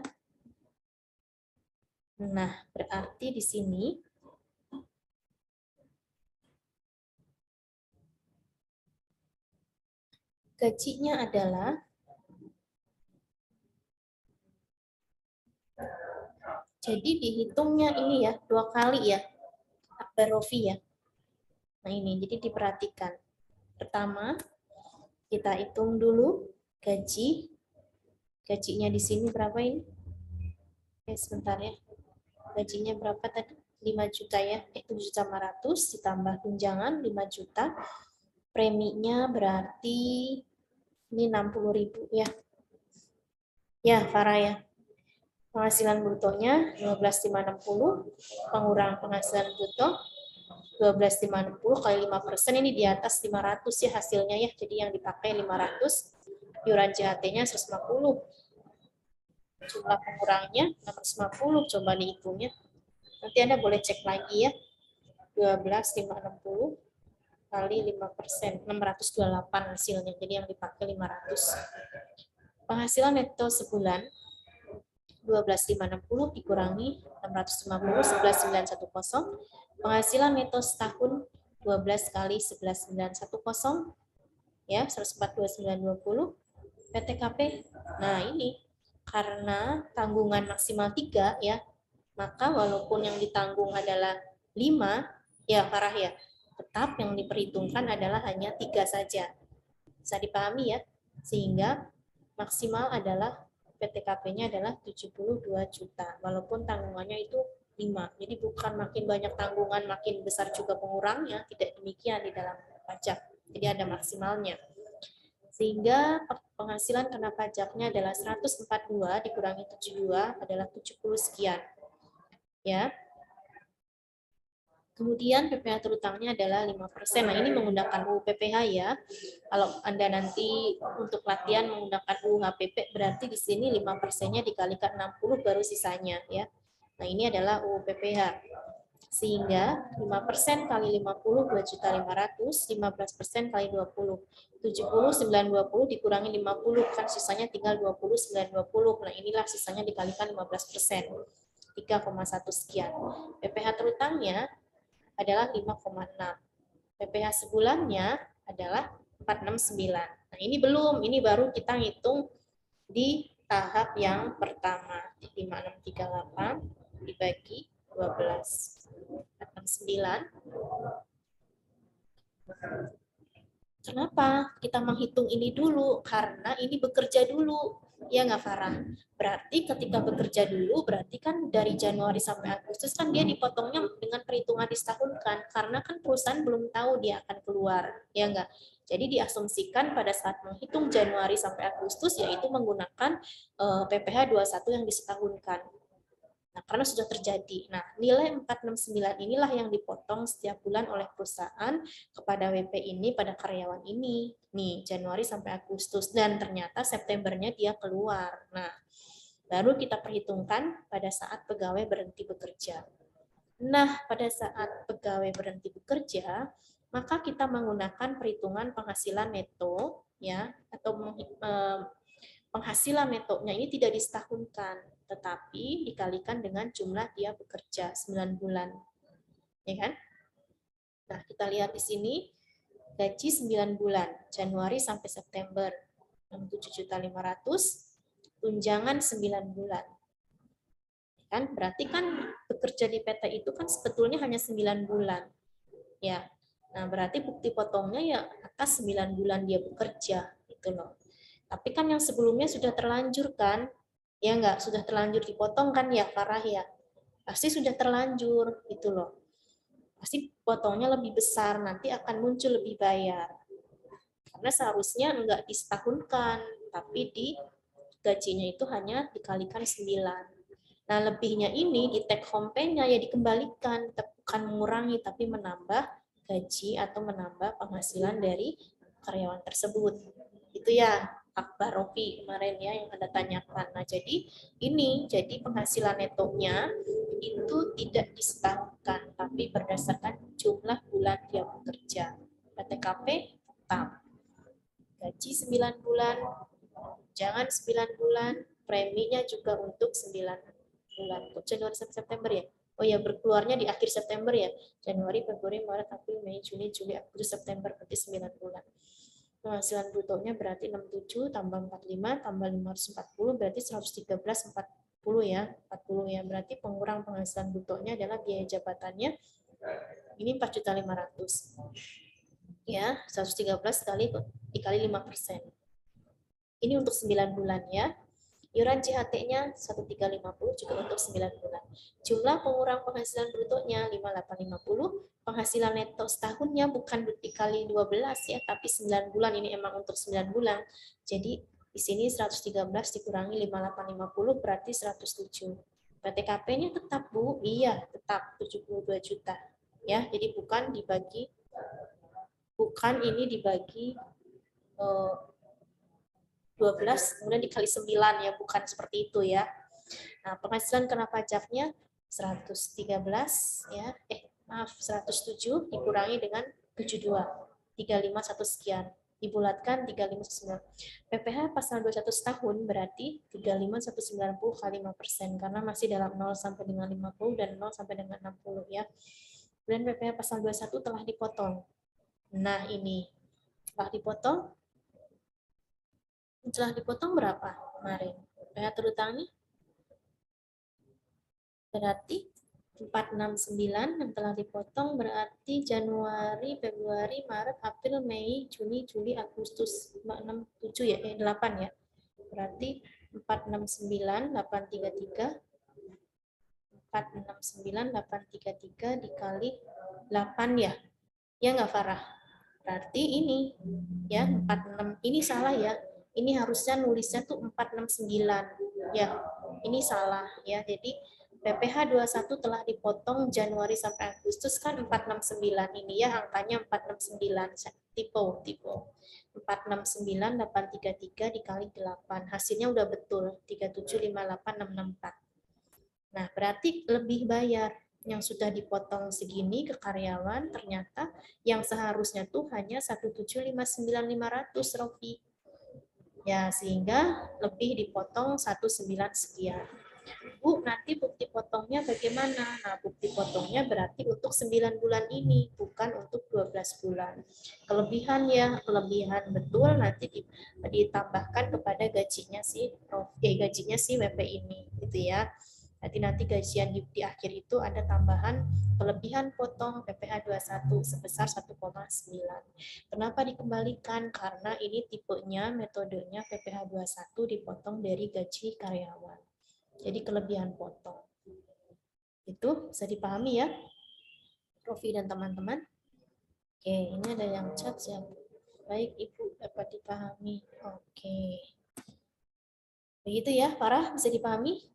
Nah, berarti di sini gajinya adalah jadi dihitungnya ini ya 2 kali ya Akbar Rofi ya. Nah ini jadi diperhatikan. Pertama kita hitung dulu gajinya di sini berapa ini? Oke, sebentar ya. Gajinya berapa tadi? 5 juta ya. 7.500 ditambah tunjangan 5 juta. Preminya berarti ini 60.000 ya. Ya, Farah ya. Penghasilan brutonya 12.560, pengurangan penghasilan bruto 12.560 kali 5% ini di atas 500 ya hasilnya ya. Jadi yang dipakai 500, iuran JHT-nya 150. Jumlah pengurangnya 650, coba dihitungnya. Nanti Anda boleh cek lagi ya. 12.560 kali 5%, 628 hasilnya. Jadi yang dipakai 500. Penghasilan neto sebulan 12.560 dikurangi 650 11.910. Penghasilan neto setahun 12 kali 11.910 ya 142.920 PTKP. Nah, ini karena tanggungan maksimal 3 ya, maka walaupun yang ditanggung adalah 5 ya Farah ya, tetap yang diperhitungkan adalah hanya 3 saja. Bisa dipahami ya? Sehingga maksimal adalah PTKP-nya adalah 72 juta, walaupun tanggungannya itu 5. Jadi bukan makin banyak tanggungan, makin besar juga pengurangnya, tidak demikian di dalam pajak. Jadi ada maksimalnya. Sehingga penghasilan kena pajaknya adalah 142 dikurangi 72 adalah 70 sekian. Ya. Kemudian PPh terutangnya adalah 5%. Nah, ini menggunakan UU PPh ya. Kalau Anda nanti untuk latihan menggunakan UU HPP, berarti di sini 5%-nya dikalikan 60 baru sisanya ya. Nah, ini adalah UU PPh. Sehingga 5% kali 50 2.500.000, 15% kali 20. 70 920 dikurangi 50 kan sisanya tinggal 20 920. Nah, inilah sisanya dikalikan 15%. 3,1 sekian. PPh terutangnya adalah 5,6. PPh sebulannya adalah 469. Nah, ini belum, ini baru kita hitung di tahap yang pertama. 5638 dibagi 12. 469. Kenapa kita menghitung ini dulu? Karena ini bekerja dulu. Ya nggak, Farah? Berarti ketika bekerja dulu, berarti kan dari Januari sampai Agustus kan dia dipotongnya dengan perhitungan disetahunkan. Karena kan perusahaan belum tahu dia akan keluar. Ya nggak? Jadi diasumsikan pada saat menghitung Januari sampai Agustus, yaitu menggunakan PPh 21 yang disetahunkan. Nah, karena sudah terjadi. Nah, nilai 469 inilah yang dipotong setiap bulan oleh perusahaan kepada WP ini pada karyawan ini. Nih, Januari sampai Agustus. Dan ternyata Septembernya dia keluar. Nah, baru kita perhitungkan pada saat pegawai berhenti bekerja. Nah, pada saat pegawai berhenti bekerja, maka kita menggunakan perhitungan penghasilan neto, ya, atau penghasilan netonya ini tidak disetahunkan, tetapi dikalikan dengan jumlah dia bekerja 9 bulan. Ya kan? Nah, kita lihat di sini gaji 9 bulan, Januari sampai September 67.500.000, tunjangan 9 bulan. Kan berarti kan bekerja di PT itu kan sebetulnya hanya 9 bulan. Ya. Nah, berarti bukti potongnya ya atas 9 bulan dia bekerja gitu loh. Tapi kan yang sebelumnya sudah terlanjur kan? Ya enggak, sudah terlanjur dipotong kan ya, Farah ya? Pasti sudah terlanjur gitu loh. Pasti potongnya lebih besar, nanti akan muncul lebih bayar. Karena seharusnya enggak disetahunkan, tapi di gajinya itu hanya dikalikan 9. Nah, lebihnya ini di take home pay-nya ya dikembalikan, bukan mengurangi tapi menambah gaji atau menambah penghasilan dari karyawan tersebut. Itu ya, Akbar Rofi kemarin ya yang Anda tanyakan. Nah, jadi ini jadi penghasilan netonya itu tidak disetahunkan tapi berdasarkan jumlah bulan dia bekerja. PTKP tetap. Gaji 9 bulan, jangan 9 bulan, preminya juga untuk 9 bulan. Untuk Januari sampai September ya. Oh ya, berkeluarnya di akhir September ya. Januari, Februari, Maret, April, Mei, Juni, Juli, Agustus, September, berarti 9 bulan. Penghasilan brutonya berarti 67 tambah 45 tambah 540 berarti 113 40 ya. 40 ya. Berarti pengurang penghasilan brutonya adalah biaya jabatannya ini 4.500.000. Ya, 113 dikali 5%. Ini untuk 9 bulan ya. Iuran JHT-nya 1.350 juga untuk 9 bulan. Jumlah pengurang penghasilan brutonya 5.850. Penghasilan neto setahunnya bukan dikali 12 ya, tapi 9 bulan. Ini emang untuk 9 bulan. Jadi di sini 113 dikurangi 5.850 berarti 107. PTKP-nya tetap Bu? Iya, tetap 72 juta. Ya, jadi bukan ini dibagi 12 kemudian dikali 9 ya, bukan seperti itu ya. Nah, penghasilan kena pajaknya 113 ya. 107 dikurangi dengan 72. 351 sekian. Dibulatkan 3519. PPh pasal 21 setahun berarti 35.190 kali 5% karena masih dalam 0 sampai dengan 50 dan 0 sampai dengan 60 ya. Kemudian PPh pasal 21 telah dipotong. Nah, ini telah dipotong berapa kemarin? PPh terutangnya berarti 469 yang telah dipotong berarti Januari, Februari, Maret, April, Mei, Juni, Juli, Agustus 6, 7 ya, 8 ya. Berarti 469, 833, 469, 833 dikali 8 ya. Ya nggak Farah? Berarti ini ya 46, ini salah ya. Ini harusnya nulisnya tuh 469. Ya, ini salah ya. Jadi PPh 21 telah dipotong Januari sampai Agustus kan 469 ini ya, angkanya 469. Tipe 469 833 dikali 8. Hasilnya udah betul 3758664. Nah, berarti lebih bayar yang sudah dipotong segini ke karyawan ternyata yang seharusnya tuh hanya 1759500 Rofi. Ya, sehingga lebih dipotong 19 sekian. Bu, nanti bukti potongnya bagaimana? Nah, bukti potongnya berarti untuk 9 bulan ini, bukan untuk 12 bulan. Kelebihan ya, kelebihan betul nanti ditambahkan kepada gajinya si WP ini, gitu ya. Nanti gajian di akhir itu ada tambahan kelebihan potong PPh 21 sebesar 1,9. Kenapa dikembalikan? Karena ini tipenya, metodenya PPh 21 dipotong dari gaji karyawan. Jadi kelebihan potong. Itu bisa dipahami ya, Rofi dan teman-teman. Oke, ini ada yang chat ya. Baik, Ibu dapat dipahami. Oke. Begitu ya, Farah, bisa dipahami?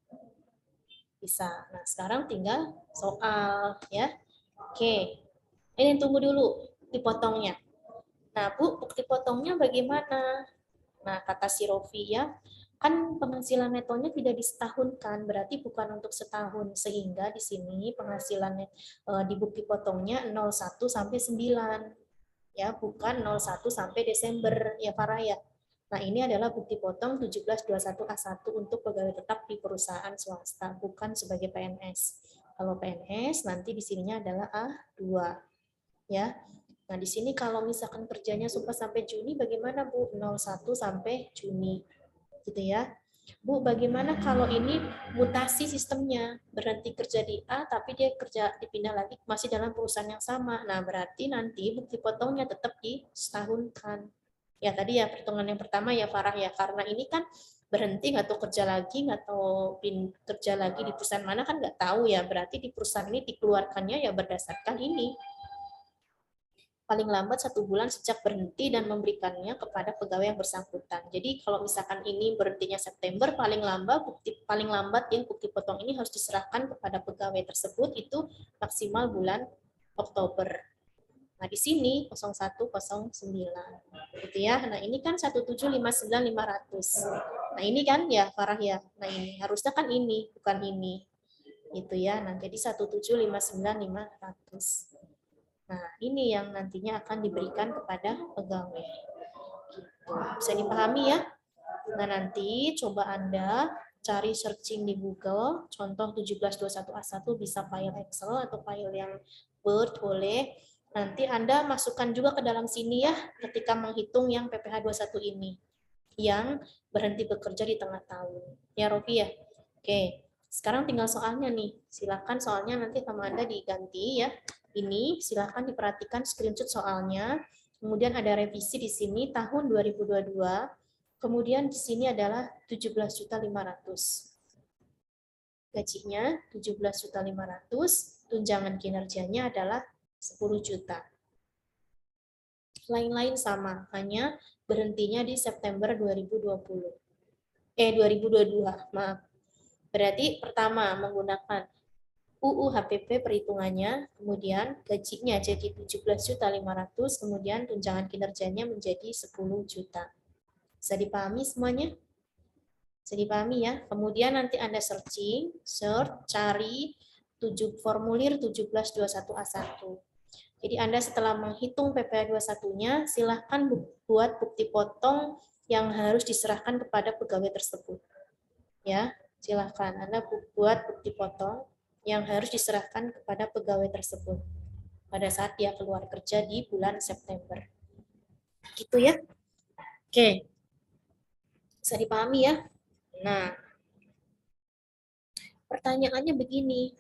Bisa. Nah, sekarang tinggal soal ya. Oke. Ini tunggu dulu dipotongnya. Nah, Bu, bukti potongnya bagaimana? Nah, kata si Rofi ya, kan penghasilan netonya tidak disetahunkan, berarti bukan untuk setahun, sehingga di sini penghasilan di bukti potongnya 01 sampai 9, ya, bukan 01 sampai Desember, ya Farah ya. Nah, ini adalah bukti potong 1721A1 untuk pegawai tetap di perusahaan swasta, bukan sebagai PNS. Kalau PNS, nanti di sininya adalah A2, ya. Nah, di sini kalau misalkan kerjanya sampai Juni, bagaimana Bu? 01 sampai Juni. Gitu ya. Bu, bagaimana kalau ini mutasi sistemnya? Berhenti kerja di A, tapi dia kerja dipindah lagi masih dalam perusahaan yang sama. Nah, berarti nanti bukti potongnya tetap disetahunkan. Ya, tadi ya perhitungan yang pertama ya Farah ya, karena ini kan berhenti nggak tahu kerja lagi, nggak tahu kerja lagi di perusahaan mana kan nggak tahu ya. Berarti di perusahaan ini dikeluarkannya ya berdasarkan ini. Paling lambat 1 bulan sejak berhenti dan memberikannya kepada pegawai yang bersangkutan. Jadi kalau misalkan ini berhentinya September, paling lambat ya bukti potong ini harus diserahkan kepada pegawai tersebut itu maksimal bulan Oktober. Nah, di sini 0109 gitu ya. Nah, ini kan 1759500. Nah, ini kan ya Farah ya. Nah, ini harusnya kan ini, bukan ini. Gitu ya. Nah, jadi 1759500. Nah, ini yang nantinya akan diberikan kepada pegawai. Gitu. Bisa dipahami ya? Nah, nanti coba Anda cari searching di Google, contoh 1721A1 bisa file Excel atau file yang Word boleh. Nanti Anda masukkan juga ke dalam sini ya, ketika menghitung yang PPh 21 ini, yang berhenti bekerja di tengah tahun. Ya, Rofi ya? Oke, sekarang tinggal soalnya nih. Silakan soalnya nanti sama Anda diganti ya. Ini silakan diperhatikan screenshot soalnya. Kemudian ada revisi di sini tahun 2022. Kemudian di sini adalah 17.500. Gajinya 17.500, tunjangan kinerjanya adalah 10 juta. Lain-lain sama, hanya berhentinya di September 2022, maaf. Berarti pertama menggunakan UU HPP perhitungannya, kemudian gajinya jadi 17.500, kemudian tunjangan kinerjanya menjadi 10 juta. Bisa dipahami semuanya? Bisa dipahami ya? Kemudian nanti Anda cari formulir 1721A1. Jadi Anda setelah menghitung PPh 21-nya, silahkan buat bukti potong yang harus diserahkan kepada pegawai tersebut. Ya, silahkan Anda buat bukti potong yang harus diserahkan kepada pegawai tersebut pada saat dia keluar kerja di bulan September. Gitu ya. Oke. Bisa dipahami ya? Nah, pertanyaannya begini.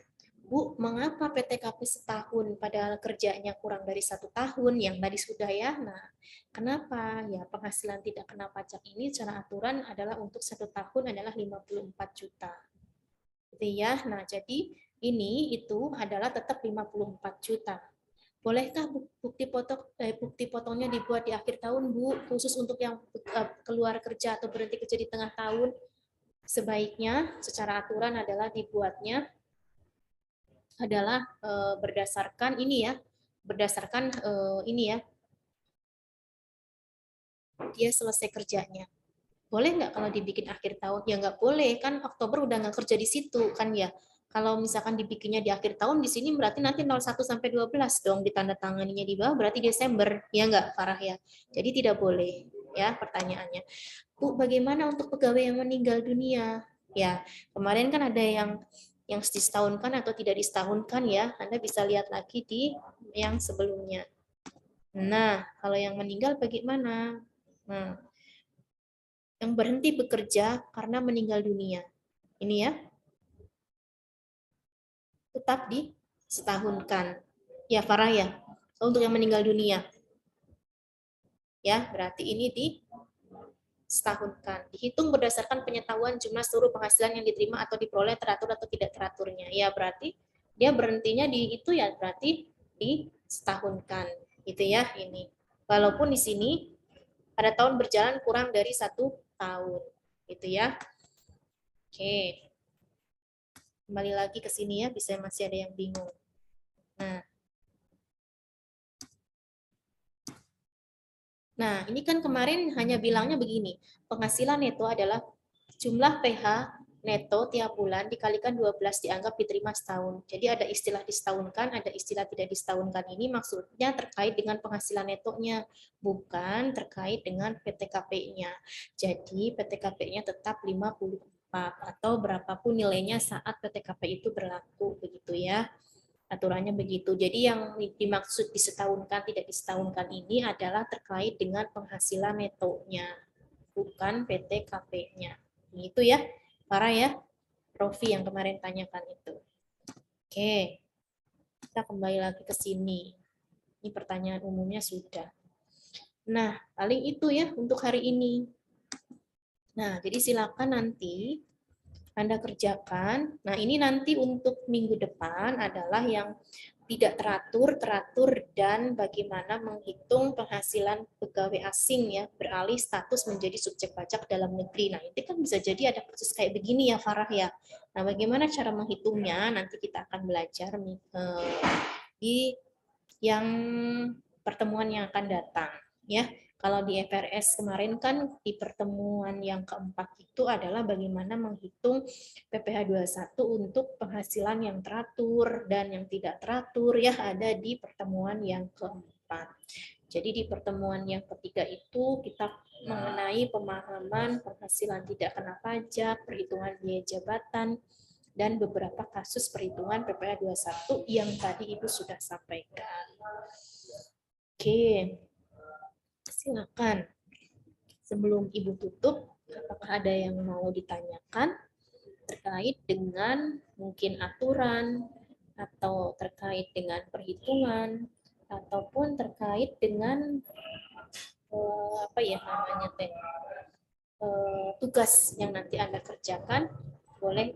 Bu, mengapa PTKP setahun padahal kerjanya kurang dari 1 tahun? Yang tadi sudah ya. Nah, kenapa? Ya, penghasilan tidak kena pajak ini secara aturan adalah untuk 1 tahun adalah 54 juta. Gitu ya. Nah, jadi ini itu adalah tetap 54 juta. Bolehkah bukti potongnya dibuat di akhir tahun, Bu, khusus untuk yang keluar kerja atau berhenti kerja di tengah tahun? Sebaiknya secara aturan adalah dibuatnya adalah berdasarkan ini ya, dia selesai kerjanya. Boleh nggak kalau dibikin akhir tahun? Ya nggak boleh, kan Oktober udah nggak kerja di situ kan ya. Kalau misalkan dibikinnya di akhir tahun, di sini berarti nanti 01 sampai 12 dong ditandatanganinya di bawah, berarti Desember, ya nggak Farah ya. Jadi tidak boleh ya pertanyaannya. Bu, bagaimana untuk pegawai yang meninggal dunia? Ya, kemarin kan ada yang disetahunkan atau tidak disetahunkan ya. Anda bisa lihat lagi di yang sebelumnya. Nah, kalau yang meninggal bagaimana? Nah, yang berhenti bekerja karena meninggal dunia. Ini ya, tetap disetahunkan. Ya, Farah ya. Untuk yang meninggal dunia. Ya, berarti ini disetahunkan. Dihitung berdasarkan pengetahuan jumlah seluruh penghasilan yang diterima atau diperoleh teratur atau tidak teraturnya. Ya, berarti dia berhentinya di itu ya, berarti disetahunkan. Gitu ya, ini. Walaupun di sini pada tahun berjalan kurang dari 1 tahun. Gitu ya. Oke. Kembali lagi ke sini ya, bisa masih ada yang bingung. Nah, ini kan kemarin hanya bilangnya begini, penghasilan neto adalah jumlah PH neto tiap bulan dikalikan 12 dianggap diterima setahun. Jadi ada istilah disetahunkan, ada istilah tidak disetahunkan. Ini maksudnya terkait dengan penghasilan netonya, bukan terkait dengan PTKP-nya. Jadi PTKP-nya tetap 54 atau berapapun nilainya saat PTKP itu berlaku, begitu ya. Aturannya begitu. Jadi yang dimaksud disetahunkan, tidak disetahunkan ini adalah terkait dengan penghasilan netonya, bukan PTKP-nya. Itu ya, Farah ya, Profi yang kemarin tanyakan itu. Oke, kita kembali lagi ke sini. Ini pertanyaan umumnya sudah. Nah, paling itu ya untuk hari ini. Nah, jadi silakan nanti Anda kerjakan. Nah, ini nanti untuk minggu depan adalah yang tidak teratur, dan bagaimana menghitung penghasilan pegawai asing ya, beralih status menjadi subjek pajak dalam negeri. Nah, itu kan bisa jadi ada kasus kayak begini ya, Farah ya. Nah, bagaimana cara menghitungnya? Nanti kita akan belajar di yang pertemuan yang akan datang ya. Kalau di FRS kemarin kan di pertemuan yang keempat itu adalah bagaimana menghitung PPh 21 untuk penghasilan yang teratur dan yang tidak teratur ya, ada di pertemuan yang keempat. Jadi di pertemuan yang ketiga itu kita mengenai pemahaman penghasilan tidak kena pajak, perhitungan biaya jabatan, dan beberapa kasus perhitungan PPh 21 yang tadi Ibu sudah sampaikan. Oke. Silakan. Sebelum Ibu tutup, apakah ada yang mau ditanyakan terkait dengan mungkin aturan atau terkait dengan perhitungan ataupun terkait dengan apa ya namanya tugas yang nanti Anda kerjakan, boleh